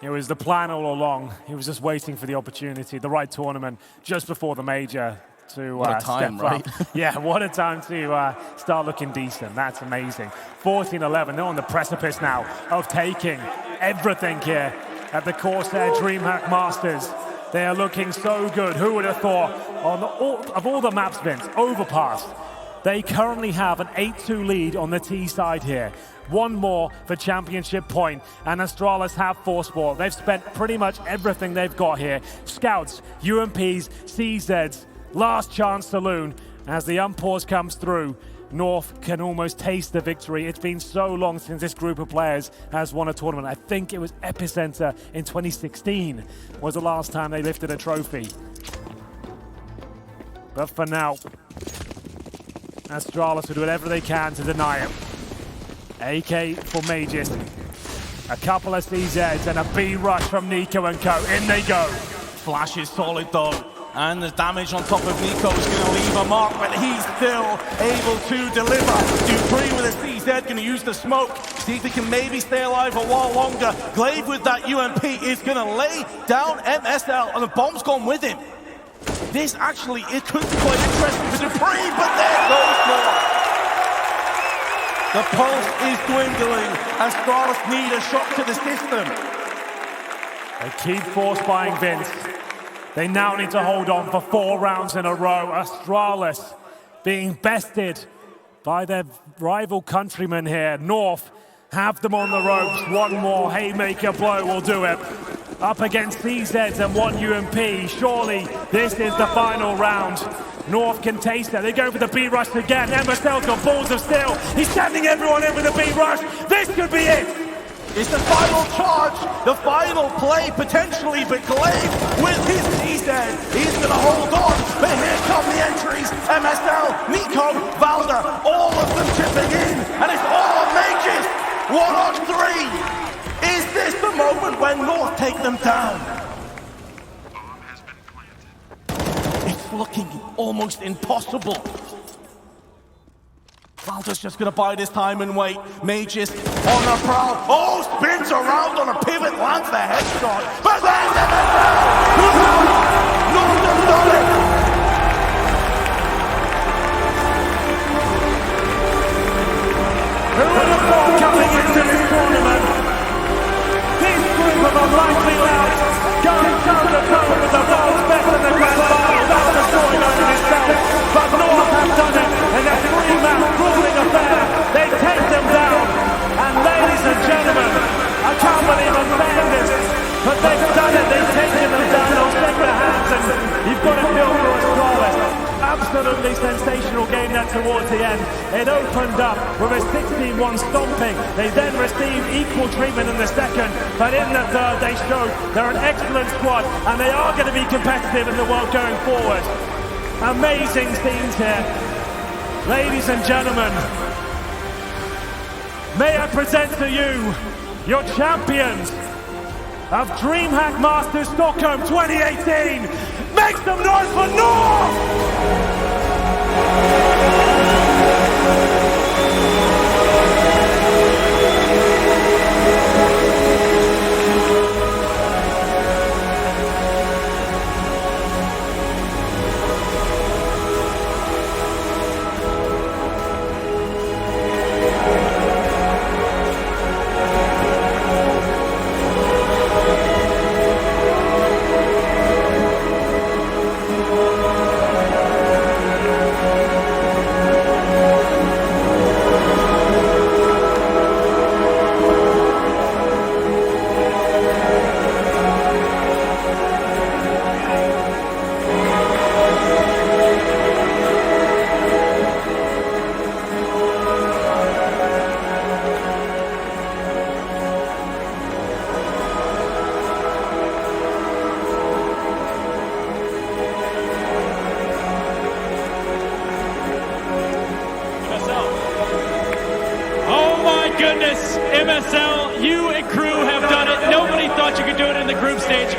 It was the plan all along. He was just waiting for the opportunity, the right tournament, just before the major to what a time, step right? up. Yeah, what a time to start looking decent. That's amazing. 14-11, they're on the precipice now of taking everything here at the CORSAIR DreamHack Masters. They are looking so good. Who would have thought? Of all the maps, Vince, Overpass, they currently have an 8-2 lead on the T side here. One more for championship point, and Astralis have force sport. They've spent pretty much everything they've got here. Scouts, UMPs, CZs, last chance saloon. As the unpause comes through, North can almost taste the victory. It's been so long since this group of players has won a tournament. I think it was Epicenter in 2016 was the last time they lifted a trophy. But for now, Astralis will do whatever they can to deny him. AK for Magisk. A couple of CZs and a B rush from Nico and co. In they go. Flash is solid though. And the damage on top of Nico is going to leave a mark, but he's still able to deliver. Dupree with a CZ going to use the smoke. See if he can maybe stay alive a while longer. Glaive with that UMP is going to lay down MSL, and the bomb's gone with him. This actually, it could be quite interesting for Dupree, but there goes more. The pulse is dwindling. Astralis need a shock to the system. They keep force buying Vince. They now need to hold on for 4 rounds in a row. Astralis being bested by their rival countrymen here. North have them on the ropes. One more haymaker blow will do it. Up against CZs and 1 UMP. Surely this is the final round. North can taste it. They go for the B-rush again. MSL's got balls of steel. He's sending everyone in with the B-rush. This could be it. It's the final charge, the final play potentially, but Glaive with his CZ, he's going to hold on. But here come the entries. MSL, Nico, Valder, all of them chipping in. And it's all on Magisk. 1 on 3. Is this the moment when North take them down? It's looking almost impossible. Valder's just going to bide his time and wait. Magisk on the prowl. Oh, spins around on a pivot, lands the headshot. But there's MSL! North have done it! Who would have thought coming into this tournament? This group of unlikely louds going toe-to-toe with the world's best in the grand final. That's the storyline in itself. But North have done it in a 3-match grueling affair. They take them down. And ladies and gentlemen, I can't believe I'm saying this, but they've done it. They've taken them down. They'll shake their hands, and you've got to feel for Astralis. Absolutely sensational game there towards the end. It opened up with a 16-1 stomping. They then received equal treatment in the second, but in the third they showed they're an excellent squad, and they are going to be competitive in the world going forward. Amazing scenes here. Ladies and gentlemen, may I present to you your champions of DreamHack Masters Stockholm 2018. Make some noise for North!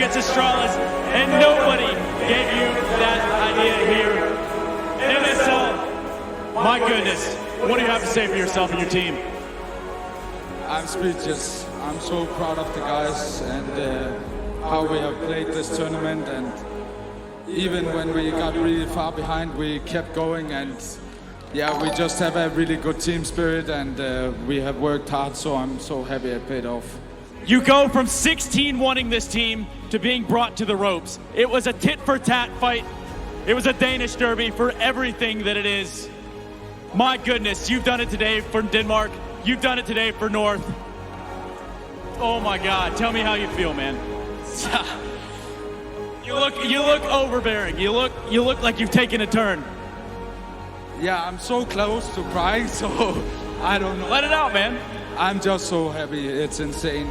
against Astralis, and nobody gave you that idea here. MSL, my goodness, what do you have to say for yourself and your team? I'm speechless. I'm so proud of the guys and how we have played this tournament, and even when we got really far behind, we kept going, and yeah, we just have a really good team spirit, and we have worked hard, so I'm so happy it paid off. You go from 16-1ing this team to being brought to the ropes. It was a tit-for-tat fight. It was a Danish derby for everything that it is. My goodness, you've done it today for Denmark. You've done it today for North. Oh my God, tell me how you feel, man. You look overbearing. You look like you've taken a turn. Yeah, I'm so close to crying, so I don't know. Let it out, man. I'm just so happy. It's insane.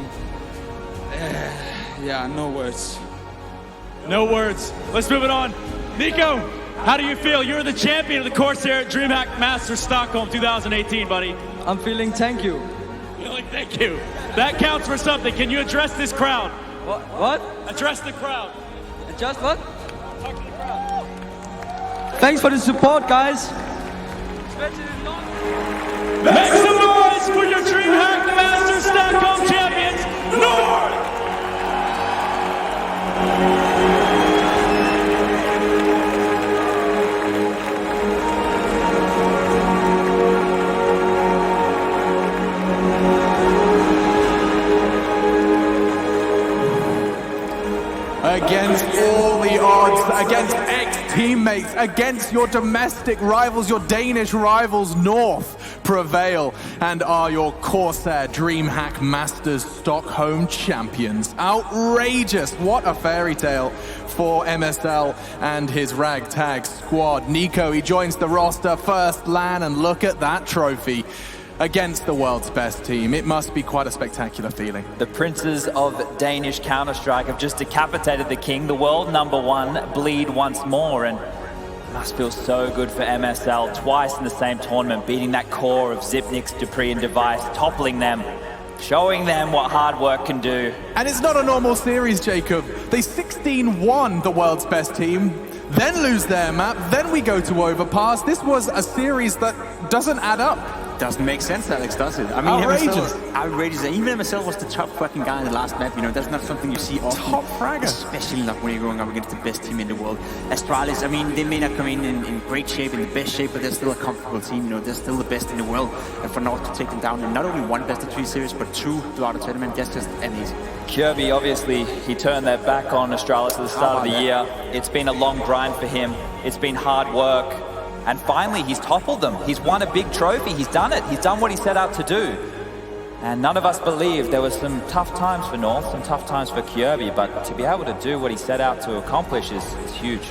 Yeah, no words. No words. Let's move it on. Nico, how do you feel? You're the champion of the CORSAIR DreamHack Masters Stockholm 2018, buddy. I'm feeling thank you. Feeling thank you. That counts for something. Can you address this crowd? What? Address the crowd. Just what? Talk to the crowd. Thanks for the support, guys. Make some noise for your DreamHack Masters Stockholm champions, North! Against all the odds, against ex-teammates, against your domestic rivals, your Danish rivals, North prevail and are your CORSAIR DreamHack Masters Stockholm champions. Outrageous! What a fairy tale for MSL and his ragtag squad. Nico, he joins the roster, first LAN, and look at that trophy. Against the world's best team. It must be quite a spectacular feeling. The princes of Danish Counter-Strike have just decapitated the king, the world #1, bleed once more, and it must feel so good for MSL. Twice in the same tournament, beating that core of Zipnix, Dupree, and Device, toppling them, showing them what hard work can do. And it's not a normal series, Jacob. They 16-1 the world's best team, then lose their map, then we go to Overpass. This was a series that doesn't add up. Doesn't make sense, Alex, does it? I mean, outrageous. Outrageous. Even MSL was the top fucking guy in the last map. You know, that's not something you see often. Top fragger. Especially not when you're going up against the best team in the world. Astralis, I mean, they may not come in great shape, in the best shape, but they're still a comfortable team. You know, they're still the best in the world. And for North to take them down in not only one best-of-3 series, but 2 throughout the tournament, that's just amazing. Kirby, obviously, he turned their back on Astralis at the start of the year. It's been a long grind for him. It's been hard work. And finally, he's toppled them. He's won a big trophy. He's done it. He's done what he set out to do. And none of us believed. There were some tough times for North, some tough times for Kirby, but to be able to do what he set out to accomplish is huge.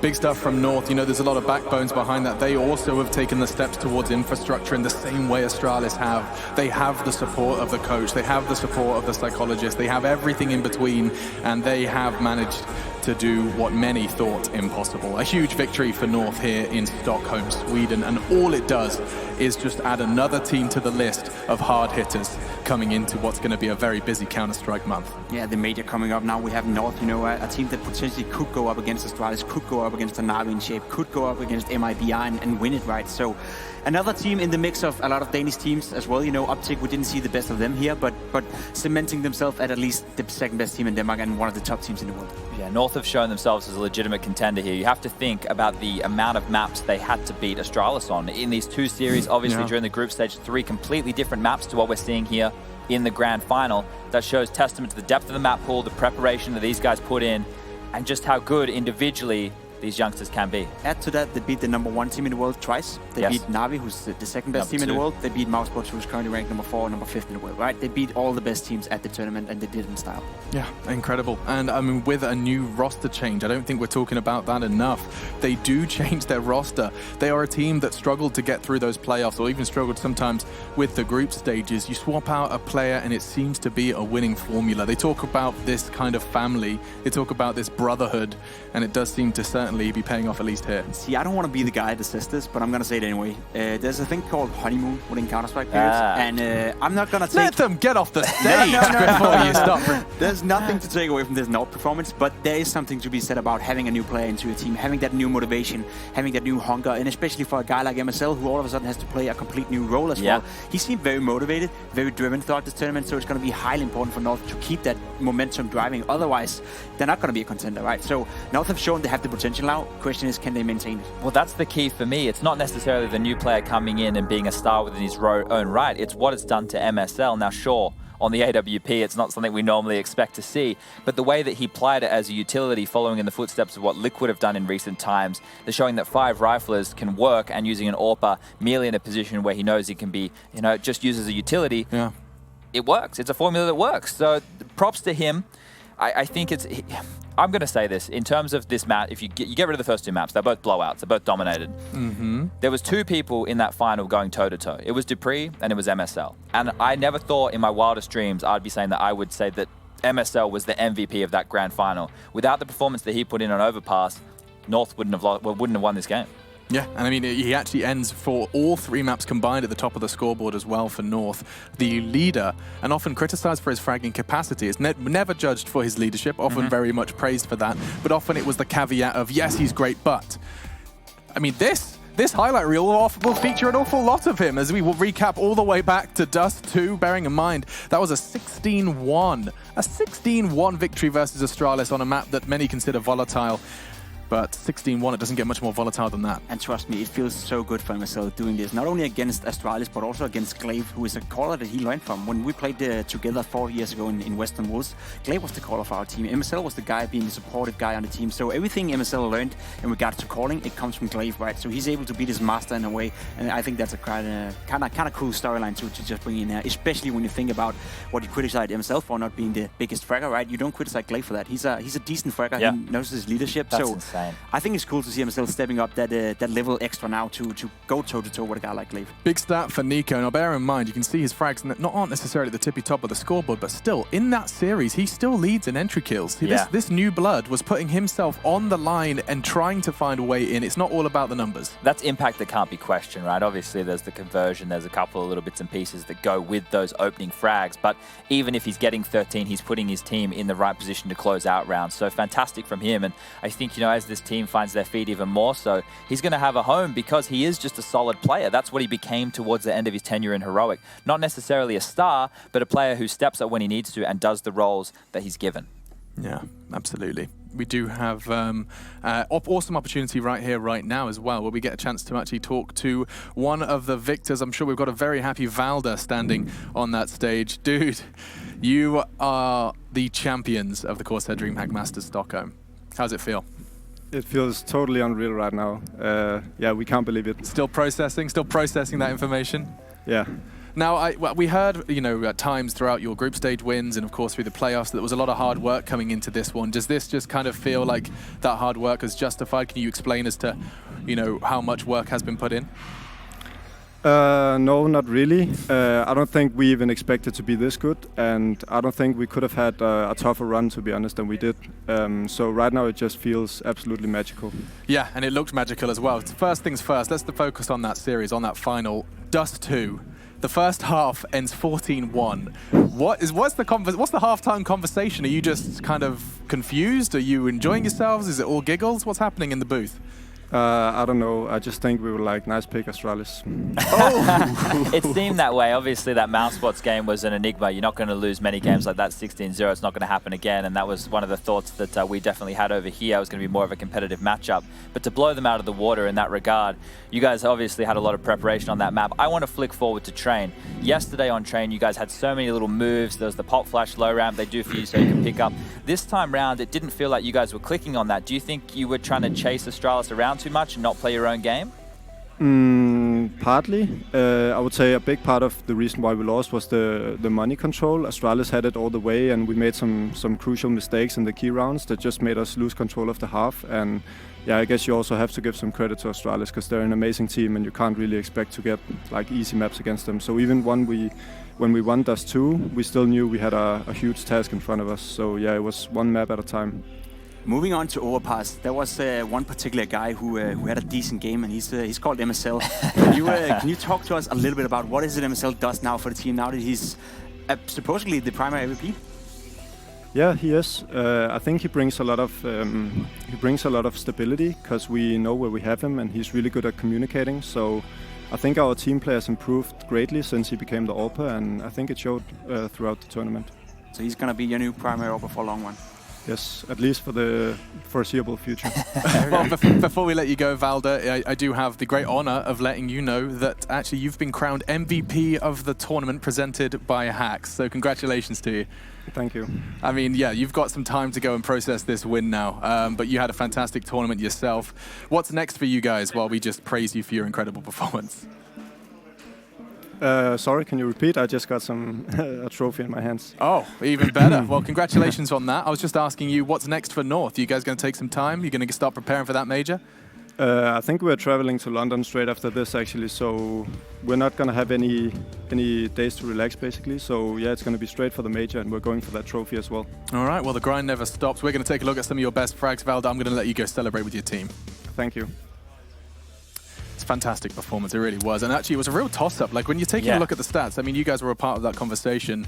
Big stuff from North. You know, there's a lot of backbones behind that. They also have taken the steps towards infrastructure in the same way Astralis have. They have the support of the coach. They have the support of the psychologist. They have everything in between, and they have managed to do what many thought impossible. A huge victory for North here in Stockholm, Sweden, and all it does is just add another team to the list of hard hitters coming into what's going to be a very busy Counter-Strike month. Yeah, the major coming up now. We have North, you know, a team that potentially could go up against Astralis, could go up against the Na'Vi in shape, could go up against MIBI and win it, right? So another team in the mix of a lot of Danish teams as well. You know, Uptick, we didn't see the best of them here, but cementing themselves at least the second best team in Denmark and one of the top teams in the world. Yeah, North have shown themselves as a legitimate contender here. You have to think about the amount of maps they had to beat Astralis on. In these 2 series, obviously during the group stage, 3 completely different maps to what we're seeing here in the grand final. That shows testament to the depth of the map pool, the preparation that these guys put in, and just how good individually these youngsters can be. Add to that, they beat the #1 team in the world twice. They beat Na'Vi, who's the second best team in the world. They beat Mousebots, who's currently ranked #4 and #5 in the world, right? They beat all the best teams at the tournament, and they did it in style. Yeah, incredible. And I mean, with a new roster change, I don't think we're talking about that enough. They do change their roster. They are a team that struggled to get through those playoffs, or even struggled sometimes with the group stages. You swap out a player and it seems to be a winning formula. They talk about this kind of family. They talk about this brotherhood, and it does seem to certainly be paying off at least here. See, I don't want to be the guy that says this, but I'm going to say it anyway. There's a thing called honeymoon within Counter-Strike players, and I'm not going to take... Let them get off the stage before you start There's nothing to take away from this North performance, but there is something to be said about having a new player into your team, having that new motivation, having that new hunger, and especially for a guy like MSL, who all of a sudden has to play a complete new role as well. He seemed very motivated, very driven throughout this tournament, so it's going to be highly important for North to keep that momentum driving. Otherwise, they're not going to be a contender, right? So North have shown they have the potential now. Question is, can they maintain it? Well, that's the key for me. It's not necessarily the new player coming in and being a star within his own right. It's what it's done to MSL. Now, sure, on the AWP, it's not something we normally expect to see, but the way that he played it as a utility, following in the footsteps of what Liquid have done in recent times, they're showing that 5 riflers can work, and using an AWPer merely in a position where he knows he can be, just used as a utility. Yeah. It works. It's a formula that works. So props to him. I think it's... I'm going to say this. In terms of this map, if you get rid of the first 2 maps, they're both blowouts. They're both dominated. There was 2 people in that final going toe-to-toe. It was Dupree and it was MSL. And I never thought in my wildest dreams I'd be saying that I would say that MSL was the MVP of that grand final. Without the performance that he put in on Overpass, North wouldn't have won this game. Yeah, and I mean, he actually ends for all 3 maps combined at the top of the scoreboard as well for North. The leader, and often criticized for his fragging capacity, is never judged for his leadership, often very much praised for that, but often it was the caveat of, yes, he's great, but... I mean, this highlight reel will feature an awful lot of him, as we will recap all the way back to Dust 2, bearing in mind that was a 16-1. A 16-1 victory versus Astralis on a map that many consider volatile. But 16-1, it doesn't get much more volatile than that. And trust me, it feels so good for MSL doing this. Not only against Astralis, but also against Glaive, who is a caller that he learned from. When we played together 4 years ago in Western Wolves, Glaive was the caller for our team. MSL was the guy being the supportive guy on the team. So everything MSL learned in regards to calling, it comes from Glaive, right? So he's able to be this master in a way. And I think that's a kind of cool storyline to just bring in there, especially when you think about what you criticize MSL for not being the biggest fragger, right? You don't criticize Glaive for that. He's a decent fragger. Yeah. He knows his leadership. That's insane. I think it's cool to see himself stepping up that level extra now to go toe-to-toe with a guy like Glaive. Big stat for Nico. Now bear in mind, you can see his frags aren't necessarily at the tippy top of the scoreboard, but still, in that series, he still leads in entry kills. This new blood was putting himself on the line and trying to find a way in. It's not all about the numbers. That's impact that can't be questioned, right? Obviously, there's the conversion, there's a couple of little bits and pieces that go with those opening frags, but even if he's getting 13, he's putting his team in the right position to close out rounds. So fantastic from him, and I think, as this team finds their feet even more so, he's going to have a home because he is just a solid player. That's what he became towards the end of his tenure in Heroic. Not necessarily a star, but a player who steps up when he needs to and does the roles that he's given. Yeah, absolutely. We do have awesome opportunity right here, right now as well, where we get a chance to actually talk to one of the victors. I'm sure we've got a very happy Valda standing on that stage. Dude, you are the champions of the CORSAIR DreamHack Masters Stockholm. How's it feel? It feels totally unreal right now. Yeah, we can't believe it. Still processing that information? Yeah. Now, we heard, at times throughout your group stage wins and, of course, through the playoffs, that there was a lot of hard work coming into this one. Does this just kind of feel like that hard work is justified? Can you explain as to, how much work has been put in? No, not really. I don't think we even expected to be this good, and I don't think we could have had a tougher run, to be honest, than we did. So right now it just feels absolutely magical. Yeah, and it looked magical as well. First things first, let's focus on that series, on that final. Dust 2. The first half ends 14-1. What's the halftime conversation? Are you just kind of confused? Are you enjoying yourselves? Is it all giggles? What's happening in the booth? I don't know. I just think we were like, nice pick, Astralis. It seemed that way. Obviously, that Mousebots game was an enigma. You're not going to lose many games like that, 16-0. It's not going to happen again. And that was one of the thoughts that we definitely had over here. It was going to be more of a competitive matchup. But to blow them out of the water in that regard, you guys obviously had a lot of preparation on that map. I want to flick forward to Train. Yesterday on Train, you guys had so many little moves. There was the pop flash low ramp they do for you so you can pick up. This time round, it didn't feel like you guys were clicking on that. Do you think you were trying to chase Astralis around too much and not play your own game? Partly. I would say a big part of the reason why we lost was the money control. Astralis had it all the way, and we made some crucial mistakes in the key rounds that just made us lose control of the half. And yeah, I guess you also have to give some credit to Astralis because they're an amazing team, and you can't really expect to get like easy maps against them. So even when we won Dust 2, we still knew we had a huge task in front of us. So yeah, it was one map at a time. Moving on to Overpass, there was one particular guy who had a decent game, and he's called MSL. Can you talk to us a little bit about what is it MSL does now for the team now that he's supposedly the primary MVP? Yeah, he is. I think he brings a lot of stability because we know where we have him, and he's really good at communicating. So I think our team players improved greatly since he became the AWPer, and I think it showed throughout the tournament. So he's gonna be your new primary AWPer for a long one. Yes, at least for the foreseeable future. Well, before we let you go, Valder, I do have the great honor of letting you know that actually you've been crowned MVP of the tournament presented by Hacks. So congratulations to you. Thank you. I mean, yeah, you've got some time to go and process this win now, but you had a fantastic tournament yourself. What's next for you guys while we just praise you for your incredible performance? Sorry, can you repeat? I just got a trophy in my hands. Oh, even better. Well, congratulations on that. I was just asking you, what's next for North? Are you guys going to take some time? You're going to start preparing for that major? I think we're traveling to London straight after this, actually, so we're not going to have any days to relax, basically. So, yeah, it's going to be straight for the major, and we're going for that trophy as well. All right, well, the grind never stops. We're going to take a look at some of your best frags, Valder. I'm going to let you go celebrate with your team. Thank you. It's a fantastic performance, it really was. And actually, it was a real toss-up. Like, when you're taking a look at the stats, I mean, you guys were a part of that conversation.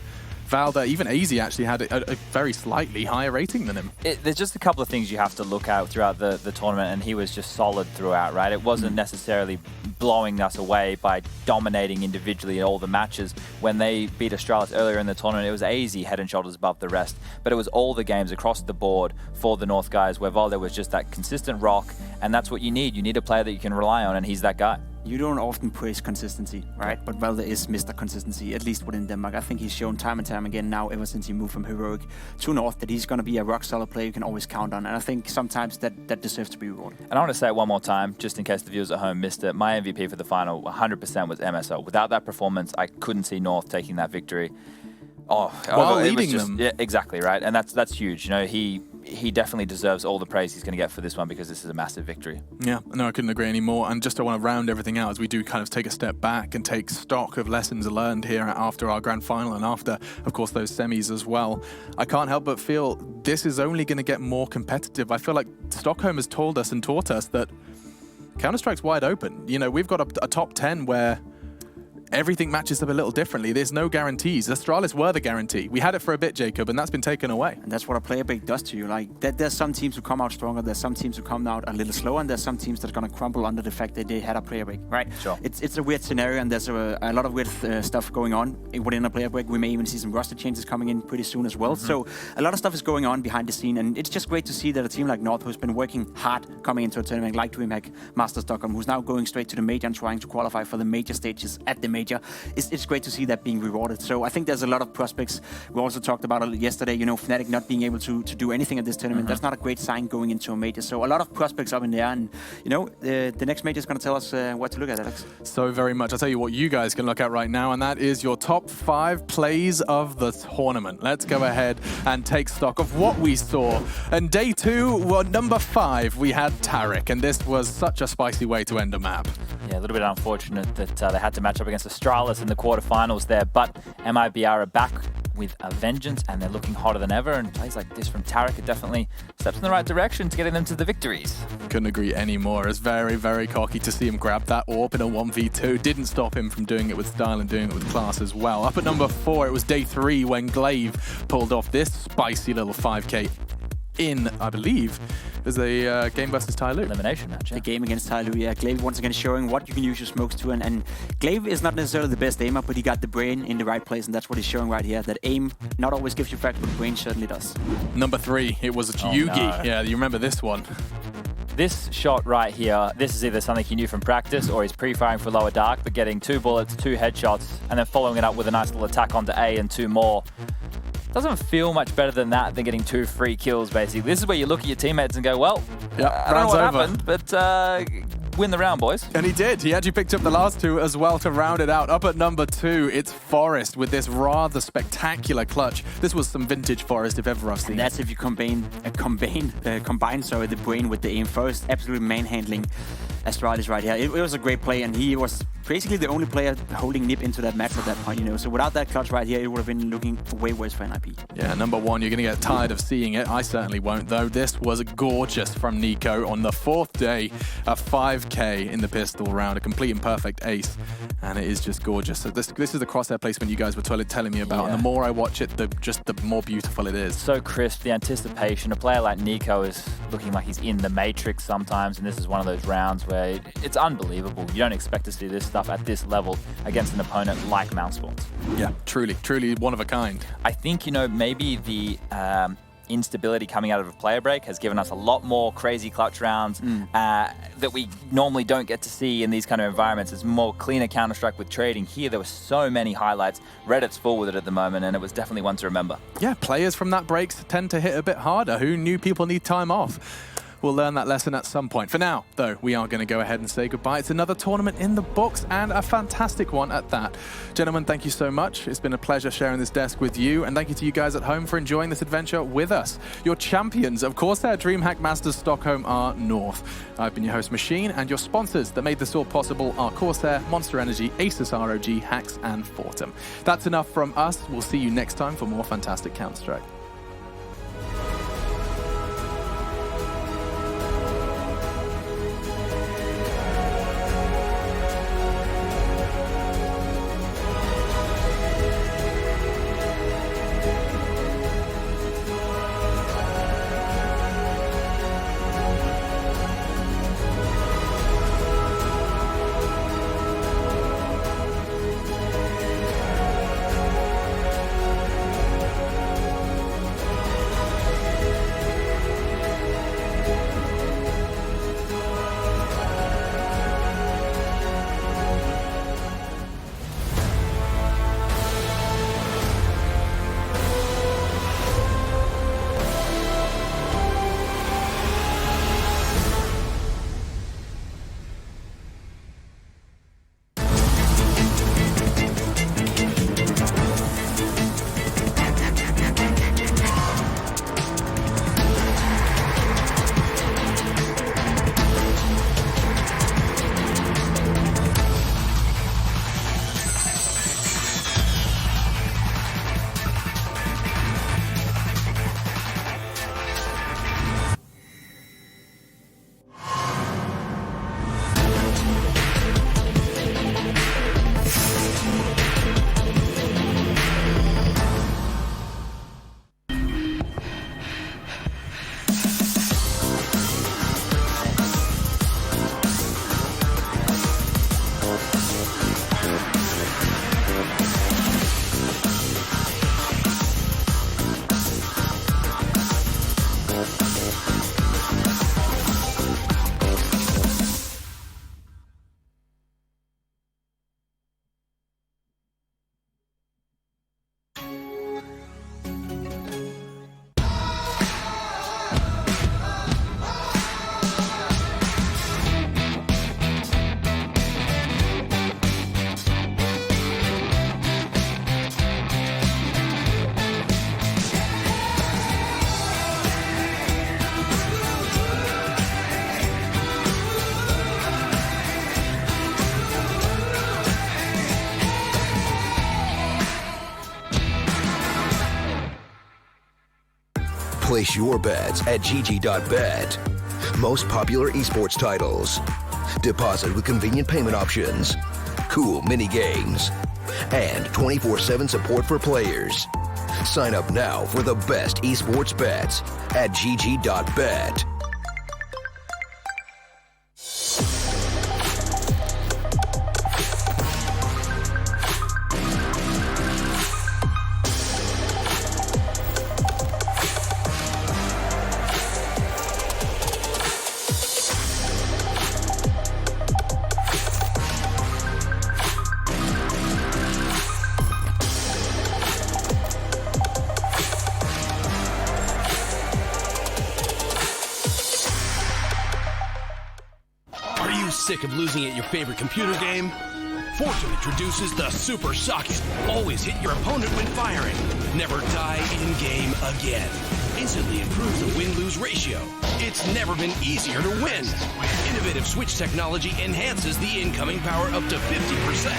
Valder, even AZ actually had a very slightly higher rating than him. There's just a couple of things you have to look out throughout the tournament, and he was just solid throughout, right? It wasn't necessarily blowing us away by dominating individually in all the matches. When they beat Astralis earlier in the tournament, it was AZ head and shoulders above the rest, but it was all the games across the board for the North guys where Valder was just that consistent rock, and that's what you need. You need a player that you can rely on, and he's that guy. You don't often praise consistency, right? But Valder is Mr. Consistency, at least within Denmark. I think he's shown time and time again now, ever since he moved from Heroic to North, that he's going to be a rock-solid player you can always count on. And I think sometimes that deserves to be rewarded. And I want to say it one more time, just in case the viewers at home missed it. My MVP for the final, 100% was MSO. Without that performance, I couldn't see North taking that victory. While leading them. Yeah, exactly, right? And that's huge. You know, he definitely deserves all the praise he's going to get for this one because this is a massive victory. Yeah, no, I couldn't agree anymore. And just I want to round everything out as we do kind of take a step back and take stock of lessons learned here after our grand final and after, of course, those semis as well. I can't help but feel this is only going to get more competitive. I feel like Stockholm has told us and taught us that Counter-Strike's wide open. You know, we've got a top 10 where everything matches up a little differently. There's no guarantees. Astralis were the guarantee. We had it for a bit, Jacob, and that's been taken away. And that's what a player break does to you. Like, there's some teams who come out stronger, there's some teams who come out a little slower, and there's some teams that are going to crumble under the fact that they had a player break, right? Sure. It's a weird scenario, and there's a lot of weird stuff going on within a player break. We may even see some roster changes coming in pretty soon as well. So a lot of stuff is going on behind the scene, and it's just great to see that a team like North, who's been working hard coming into a tournament like DreamHack, Master Stockholm, who's now going straight to the major and trying to qualify for the major stages at the major, it's great to see that being rewarded. So I think there's a lot of prospects. We also talked about it yesterday, you know, Fnatic not being able to do anything at this tournament. That's not a great sign going into a major. So a lot of prospects up in there, and you know, the next major is going to tell us what to look at, Alex. So very much. I'll tell you what you guys can look at right now, and that is your top 5 plays of the tournament. Let's go ahead and take stock of what we saw. And day 2, well, number 5, we had Tarik, and this was such a spicy way to end a map. Yeah, a little bit unfortunate that they had to match up against Astralis in the quarterfinals there, but MIBR are back with a vengeance, and they're looking hotter than ever, and plays like this from Tarik are definitely steps in the right direction to getting them to the victories. Couldn't agree anymore. It's very, very cocky to see him grab that AWP in a 1v2. Didn't stop him from doing it with style and doing it with class as well. Up at number 4, it was day 3 when Glaive pulled off this spicy little 5k in, I believe, there's a game versus Tyloo. Elimination match, yeah. The game against Tyloo, yeah. Glaive once again showing what you can use your smokes to, and Glaive is not necessarily the best aimer, but he got the brain in the right place, and that's what he's showing right here. That aim not always gives you frags, but brain certainly does. Number 3, it was Yugi. No. Yeah, you remember this one. This shot right here, this is either something he knew from practice or he's pre-firing for lower dark, but getting 2 bullets, 2 headshots, and then following it up with a nice little attack onto A and 2 more. Doesn't feel much better than that, than getting 2 free kills, basically. This is where you look at your teammates and go, well, I don't know what happened, but win the round, boys. And he did. He actually picked up the last 2 as well to round it out. Up at number 2, it's Forest with this rather spectacular clutch. This was some vintage Forest if ever I've seen. And that's if you combine the brain with the aim. Forest absolutely manhandling Astralis right here. It was a great play, and he was basically the only player holding Nip into that match at that point, you know. So without that clutch right here, it would have been looking way worse for NIP. Yeah, number 1, you're going to get tired of seeing it. I certainly won't, though. This was gorgeous from Nico on the 4th day, a 5k in the pistol round, a complete and perfect ace. And it is just gorgeous. So this is the crosshair placement you guys were telling me about. And the more I watch it, the more beautiful it is. So crisp, the anticipation. A player like Nico is looking like he's in the Matrix sometimes, and this is one of those rounds where it's unbelievable. You don't expect to see this stuff at this level against an opponent like Mousespawns. Yeah, truly one of a kind. I think, maybe the instability coming out of a player break has given us a lot more crazy clutch rounds that we normally don't get to see in these kind of environments. It's more cleaner Counter-Strike with trading. Here, there were so many highlights. Reddit's full with it at the moment, and it was definitely one to remember. Yeah, players from that breaks tend to hit a bit harder. Who knew people need time off? We'll learn that lesson at some point. For now, though, we are going to go ahead and say goodbye. It's another tournament in the books, and a fantastic one at that. Gentlemen, thank you so much. It's been a pleasure sharing this desk with you, and thank you to you guys at home for enjoying this adventure with us. Your champions, of course, their DreamHack Masters Stockholm are North. I've been your host, Machine, and your sponsors that made this all possible are CORSAIR, Monster Energy, Asus ROG, Hacks, and Fortum. That's enough from us. We'll see you next time for more fantastic Counter-Strike. Place your bets at gg.bet. Most popular esports titles. Deposit with convenient payment options. Cool mini games. And 24/7 support for players. Sign up now for the best esports bets at gg.bet. Sick of losing at your favorite computer game? Fortune introduces the Super Socket. Always hit your opponent when firing. Never die in-game again. Instantly improves the win-lose ratio. It's never been easier to win. Innovative switch technology enhances the incoming power up to 50%.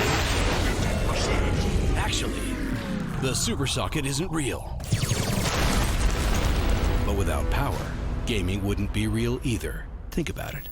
Actually, the Super Socket isn't real. But without power, gaming wouldn't be real either. Think about it.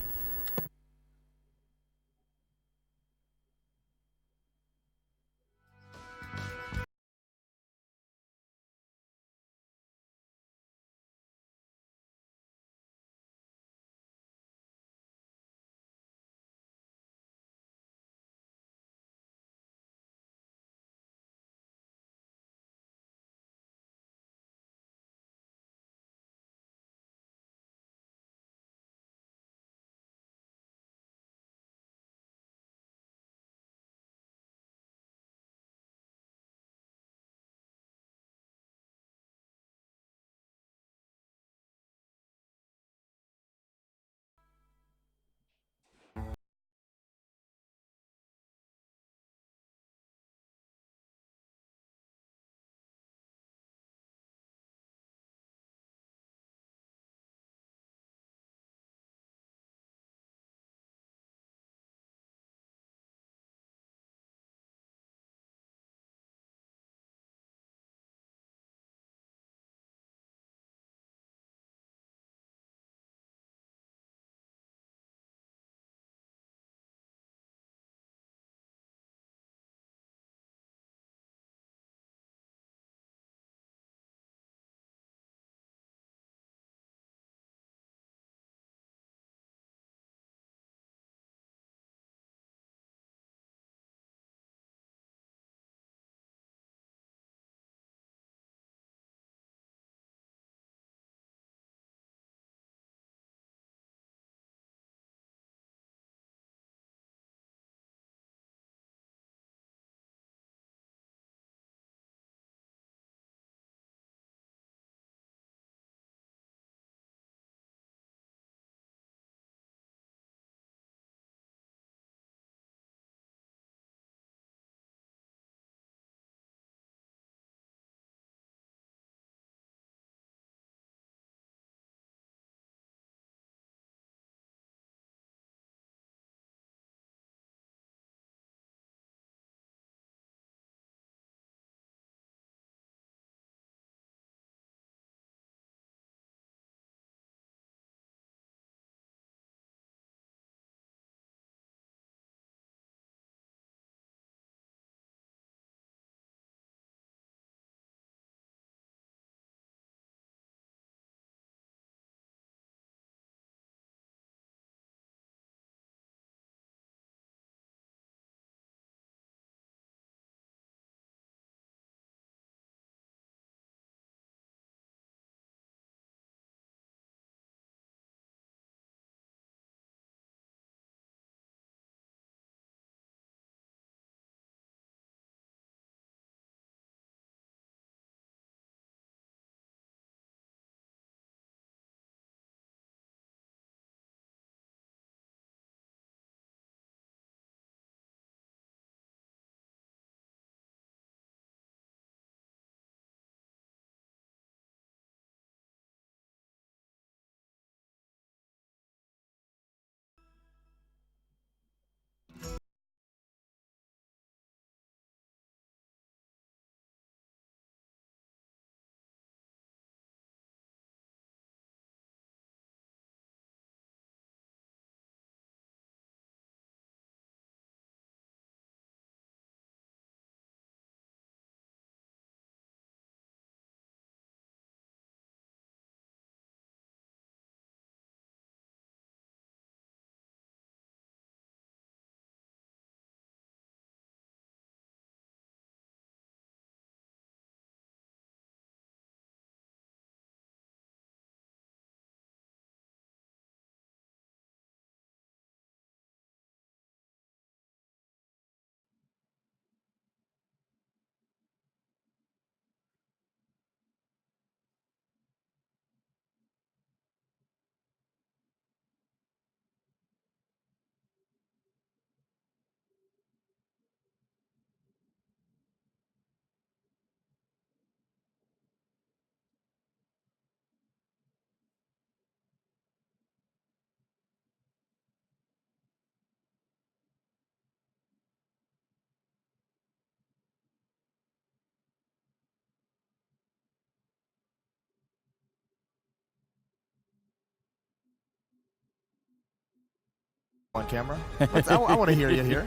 on camera. I want to hear you here.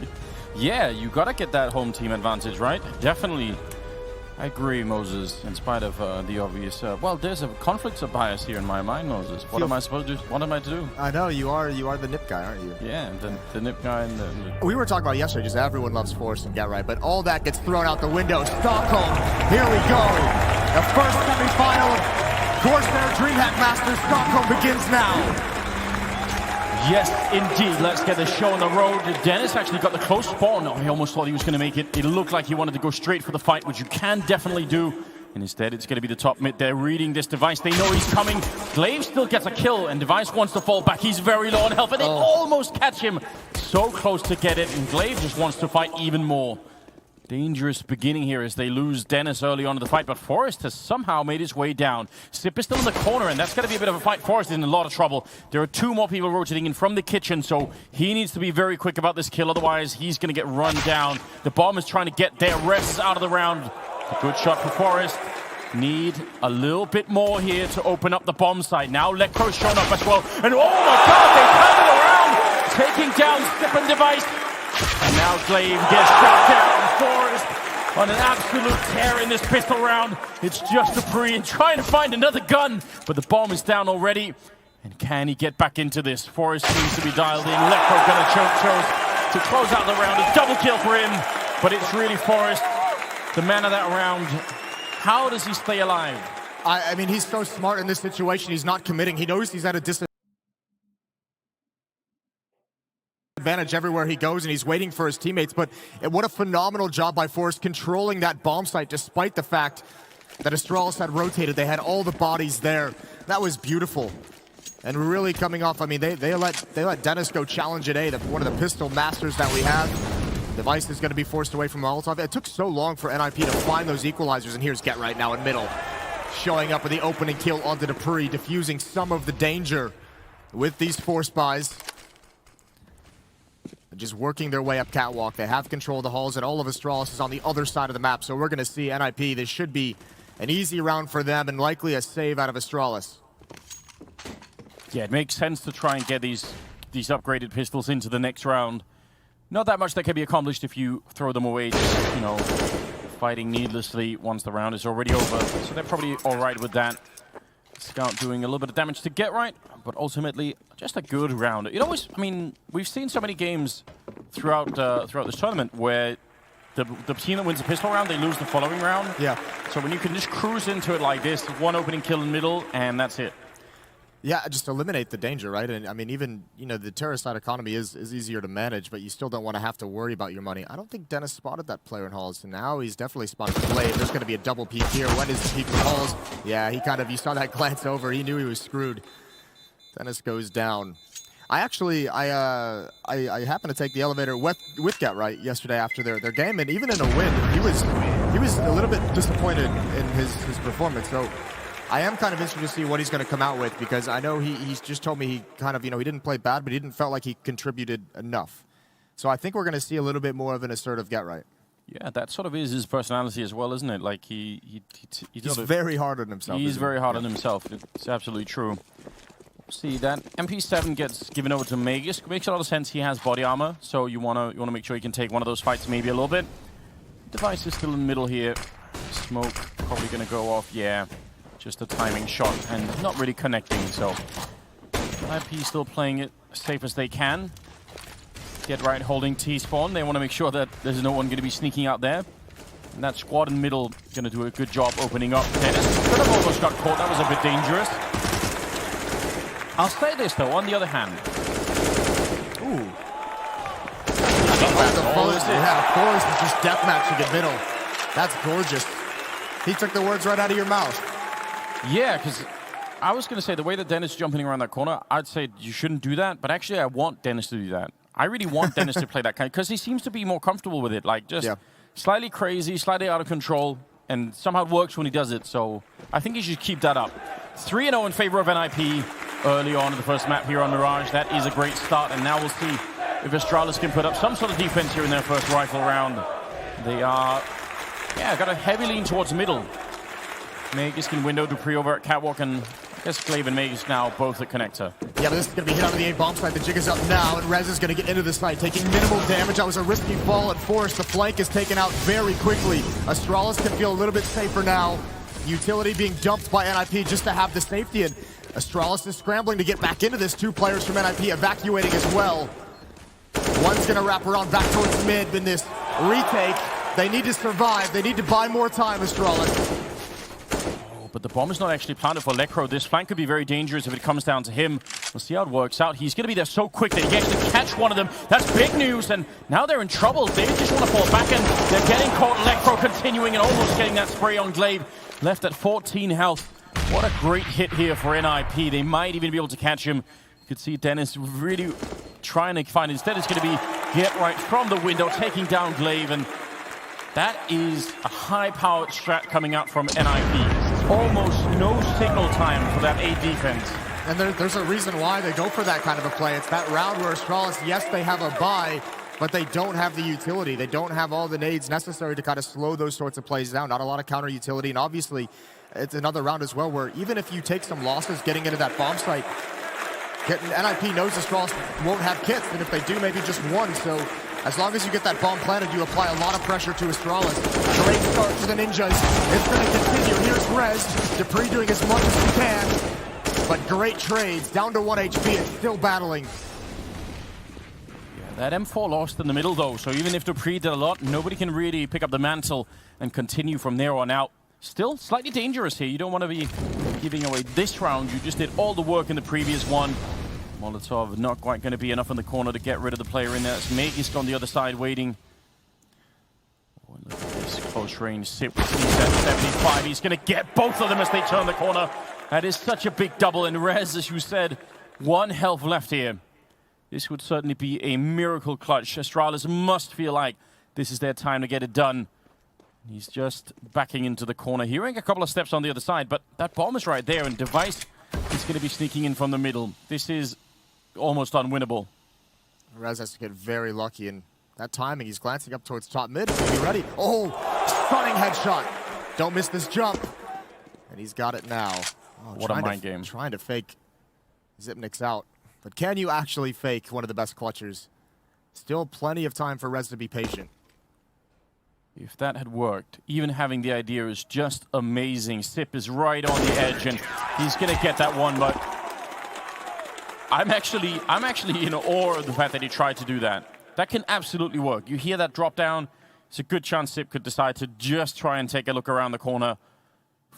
Yeah, you gotta get that home team advantage, right? Definitely. I agree, Moses, in spite of the obvious... well, there's a conflict of bias here in my mind, Moses. What am I supposed to do? What am I to do? I know, you are the nip guy, aren't you? Yeah, the nip guy. And we were talking about yesterday, just everyone loves Forrest and Get Right, but all that gets thrown out the window. Stockholm, here we go. The first semifinal of CORSAIR DreamHack Masters Stockholm begins now. Yes, indeed. Let's get the show on the road. Dennis actually got the close spawn. No, he almost thought he was going to make it. It looked like he wanted to go straight for the fight, which you can definitely do. And instead, it's going to be the top mid. They're reading this Device. They know he's coming. Glaive still gets a kill, and Device wants to fall back. He's very low on health, and they almost catch him. So close to get it, and Glaive just wants to fight even more. Dangerous beginning here as they lose Dennis early on in the fight, but Forrest has somehow made his way down. Sip is still in the corner, and that's going to be a bit of a fight. Forrest is in a lot of trouble. There are 2 more people rotating in from the kitchen, so he needs to be very quick about this kill, otherwise he's going to get run down. The bomb is trying to get their rests out of the round. A good shot for Forrest. Need a little bit more here to open up the bomb site. Now Lecro's shown up as well, and oh my god, they turn it around! Taking down Sip and Device. And now Glaive gets shot down. Forrest on an absolute tear in this pistol round. It's just Dupree and trying to find another gun, but the bomb is down already. And can he get back into this? Forrest seems to be dialed in. Lecro gonna chose to close out the round. A double kill for him, but it's really Forrest, the man of that round. How does he stay alive? I mean, he's so smart in this situation. He's not committing. He knows he's at a disadvantage everywhere he goes, and he's waiting for his teammates. But what a phenomenal job by Forrest controlling that bomb site, despite the fact that Astralis had rotated. They had all the bodies there. That was beautiful. And really coming off, I mean, they let Dennis go challenge at A, one of the pistol masters that we have. Device is going to be forced away from Molotov. It took so long for NIP to find those equalizers, and here's Get Right now in middle. Showing up with the opening kill onto Dupree, diffusing some of the danger with these 4 spies. Just working their way up catwalk. They have control of the halls, and all of Astralis is on the other side of the map. So we're going to see NIP. This should be an easy round for them, and likely a save out of Astralis. Yeah, it makes sense to try and get these upgraded pistols into the next round. Not that much that can be accomplished if you throw them away, just, you know, fighting needlessly once the round is already over. So they're probably all right with that. Scout doing a little bit of damage to Get Right, but ultimately just a good round. It always, I mean, we've seen so many games throughout this tournament where the team that wins the pistol round, they lose the following round. Yeah. So when you can just cruise into it like this, 1 opening kill in the middle, and that's it. Yeah, just eliminate the danger, right? And I mean, even, you know, the terrorist side economy is easier to manage, but you still don't want to have to worry about your money. I don't think Dennis spotted that player in Halls, and now he's definitely spotted Glaive. There's going to be a double peek here. When is the peek for Halls? Yeah, he kind of, you saw that glance over. He knew he was screwed. Dennis goes down. I actually, I happened to take the elevator with Get Right yesterday after their game, and even in a win, he was a little bit disappointed in his performance. So I am kind of interested to see what he's going to come out with, because I know he's just told me he kind of, you know, he didn't play bad, but he didn't felt like he contributed enough. So I think we're going to see a little bit more of an assertive Get Right. Yeah, that sort of is his personality as well, isn't it? Like he's very hard on himself. He's very hard on himself. It's absolutely true. See that MP7 gets given over to Magus. Makes a lot of sense. He has body armor, so you wanna make sure he can take one of those fights maybe a little bit. Device is still in the middle here. Smoke probably gonna go off. Yeah, just a timing shot and not really connecting. So IP still playing it as safe as they can. Get Right holding T-spawn. They want to make sure that there's no one going to be sneaking out there. And that squad in middle going to do a good job opening up. Dennis could have almost got caught. That was a bit dangerous. I'll say this, though, on the other hand. Ooh. Forrest is just deathmatching in middle. That's gorgeous. He took the words right out of your mouth. Yeah, because I was going to say, the way that Dennis is jumping around that corner, I'd say you shouldn't do that. But actually, I want Dennis to do that. I really want Dennis to play that kind, because he seems to be more comfortable with it. Like, just slightly crazy, slightly out of control, and somehow it works when he does it. So I think he should keep that up. 3-0 in favor of NIP early on in the first map here on Mirage. That is a great start, and now we'll see if Astralis can put up some sort of defense here in their first rifle round. They are, got a heavy lean towards middle. Magus can window Dupree over at catwalk, and I guess Glaive and Magus now both at connector. Yeah, but this is going to be hit out of the A bomb site. The jig is up now, and Rez is going to get into the site, taking minimal damage. That was a risky fall at Forest. The flank is taken out very quickly. Astralis can feel a little bit safer now. Utility being dumped by NIP just to have the safety, and Astralis is scrambling to get back into this. 2 players from NIP evacuating as well. One's going to wrap around back towards mid in this retake. They need to survive. They need to buy more time, Astralis. But the bomb is not actually planted for Lekro. This flank could be very dangerous if it comes down to him. We'll see how it works out. He's going to be there so quick that he actually catch one of them. That's big news, and now they're in trouble. They just want to fall back, and they're getting caught. Lekro continuing and almost getting that spray on Glaive. Left at 14 health. What a great hit here for NIP. They might even be able to catch him. You could see Dennis really trying to find. Instead, it's going to be get right from the window, taking down Glaive, and that is a high-powered strat coming out from NIP. Almost no signal time for that A defense. And there's a reason why they go for that kind of a play. It's that round where Astralis, yes, they have a buy, but they don't have the utility. They don't have all the nades necessary to kind of slow those sorts of plays down. Not a lot of counter utility, and obviously it's another round as well where even if you take some losses getting into that bomb site, NIP knows Astralis won't have kits, and if they do, maybe just one. So as long as you get that bomb planted, you apply a lot of pressure to Astralis. Great start to the Ninjas. It's going to continue. Here's Rez. Dupree doing as much as he can. But great trades. Down to 1 HP and still battling. That M4 lost in the middle, though. So even if Dupree did a lot, nobody can really pick up the mantle and continue from there on out. Still slightly dangerous here. You don't want to be giving away this round. You just did all the work in the previous one. Molotov not quite going to be enough in the corner to get rid of the player in there. It's Magisk on the other side waiting. Oh, look at this close range. Sip with 75. He's going to get both of them as they turn the corner. That is such a big double. And Rez, as you said, 1 health left here. This would certainly be a miracle clutch. Astralis must feel like this is their time to get it done. He's just backing into the corner, hearing a couple of steps on the other side, but that bomb is right there, and Device is going to be sneaking in from the middle. This is almost unwinnable. Rez has to get very lucky, and that timing, he's glancing up towards top mid. Is he ready? Oh, stunning headshot. Don't miss this jump. And he's got it now. Oh, what a mind game. Trying to fake Zipnik's out. But can you actually fake one of the best clutchers? Still plenty of time for Rez to be patient. If that had worked, even having the idea is just amazing. Sip is right on the edge, and he's going to get that one, but I'm actually in awe of the fact that he tried to do that. That can absolutely work. You hear that drop down, it's a good chance Sip could decide to just try and take a look around the corner.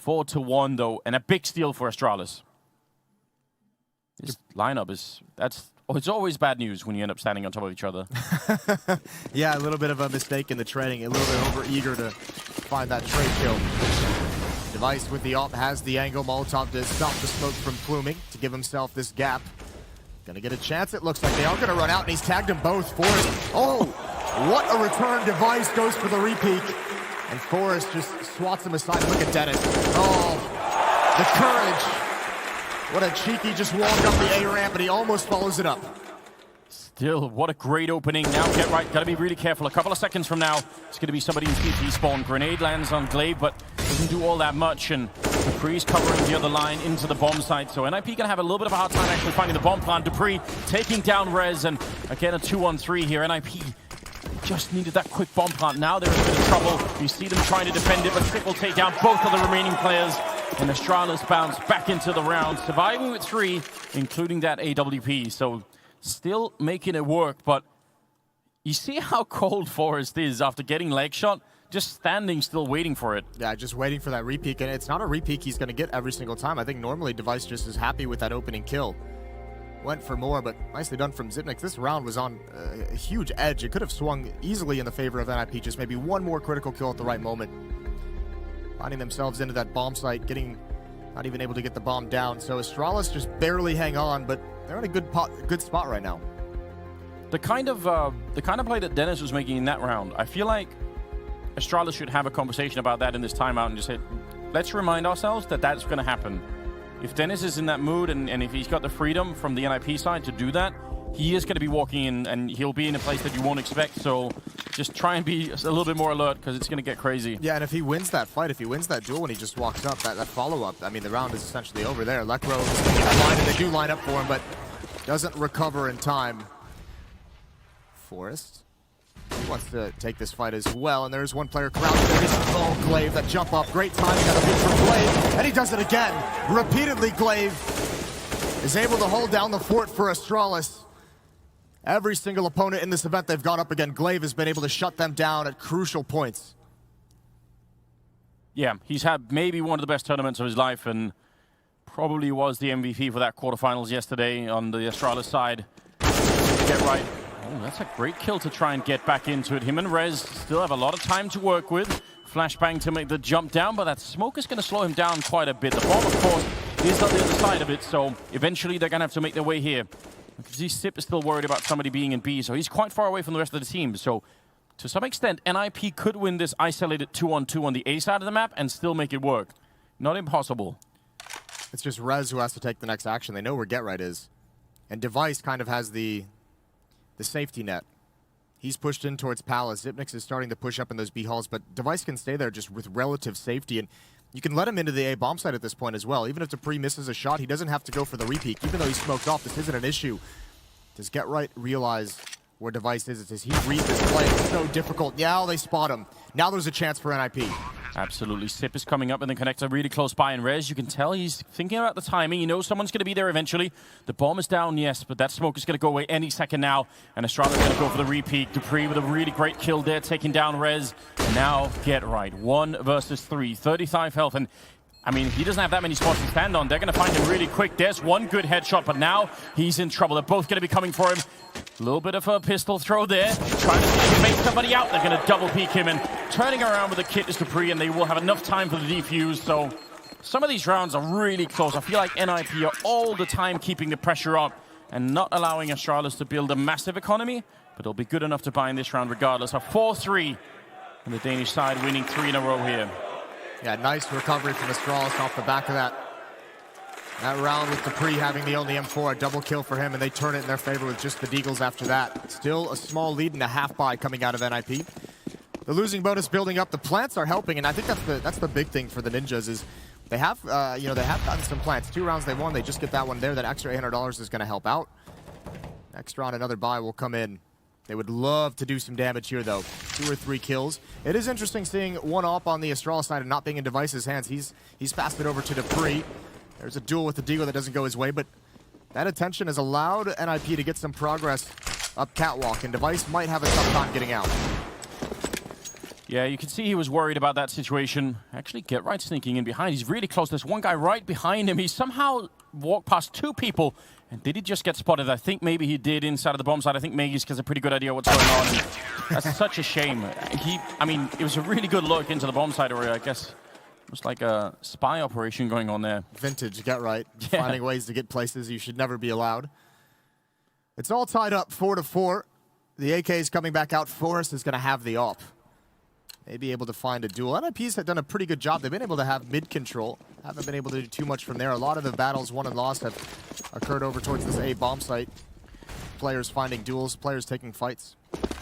4-1 though, and a big steal for Astralis. This lineup is, it's always bad news when you end up standing on top of each other. Yeah, a little bit of a mistake in the trading, a little bit over-eager to find that trade kill. Device with the ult has the angle. Molotov to stop the smoke from pluming to give himself this gap. Gonna get a chance, it looks like they are gonna run out, and he's tagged them both. Forrest, oh, what a return. Device goes for the repeat, and Forrest just swats him aside. Look at Dennis. Oh, the courage. What a cheeky just walk up the A ramp, and he almost follows it up. Still, what a great opening. Now get right, gotta be really careful. A couple of seconds from now, it's gonna be somebody in CT spawn. Grenade lands on Glaive, but doesn't do all that much, and Dupree's covering the other line into the bomb site. So NIP gonna have a little bit of a hard time actually finding the bomb plant. Dupree taking down Rez, and again a 2-on-3 here. NIP just needed that quick bomb plant. Now they're in a bit of trouble. You see them trying to defend it, but Sip will take down both of the remaining players. And Astralis bounce back into the round, surviving with 3, including that AWP. So still making it work, but you see how cold Forrest is after getting leg shot? Just standing still waiting for it. Yeah, just waiting for that repeat, and it's not a repeat he's going to get every single time. I think normally Device just is happy with that opening kill. Went for more, but nicely done from Zipnik. This round was on a huge edge. It could have swung easily in the favor of NIP, just maybe one more critical kill at the right moment. Finding themselves into that bomb site, not even able to get the bomb down. So Astralis just barely hang on, but they're in a good spot right now. The kind of play that Dennis was making in that round, I feel like Astralis should have a conversation about that in this timeout and just say, let's remind ourselves that that's going to happen. If Dennis is in that mood and if he's got the freedom from the NIP side to do that, he is going to be walking in and he'll be in a place that you won't expect. So just try and be a little bit more alert because it's going to get crazy. Yeah, and if he wins that fight, if he wins that duel when he just walks up, that follow-up, I mean, the round is essentially over there. Lekro is going to get line, and they do line up for him, but Doesn't recover in time. Forrest. He wants to take this fight as well, and there's one player crouched there. Oh, Glaive, that jump up. Great timing out of it for Glaive, and he does it again. Repeatedly, Glaive is able to hold down the fort for Astralis. Every single opponent in this event they've gone up again, Glaive has been able to shut them down at crucial points. Yeah, he's had maybe one of the best tournaments of his life, and probably was the MVP for that quarterfinals yesterday on the Astralis side. Get right. Oh, that's a great kill to try and get back into it. Him and Rez still have a lot of time to work with. Flashbang to make the jump down, but that smoke is going to slow him down quite a bit. The bomb, of course, is on the other side of it, so eventually they're going to have to make their way here. Because Sip is still worried about somebody being in B, so he's quite far away from the rest of the team. So, to some extent, NIP could win this isolated 2-on-2 on the A side of the map and still make it work. Not impossible. It's just Rez who has to take the next action. They know where Get Right is. And Device kind of has the safety net. He's pushed in towards Palace. Zipnix is starting to push up in those B halls, but Device can stay there just with relative safety. And you can let him into the A bomb site at this point as well. Even if Dupree misses a shot, he doesn't have to go for the repeat. Even though he's smoked off, this isn't an issue. Does Get Right realize where Device is? Does he read this play? It's so difficult. Now they spot him. Now there's a chance for NIP. Absolutely. Sip is coming up in the connector really close by, and Rez, you can tell he's thinking about the timing. He knows someone's going to be there eventually. The bomb is down, yes, but that smoke is going to go away any second now, and Astralis is going to go for the repeat. Dupree with a really great kill there, taking down Rez. And now Get Right. 1 versus 3. 35 health, and I mean, he doesn't have that many spots to stand on. They're going to find him really quick. There's one good headshot, but now he's in trouble. They're both going to be coming for him. A little bit of a pistol throw there. Trying to see if he can make somebody out. They're going to double peek him, and turning around with the kit is Dupree, and they will have enough time for the defuse. So some of these rounds are really close. I feel like NIP are all the time keeping the pressure up and not allowing Astralis to build a massive economy, but they'll be good enough to buy in this round regardless. A 4-3, and the Danish side winning 3 in a row here. Yeah, nice recovery from Astralis off the back of that. That round with Dupree having the only M4, a double kill for him, and they turn it in their favor with just the Deagles after that. Still a small lead and a half buy coming out of NIP. The losing bonus building up. The plants are helping, and I think that's the big thing for the Ninjas is they have they have gotten some plants. 2 rounds they won, they just get that one there. That extra $800 is going to help out. Next round, another buy will come in. They would love to do some damage here, though. 2 or 3 kills. It is interesting seeing one op on the Astralis side and not being in Device's hands. He's passed it over to Dupree. There's a duel with the Deagle that doesn't go his way, but that attention has allowed NIP to get some progress up Catwalk, and Device might have a tough time getting out. Yeah, you can see he was worried about that situation. Actually, Get Right sneaking in behind. He's really close. There's one guy right behind him. He somehow walked past 2 people. And did he just get spotted? I think maybe he did inside of the bomb site. I think Megis has a pretty good idea what's going on. And that's such a shame. I mean, it was a really good look into the bomb site area. I guess it was like a spy operation going on there. Vintage Get Right. Yeah. Finding ways to get places you should never be allowed. It's all tied up 4-4. The AK is coming back out. Forrest is going to have the op. May be able to find a duel. NIPs have done a pretty good job. They've been able to have mid control. Haven't been able to do too much from there. A lot of the battles won and lost have occurred over towards this A bomb site. Players finding duels, players taking fights.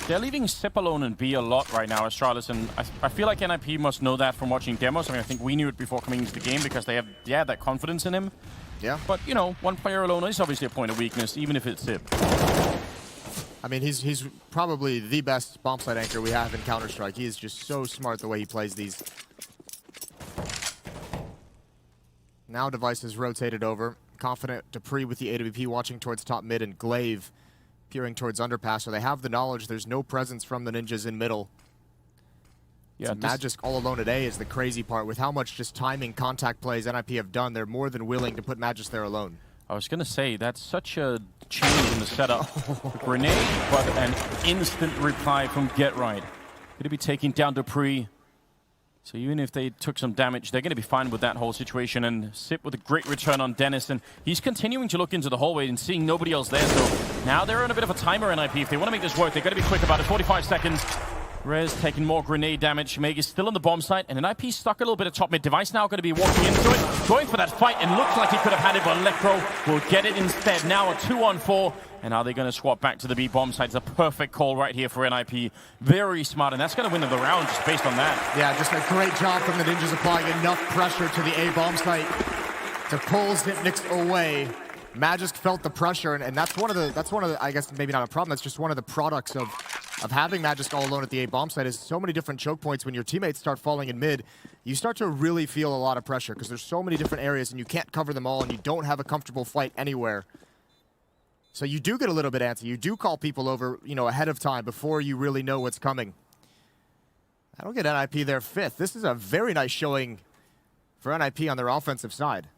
They're leaving Sip alone in B a lot right now, Astralis, and I feel like NIP must know that from watching demos. I mean, I think we knew it before coming into the game because they have that confidence in him. Yeah. But, you know, one player alone is obviously a point of weakness, even if it's Sip. I mean, he's probably the best bomb site anchor we have in Counter-Strike. He is just so smart the way he plays these. Now Device is rotated over. Confident Dupree with the AWP watching towards top mid, and Glaive peering towards underpass. So they have the knowledge there's no presence from the Ninjas in middle. Yeah, Magisk all alone at A is the crazy part. With how much just timing contact plays NIP have done, they're more than willing to put Magisk there alone. I was going to say, that's such a change in the setup. Grenade, but an instant reply from Get Right. Going to be taking down Dupree. So even if they took some damage, they're going to be fine with that whole situation. And Sip with a great return on Dennis. And he's continuing to look into the hallway and seeing nobody else there. So now they're on a bit of a timer, NIP. If they want to make this work, they've got to be quick about it. 45 seconds. Rez taking more grenade damage. Meg is still on the bomb site, and an IP stuck a little bit of top mid. Device now going to be walking into it, going for that fight, and looks like he could have had it, but Electro will get it instead. Now a 2-on-4, and are they going to swap back to the B bomb site? It's a perfect call right here for NIP. Very smart, and that's going to win them the round just based on that. Yeah, just a great job from the Ninjas applying enough pressure to the A bomb site to pull Zipnix away. Magisk felt the pressure, and that's one of the, I guess maybe not a problem, that's just one of the products of having Magisk all alone at the A bomb site is so many different choke points. When your teammates start falling in mid, you start to really feel a lot of pressure because there's so many different areas and you can't cover them all and you don't have a comfortable fight anywhere. So you do get a little bit antsy. You do call people over, you know, ahead of time before you really know what's coming. That'll get NIP their 5th. This is a very nice showing for NIP on their offensive side.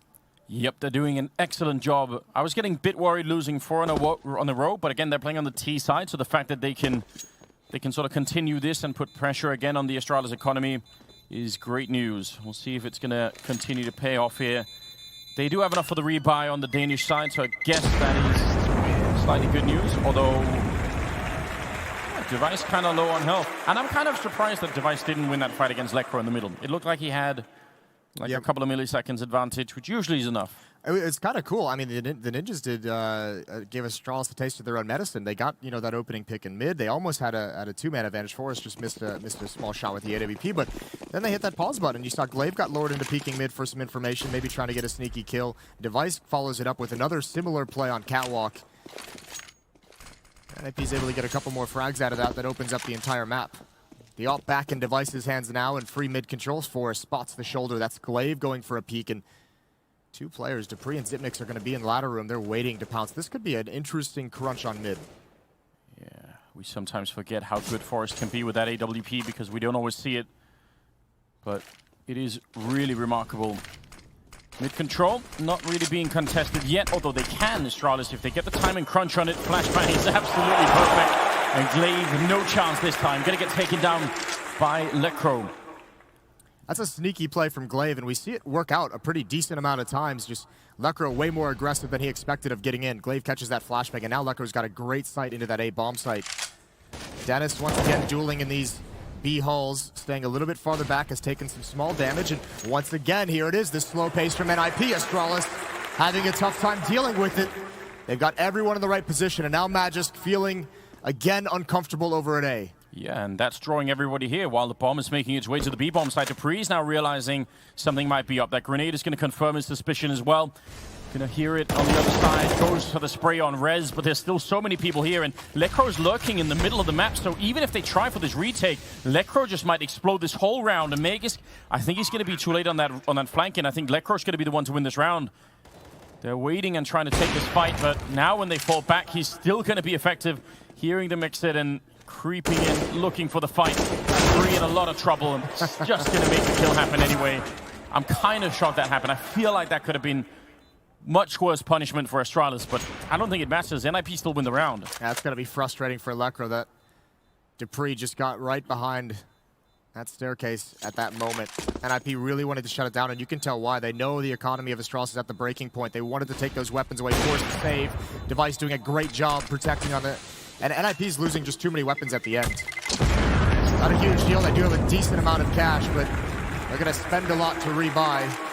Yep, they're doing an excellent job. I was getting a bit worried losing 4 on the row, but again, they're playing on the T side, so the fact that they can sort of continue this and put pressure again on the Astralis economy is great news. We'll see if it's going to continue to pay off here. They do have enough for the rebuy on the Danish side, so I guess that is slightly good news, although Device kind of low on health. And I'm kind of surprised that Device didn't win that fight against Lekro in the middle. It looked like he had like a couple of milliseconds advantage, which usually is enough. It's kind of cool. I mean, the Ninjas gave Astralis a taste of their own medicine. They got, you know, that opening pick in mid. They almost had a 2-man advantage. Forrest just missed a small shot with the AWP, but then they hit that pause button. You saw Glaive got lowered into peeking mid for some information, maybe trying to get a sneaky kill. Device follows it up with another similar play on Catwalk. And if he's able to get a couple more frags out of that, that opens up the entire map. The ult back in Device's hands now, and free mid controls. Forrest spots the shoulder. That's Glaive going for a peek, and 2 players, Dupree and Zipnix, are going to be in ladder room. They're waiting to pounce. This could be an interesting crunch on mid. Yeah, we sometimes forget how good Forrest can be with that AWP because we don't always see it. But it is really remarkable. Mid control, not really being contested yet, although they can, Astralis, if they get the timing crunch on it. Flashbang is absolutely perfect. And Glaive, no chance this time. Gonna get taken down by Lekro. That's a sneaky play from Glaive, and we see it work out a pretty decent amount of times. Just Lekro way more aggressive than he expected of getting in. Glaive catches that flashbang, and now Lekro's got a great sight into that A bomb site. Dennis once again dueling in these B halls, staying a little bit farther back, has taken some small damage, and once again, here it is, this slow pace from NIP. Astralis having a tough time dealing with it. They've got everyone in the right position, and now Magisk feeling again uncomfortable over at A. Yeah, and that's drawing everybody here while the bomb is making its way to the B bomb site. Dupree is now realizing something might be up. That grenade is going to confirm his suspicion as well. Gonna hear it on the other side, goes for the spray on Rez, but there's still so many people here, and Lekro's lurking in the middle of the map, so even if they try for this retake, Lekro just might explode this whole round, and Magus, I think he's gonna be too late on that flank, and I think Lekro's gonna be the one to win this round. They're waiting and trying to take this fight, but now when they fall back, he's still gonna be effective. Hearing them exit and creeping in, looking for the fight. Three in a lot of trouble, and just gonna make the kill happen anyway. I'm kind of shocked that happened. I feel like that could have been much worse punishment for Astralis, but I don't think it matters. NIP still win the round. That's going to be frustrating for Lekro that Dupree just got right behind that staircase at that moment. NIP really wanted to shut it down, and you can tell why. They know the economy of Astralis is at the breaking point. They wanted to take those weapons away, forced to save. Device doing a great job protecting on the... And NIP's losing just too many weapons at the end. Not a huge deal. They do have a decent amount of cash, but they're going to spend a lot to rebuy.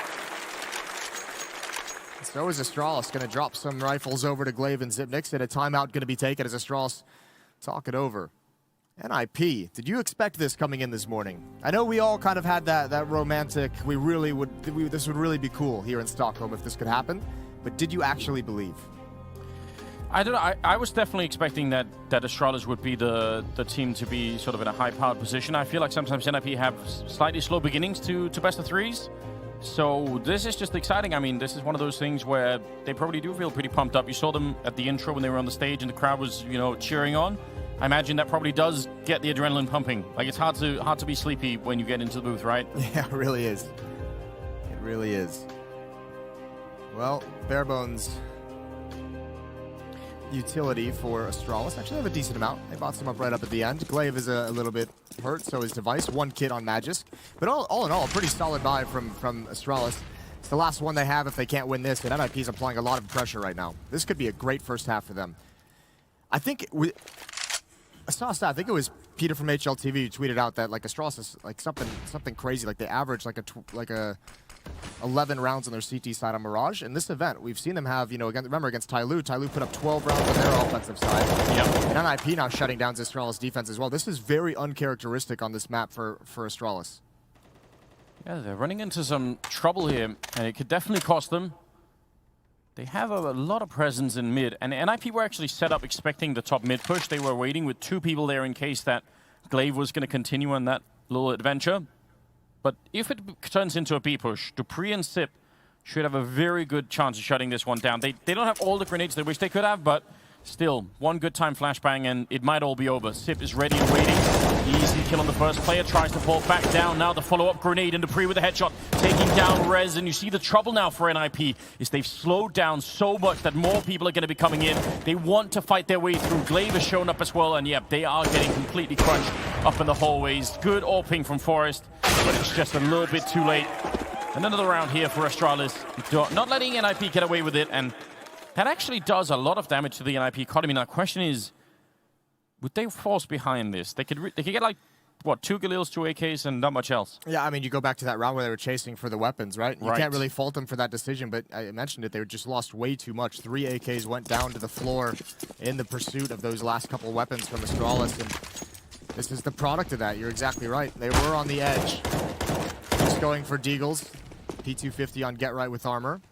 So is Astralis going to drop some rifles over to Glaive and Zipnix, and a timeout going to be taken as Astralis talk it over. NIP, did you expect this coming in this morning? I know we all kind of had that romantic, this would really be cool here in Stockholm if this could happen, but did you actually believe? I don't know. I was definitely expecting that Astralis would be the team to be sort of in a high-powered position. I feel like sometimes NIP have slightly slow beginnings to best of threes. So this is just exciting. I mean, this is one of those things where they probably do feel pretty pumped up. You saw them at the intro when they were on the stage and the crowd was, you know, cheering on. I imagine that probably does get the adrenaline pumping. Like, it's hard to be sleepy when you get into the booth, right? Yeah, it really is. It really is. Well, bare bones utility for Astralis. Actually, they have a decent amount. They bought some up right up at the end. Glaive is a little bit hurt, so is Device. One kit on Magisk. But all in all, a pretty solid buy from Astralis. It's the last one they have if they can't win this, and NIP is applying a lot of pressure right now. This could be a great first half for them. I think I saw a stat. I think it was Peter from HLTV who tweeted out that like Astralis is like something crazy. Like they average like a 11 rounds on their CT side on Mirage. In this event, we've seen them have, you know, remember against Tyloo put up 12 rounds on their offensive side. Yep. And NIP now shutting down Astralis defense as well. This is very uncharacteristic on this map for Astralis. Yeah, they're running into some trouble here, and it could definitely cost them. They have a lot of presence in mid, and NIP were actually set up expecting the top mid push. They were waiting with 2 people there in case that Glaive was going to continue on that little adventure. But if it turns into a B push, Dupree and Sip should have a very good chance of shutting this one down. They don't have all the grenades they wish they could have, but still, one good time flashbang and it might all be over. Sip is ready and waiting. Easy kill on the first player, tries to pull back down. Now the follow-up grenade and Dupree with a headshot, taking down Rez. And you see the trouble now for NIP is they've slowed down so much that more people are going to be coming in. They want to fight their way through. Glaive has shown up as well, and yep, they are getting completely crunched up in the hallways. Good AWPing from Forest, but it's just a little bit too late. And another round here for Astralis, not letting NIP get away with it, and that actually does a lot of damage to the NIP economy. Now the question is, would they force behind this? They could get like, what, 2 Galils, 2 AKs, and not much else. Yeah, I mean, you go back to that round where they were chasing for the weapons, right? You can't really fault them for that decision, but I mentioned it, they just lost way too much. 3 AKs went down to the floor in the pursuit of those last couple weapons from Astralis, and this is the product of that. You're exactly right. They were on the edge. Just going for Deagles. P250 on Get Right with armor.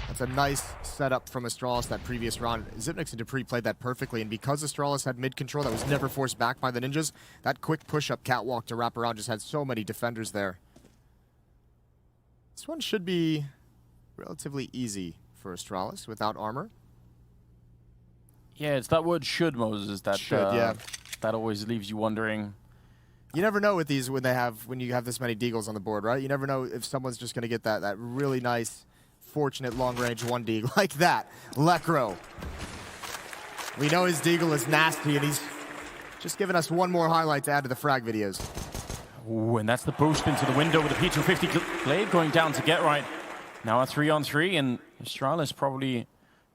That's a nice setup from Astralis that previous round. Xyp9x and Dupree played that perfectly, and because Astralis had mid control that was never forced back by the Ninjas, that quick push-up catwalk to wrap around just had so many defenders there. This one should be relatively easy for Astralis without armor. Yeah, it's that word should, Moses, that yeah. That always leaves you wondering. You never know with these when you have this many Deagles on the board, right? You never know if someone's just going to get that really nice, fortunate long-range 1 Deagle like that. Lekro. We know his Deagle is nasty, and he's just giving us one more highlight to add to the frag videos. Ooh, and that's the boost into the window with the P250 Glaive going down to Get Right. Now a 3-on-3, and Astralis probably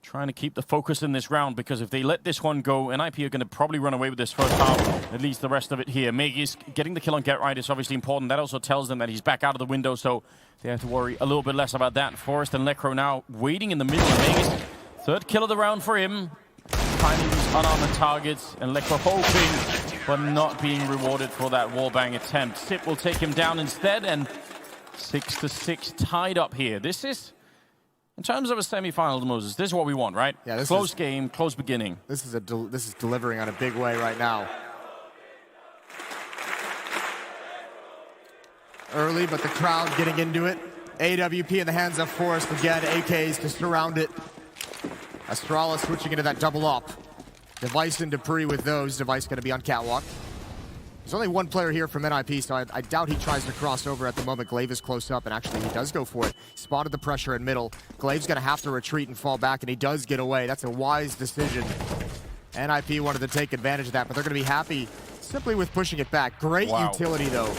trying to keep the focus in this round, because if they let this one go, NIP are going to probably run away with this first half, at least the rest of it here. Magus getting the kill on Get Right is obviously important. That also tells them that he's back out of the window, so they have to worry a little bit less about that. Forrest and Lekro now waiting in the middle of Magus. 3rd kill of the round for him. Finding these unarmored targets, and Lekro hoping, but not being rewarded for that wallbang attempt. Sip will take him down instead, and 6-6 tied up here. This is, in terms of a semi-final, Moses, this is what we want, right? Yeah, this close game, close beginning. This is delivering on a big way right now. Early, but the crowd getting into it. AWP in the hands of Forrest again. AKs to surround it. Astralis switching into that double up. Device and Dupree with those. Device going to be on catwalk. There's only 1 player here from NIP, so I doubt he tries to cross over at the moment. Glaive is close up, and actually he does go for it. Spotted the pressure in middle. Glaive's going to have to retreat and fall back, and he does get away. That's a wise decision. NIP wanted to take advantage of that, but they're going to be happy simply with pushing it back. Great utility, though.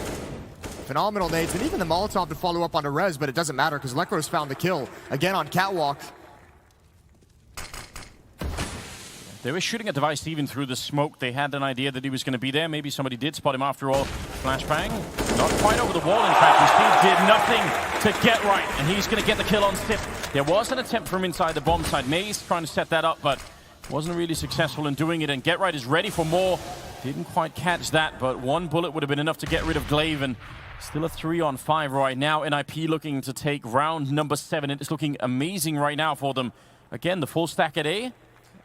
Phenomenal nades, and even the Molotov to follow up onto Rez, but it doesn't matter because Lekro's found the kill. Again on catwalk. They were shooting a Device even through the smoke. They had an idea that he was going to be there. Maybe somebody did spot him after all. Flashbang. Not quite over the wall, in fact. He did nothing to Get Right, and he's going to get the kill on Sip. There was an attempt from inside the bomb side. Maze trying to set that up, but wasn't really successful in doing it, and Get Right is ready for more. Didn't quite catch that, but 1 bullet would have been enough to get rid of Glaive, and still a 3-on-5 right now. NIP looking to take round number 7. It is looking amazing right now for them. Again, the full stack at A,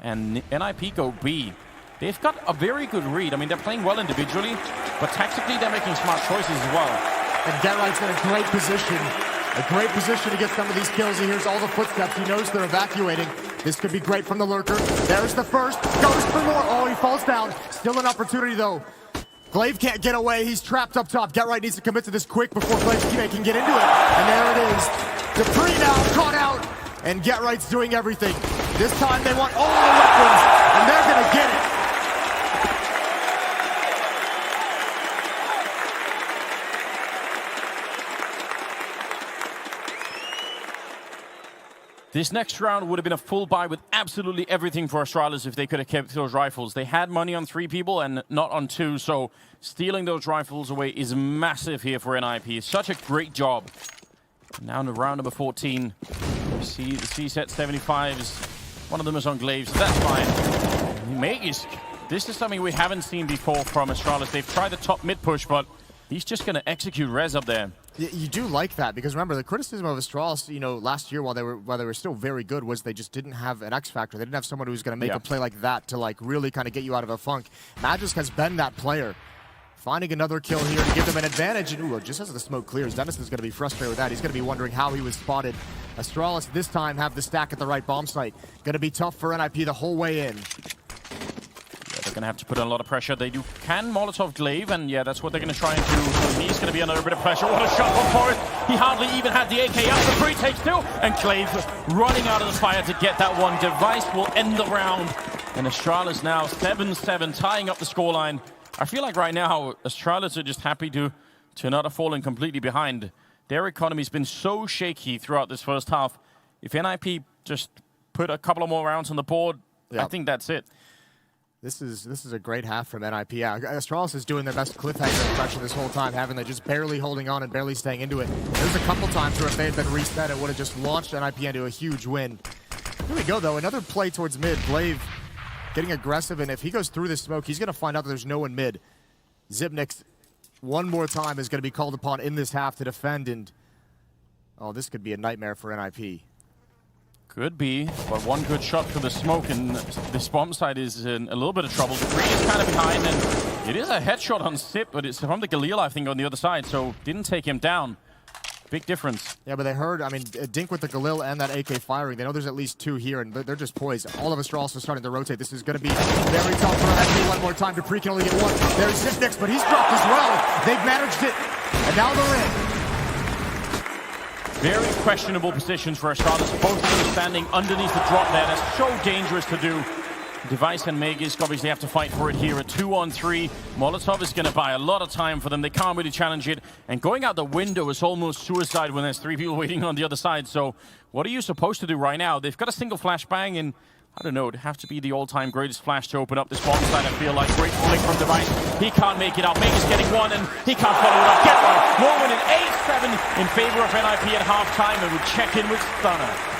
and NIP go B. They've got a very good read. I mean, they're playing well individually, but tactically they're making smart choices as well. And Get Right's in a great position. A great position to get some of these kills. He hears all the footsteps. He knows they're evacuating. This could be great from the lurker. There's the first. Goes for more. Oh, he falls down. Still an opportunity, though. Glaive can't get away. He's trapped up top. Get Right needs to commit to this quick before Glaive's teammate can get into it. And there it is. Dupree now caught out. And Get Right's doing everything. This time they want all the weapons. And they're going to get it. This next round would have been a full buy with absolutely everything for Astralis if they could have kept those rifles. They had money on 3 people and not on 2, so stealing those rifles away is massive here for NIP. It's such a great job. Now in round number 14, you see the C-set 75s. One of them is on Glaive, so that's fine. Magus, this is something we haven't seen before from Astralis. They've tried the top mid push, but he's just going to execute Rez up there. You do like that, because remember, the criticism of Astralis, last year while they were still very good, was they just didn't have an X factor. They didn't have someone who was going to make a play like that to really kind of get you out of a funk. Magisk has been that player. Finding another kill here to give them an advantage, and just as the smoke clears, Dennis is going to be frustrated with that. He's going to be wondering how he was spotted. Astralis this time have the stack at the right bomb site. Going to be tough for NIP the whole way in. They're going to have to put on a lot of pressure. They can Molotov Glaive, and that's what they're going to try and do. So he's going to be under a bit of pressure. What a shot from Forrest. He hardly even had the AK up for 3 takes 2. And Glaive running out of the fire to get that one. Device will end the round. And Astralis now 7-7, tying up the scoreline. I feel like right now, Astralis are just happy to not have fallen completely behind. Their economy's been so shaky throughout this first half. If NIP just put a couple of more rounds on the board, I think that's it. This is a great half from NIP. Yeah, Astralis is doing their best cliffhanger impression this whole time, having they just barely holding on and barely staying into it. There's a couple times where if they had been reset, it would have just launched NIP into a huge win. Here we go, though. Another play towards mid. Glaive getting aggressive, and if he goes through this smoke, he's going to find out that there's no one mid. Zipnik, one more time, is going to be called upon in this half to defend, and this could be a nightmare for NIP. Could be, but one good shot through the smoke, and this bomb site is in a little bit of trouble. The Kree is kind of behind, and it is a headshot on Sip, but it's from the Galil, I think, on the other side, so didn't take him down. Big difference. Yeah, but they heard, Dink with the Galil and that AK firing. They know there's at least 2 here, and they're just poised. All of Astralis are starting to rotate. This is going to be very tough for NIP. One more time. Dupree can only get 1. There's Zipnik, but he's dropped as well. They've managed it, and now they're in. Very questionable positions for Astralis. Both of them standing underneath the drop there. That's so dangerous to do. Device and Magisk obviously have to fight for it here. A 2-on-3. Molotov is going to buy a lot of time for them. They can't really challenge it. And going out the window is almost suicide when there's 3 people waiting on the other side. So what are you supposed to do right now? They've got a single flashbang, and I don't know, it'd have to be the all-time greatest flash to open up this bomb site, I feel like. Great flick from Device. He can't make it out. Magisk getting 1, and he can't follow it up. Get 1. Norman in 8-7 in favor of NIP at halftime, and we check in with Stunner.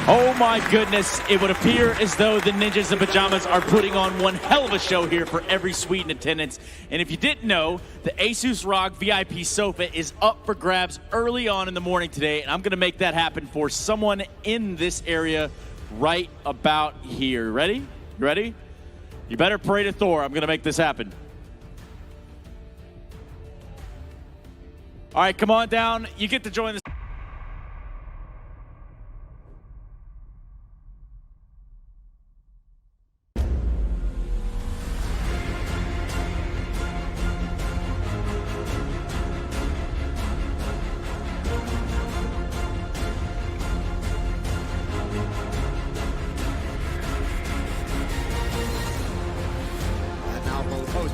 Oh my goodness, it would appear as though the Ninjas in Pajamas are putting on one hell of a show here for every suite in attendance. And if you didn't know, the Asus ROG VIP sofa is up for grabs early on in the morning today, and I'm going to make that happen for someone in this area right about here. Ready? You ready? You better pray to Thor. I'm going to make this happen. All right, come on down. You get to join the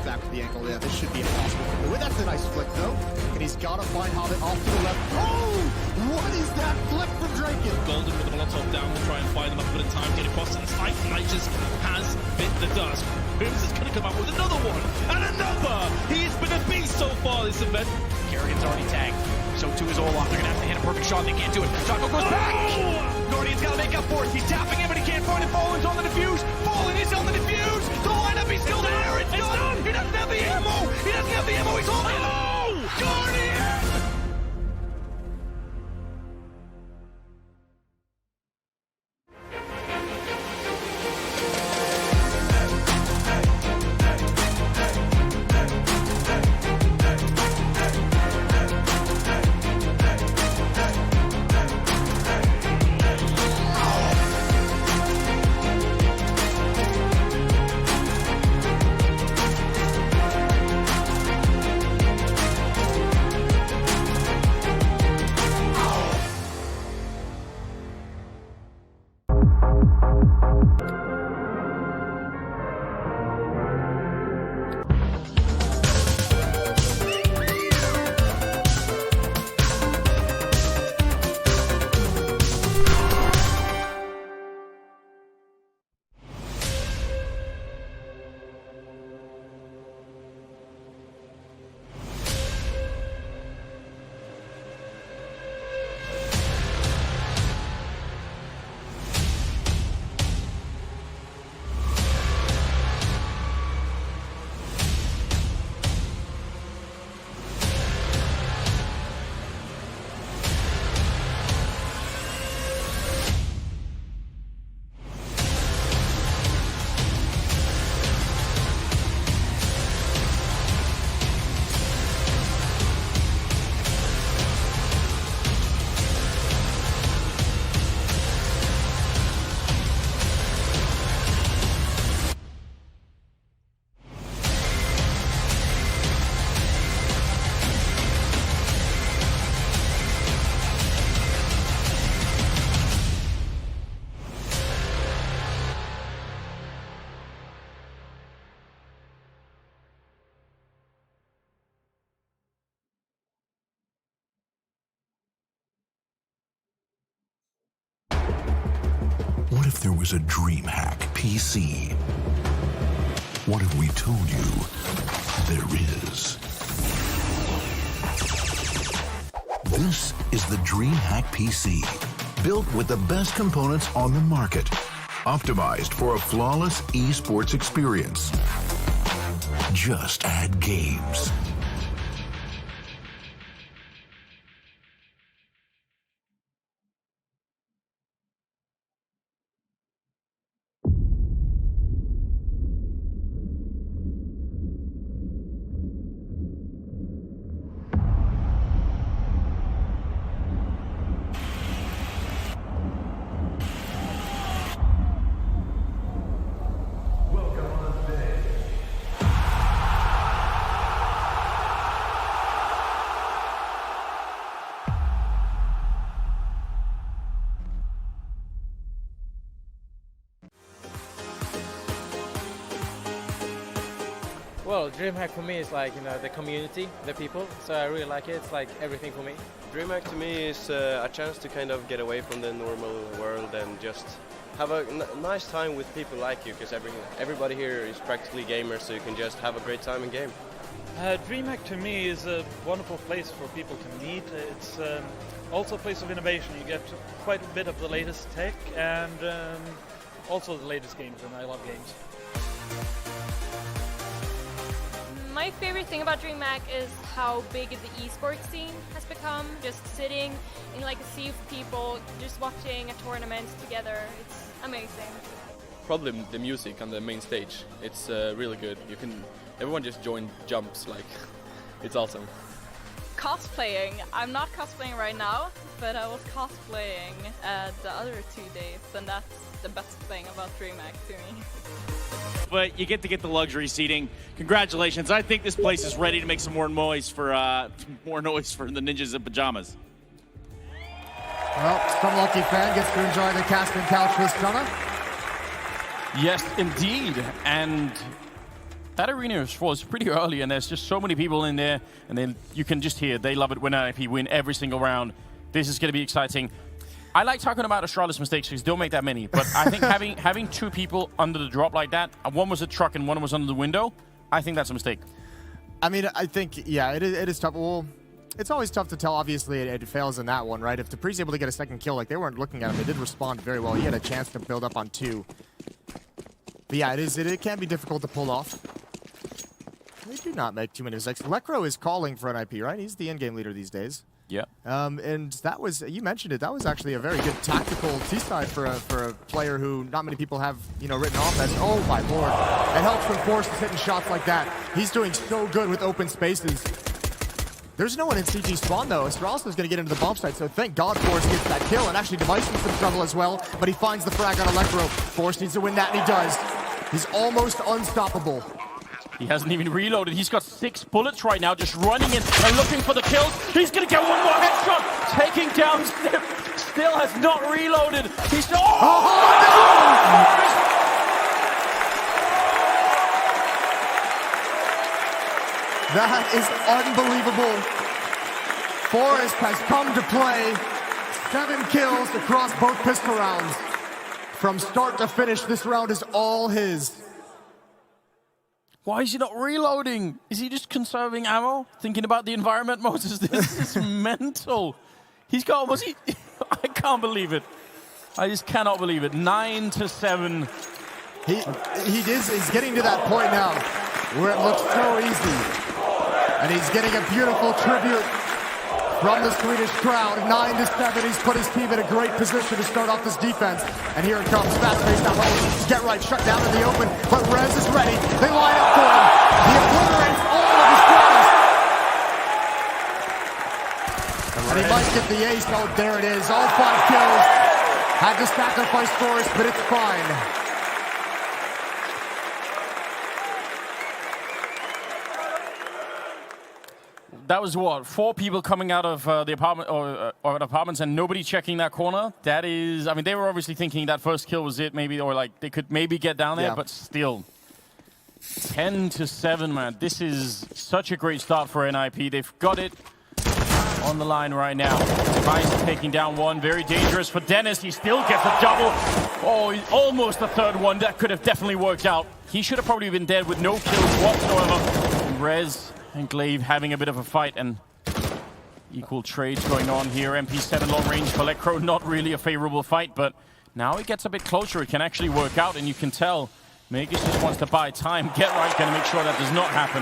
back to the ankle. Yeah, this should be impossible. That's a nice flick, though. And he's got to find Hobbit off to the left. Oh! What is that flick from Draken? Golden with the Molotov down to try and find them up a bit of time, get across to the site. Just has bit the dust. Booms is going to come up with another one. And another! He's been a beast so far this event. Guardian's already tagged. So too is Olaf. They're going to have to hit a perfect shot. They can't do it. Jocko goes back. Guardian's got to make up for it. He's tapping him, but he can't find it. Fallen's on the defuse. Fallen is on the defuse. The lineup, he's still there. It's done. He doesn't have the ammo. He doesn't have the ammo. He's holding it. Guardian! if there was a DreamHack PC? What if we told you there is? This is the DreamHack PC, built with the best components on the market, optimized for a flawless esports experience. Just add games. Well, DreamHack for me is like, the community, the people, so I really like it. It's like everything for me. DreamHack to me is a chance to kind of get away from the normal world and just have a nice time with people like you, because everybody here is practically gamers, so you can just have a great time in game. DreamHack to me is a wonderful place for people to meet. It's also a place of innovation. You get quite a bit of the latest tech and also the latest games, and I love games. My favorite thing about DreamHack is how big the esports scene has become. Just sitting in like a sea of people, just watching a tournament together. It's amazing. Probably the music on the main stage. It's really good. Everyone just jumps like, it's awesome. Cosplaying. I'm not cosplaying right now, but I was cosplaying the other 2 days, and that's the best thing about DreamHack to me. But you get to get the luxury seating. Congratulations. I think this place is ready to make some more noise for the ninjas in pajamas. Well, some lucky fan gets to enjoy the casting couch this summer. Yes, indeed. And that arena was pretty early, and there's just so many people in there. And then you can just hear they love it when NIP win every single round. This is going to be exciting. I like talking about Astralis mistakes because don't make that many. But I think having two people under the drop like that, one was a truck and one was under the window, I think that's a mistake. I mean, I think, yeah, it is tough. Well, it's always tough to tell. Obviously, it fails in that one, right? If Dupree's able to get a second kill, like they weren't looking at him, they did respond very well. He had a chance to build up on 2. But yeah, it can be difficult to pull off. They do not make too many mistakes. Lekro is calling for an IP, right? He's the in-game leader these days. Yeah. And that was, you mentioned it, that was actually a very good tactical T-side for a player who not many people have, written off as, oh my lord. It helps when Force is hitting shots like that. He's doing so good with open spaces. There's no one in CG spawn though. Astralis is going to get into the bomb site, so thank God Force gets that kill, and actually Device is in trouble as well, but he finds the frag on Electro. Force needs to win that, and he does. He's almost unstoppable. He hasn't even reloaded. He's got 6 bullets right now, just running in and looking for the kills. He's going to get one more headshot. Taking down Snip. Still has not reloaded. He's... Oh, that is unbelievable. Forrest has come to play. 7 kills across both pistol rounds. From start to finish, this round is all his. Why is he not reloading? Is he just conserving ammo? Thinking about the environment, Moses? This is mental. He's got almost... I can't believe it. I just cannot believe it. 9-7. He's getting to that point now where it looks so easy. And he's getting a beautiful tribute from the Swedish crowd. 9-7. He's put his team in a great position to start off this defense. And here it comes. Fast-paced now. Get right. Shut down in the open. But Rez is ready. They line up for him. He obliterates all of his players. And he might get the ace. Oh, there it is. All 5 kills. Had to sacrifice Forrest, but it's fine. That was what, 4 people coming out of the apartment or apartments and nobody checking that corner. That is, I mean, they were obviously thinking that first kill was it, maybe, or like they could maybe get down there, yeah. But still, 10-7, man. This is such a great start for NIP. They've got it. on the line right now. Device taking down one. Very dangerous for Dennis. He still gets a double. Oh, almost a third one. That could have definitely worked out. He should have probably been dead with no kills whatsoever. And Rez and Glaive having a bit of a fight, and equal trades going on here. MP7 long range for Lekro, not really a favorable fight, but now it gets a bit closer. It can actually work out, and you can tell Magus just wants to buy time. Get right, gonna make sure that does not happen.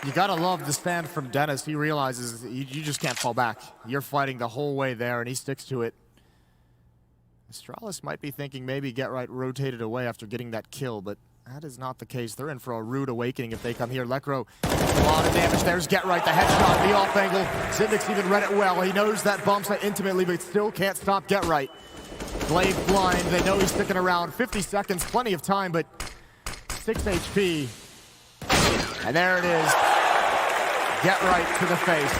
You gotta love the stand from Dennis. He realizes you just can't fall back. You're fighting the whole way there, and he sticks to it. Astralis might be thinking maybe Get Right rotated away after getting that kill, but that is not the case. They're in for a rude awakening if they come here. Lekro, a lot of damage. There's Get Right, the headshot, the off angle. Zivix even read it well. He knows that bumps it intimately, but still can't stop Get Right. Glaive blind. They know he's sticking around. 50 seconds, plenty of time, but 6 HP. And there it is. Get Right to the face.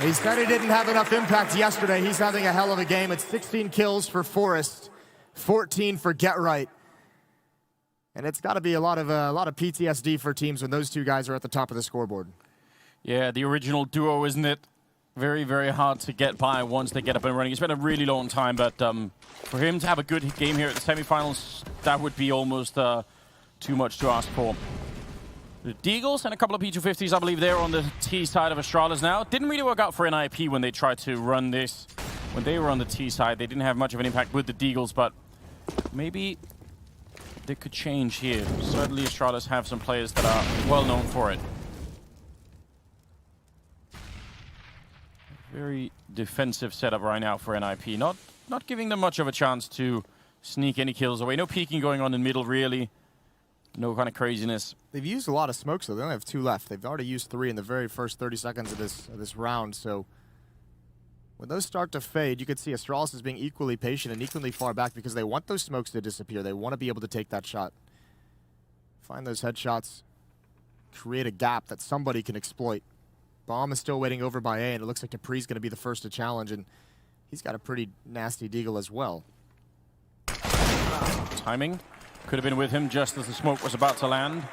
He said he didn't have enough impact yesterday. He's having a hell of a game. It's 16 kills for Forrest, 14 for Get Right. And it's got to be a lot of PTSD for teams when those two guys are at the top of the scoreboard. Yeah, the original duo, isn't it? Very, very hard to get by once they get up and running. It's been a really long time, but for him to have a good game here at the semifinals, that would be almost too much to ask for. The Deagles and a couple of P250s, I believe they're on the T side of Astralis now. Didn't really work out for NIP when they tried to run this. When they were on the T side, they didn't have much of an impact with the Deagles, but maybe they could change here. Certainly Astralis have some players that are well known for it. Very defensive setup right now for NIP. Not giving them much of a chance to sneak any kills away. No peeking going on in middle, really. No kind of craziness. They've used a lot of smokes, though. They only have 2 left. They've already used 3 in the very first 30 seconds of this round. So when those start to fade, you can see Astralis is being equally patient and equally far back because they want those smokes to disappear. They want to be able to take that shot. Find those headshots. Create a gap that somebody can exploit. Bomb is still waiting over by A, and it looks like Dupree's going to be the first to challenge, and he's got a pretty nasty deagle as well. Timing could have been with him just as the smoke was about to land,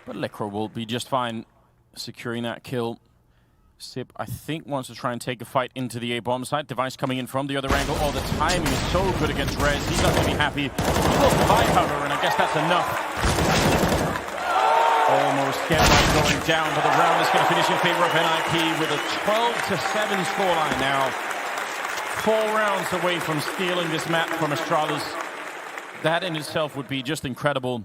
but Lekro will be just fine securing that kill. Sip, I think, wants to try and take a fight into the A-bomb site. Device coming in from the other angle. Oh, the timing is so good against Rez. He's not going to be happy. He goes high, however, and I guess that's enough. Almost Get Right going down, but the round is going to finish in favor of NIP with a 12-7 scoreline now. 4 rounds away from stealing this map from Astralis. That in itself would be just incredible.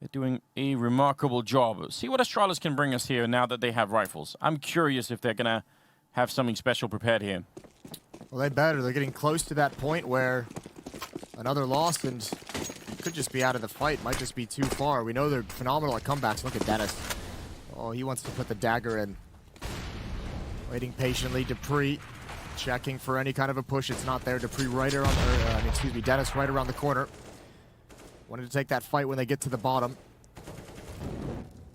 They're doing a remarkable job. See what Astralis can bring us here now that they have rifles. I'm curious if they're going to have something special prepared here. Well, they better. They're getting close to that point where another loss and could just be out of the fight. Might just be too far. We know they're phenomenal at comebacks. Look at Dennis. Oh, he wants to put the dagger in. Waiting patiently. Dupree checking for any kind of a push. It's not there. Dupree Dennis right around the corner. Wanted to take that fight when they get to the bottom.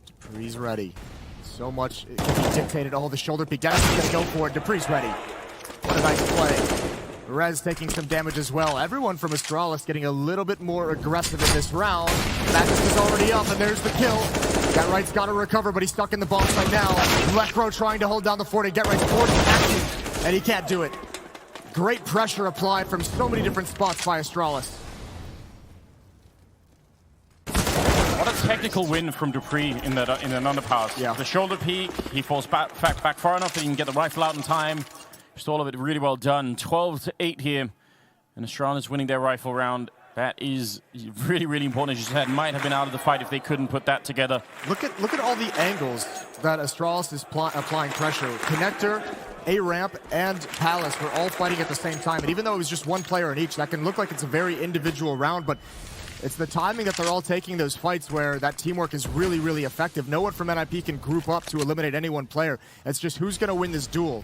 Dupree's ready. So much it can be dictated. Oh, the shoulder peek. Dennis is going to go for it. Dupree's ready. What a nice play. Rez taking some damage as well. Everyone from Astralis getting a little bit more aggressive in this round. Magnus is already up, and there's the kill. Get Right's got to recover, but he's stuck in the bomb site now. Lekro trying to hold down the fort, and Get Right's forced action, and he can't do it. Great pressure applied from so many different spots by Astralis. What a technical win from Dupree in an underpass. Yeah. The shoulder peek, he falls back far enough that he can get the rifle out in time. Just all of it really well done. 12-8 here, and Astralis winning their rifle round. That is really, really important. As you said, might have been out of the fight if they couldn't put that together. Look at all the angles that Astralis is applying pressure. Connector, A-Ramp, and Palace were all fighting at the same time. And even though it was just one player in each, that can look like it's a very individual round, but it's the timing that they're all taking those fights where that teamwork is really, really effective. No one from NIP can group up to eliminate any one player. It's just who's going to win this duel.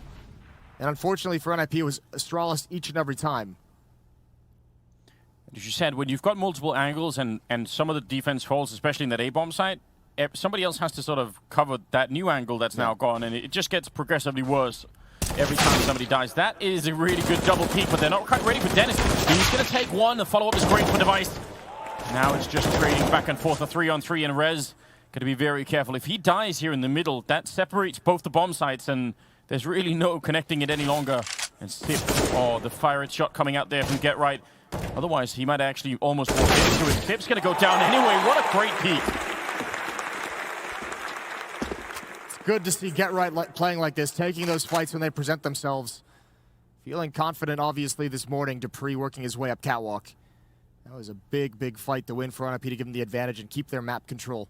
And unfortunately for NIP, it was Astralis each and every time. As you said, when you've got multiple angles and some of the defense falls, especially in that A-bomb site, somebody else has to sort of cover that new angle that's now gone, and it just gets progressively worse every time somebody dies. That is a really good double peek, but they're not quite ready for Dennis. He's going to take one. The follow-up is great for Device. Now it's just trading back and forth, a 3-on-3, and Rez got to be very careful. If he dies here in the middle, that separates both the bomb sites, and there's really no connecting it any longer. And Sip, oh, the fire shot coming out there from Get Right. Otherwise, he might actually almost walk into it. Sip's going to go down anyway. What a great peek. It's good to see Get Right playing like this, taking those fights when they present themselves. Feeling confident, obviously, this morning. Dupree working his way up catwalk. That was a big, big fight to win for NIP to give them the advantage and keep their map control.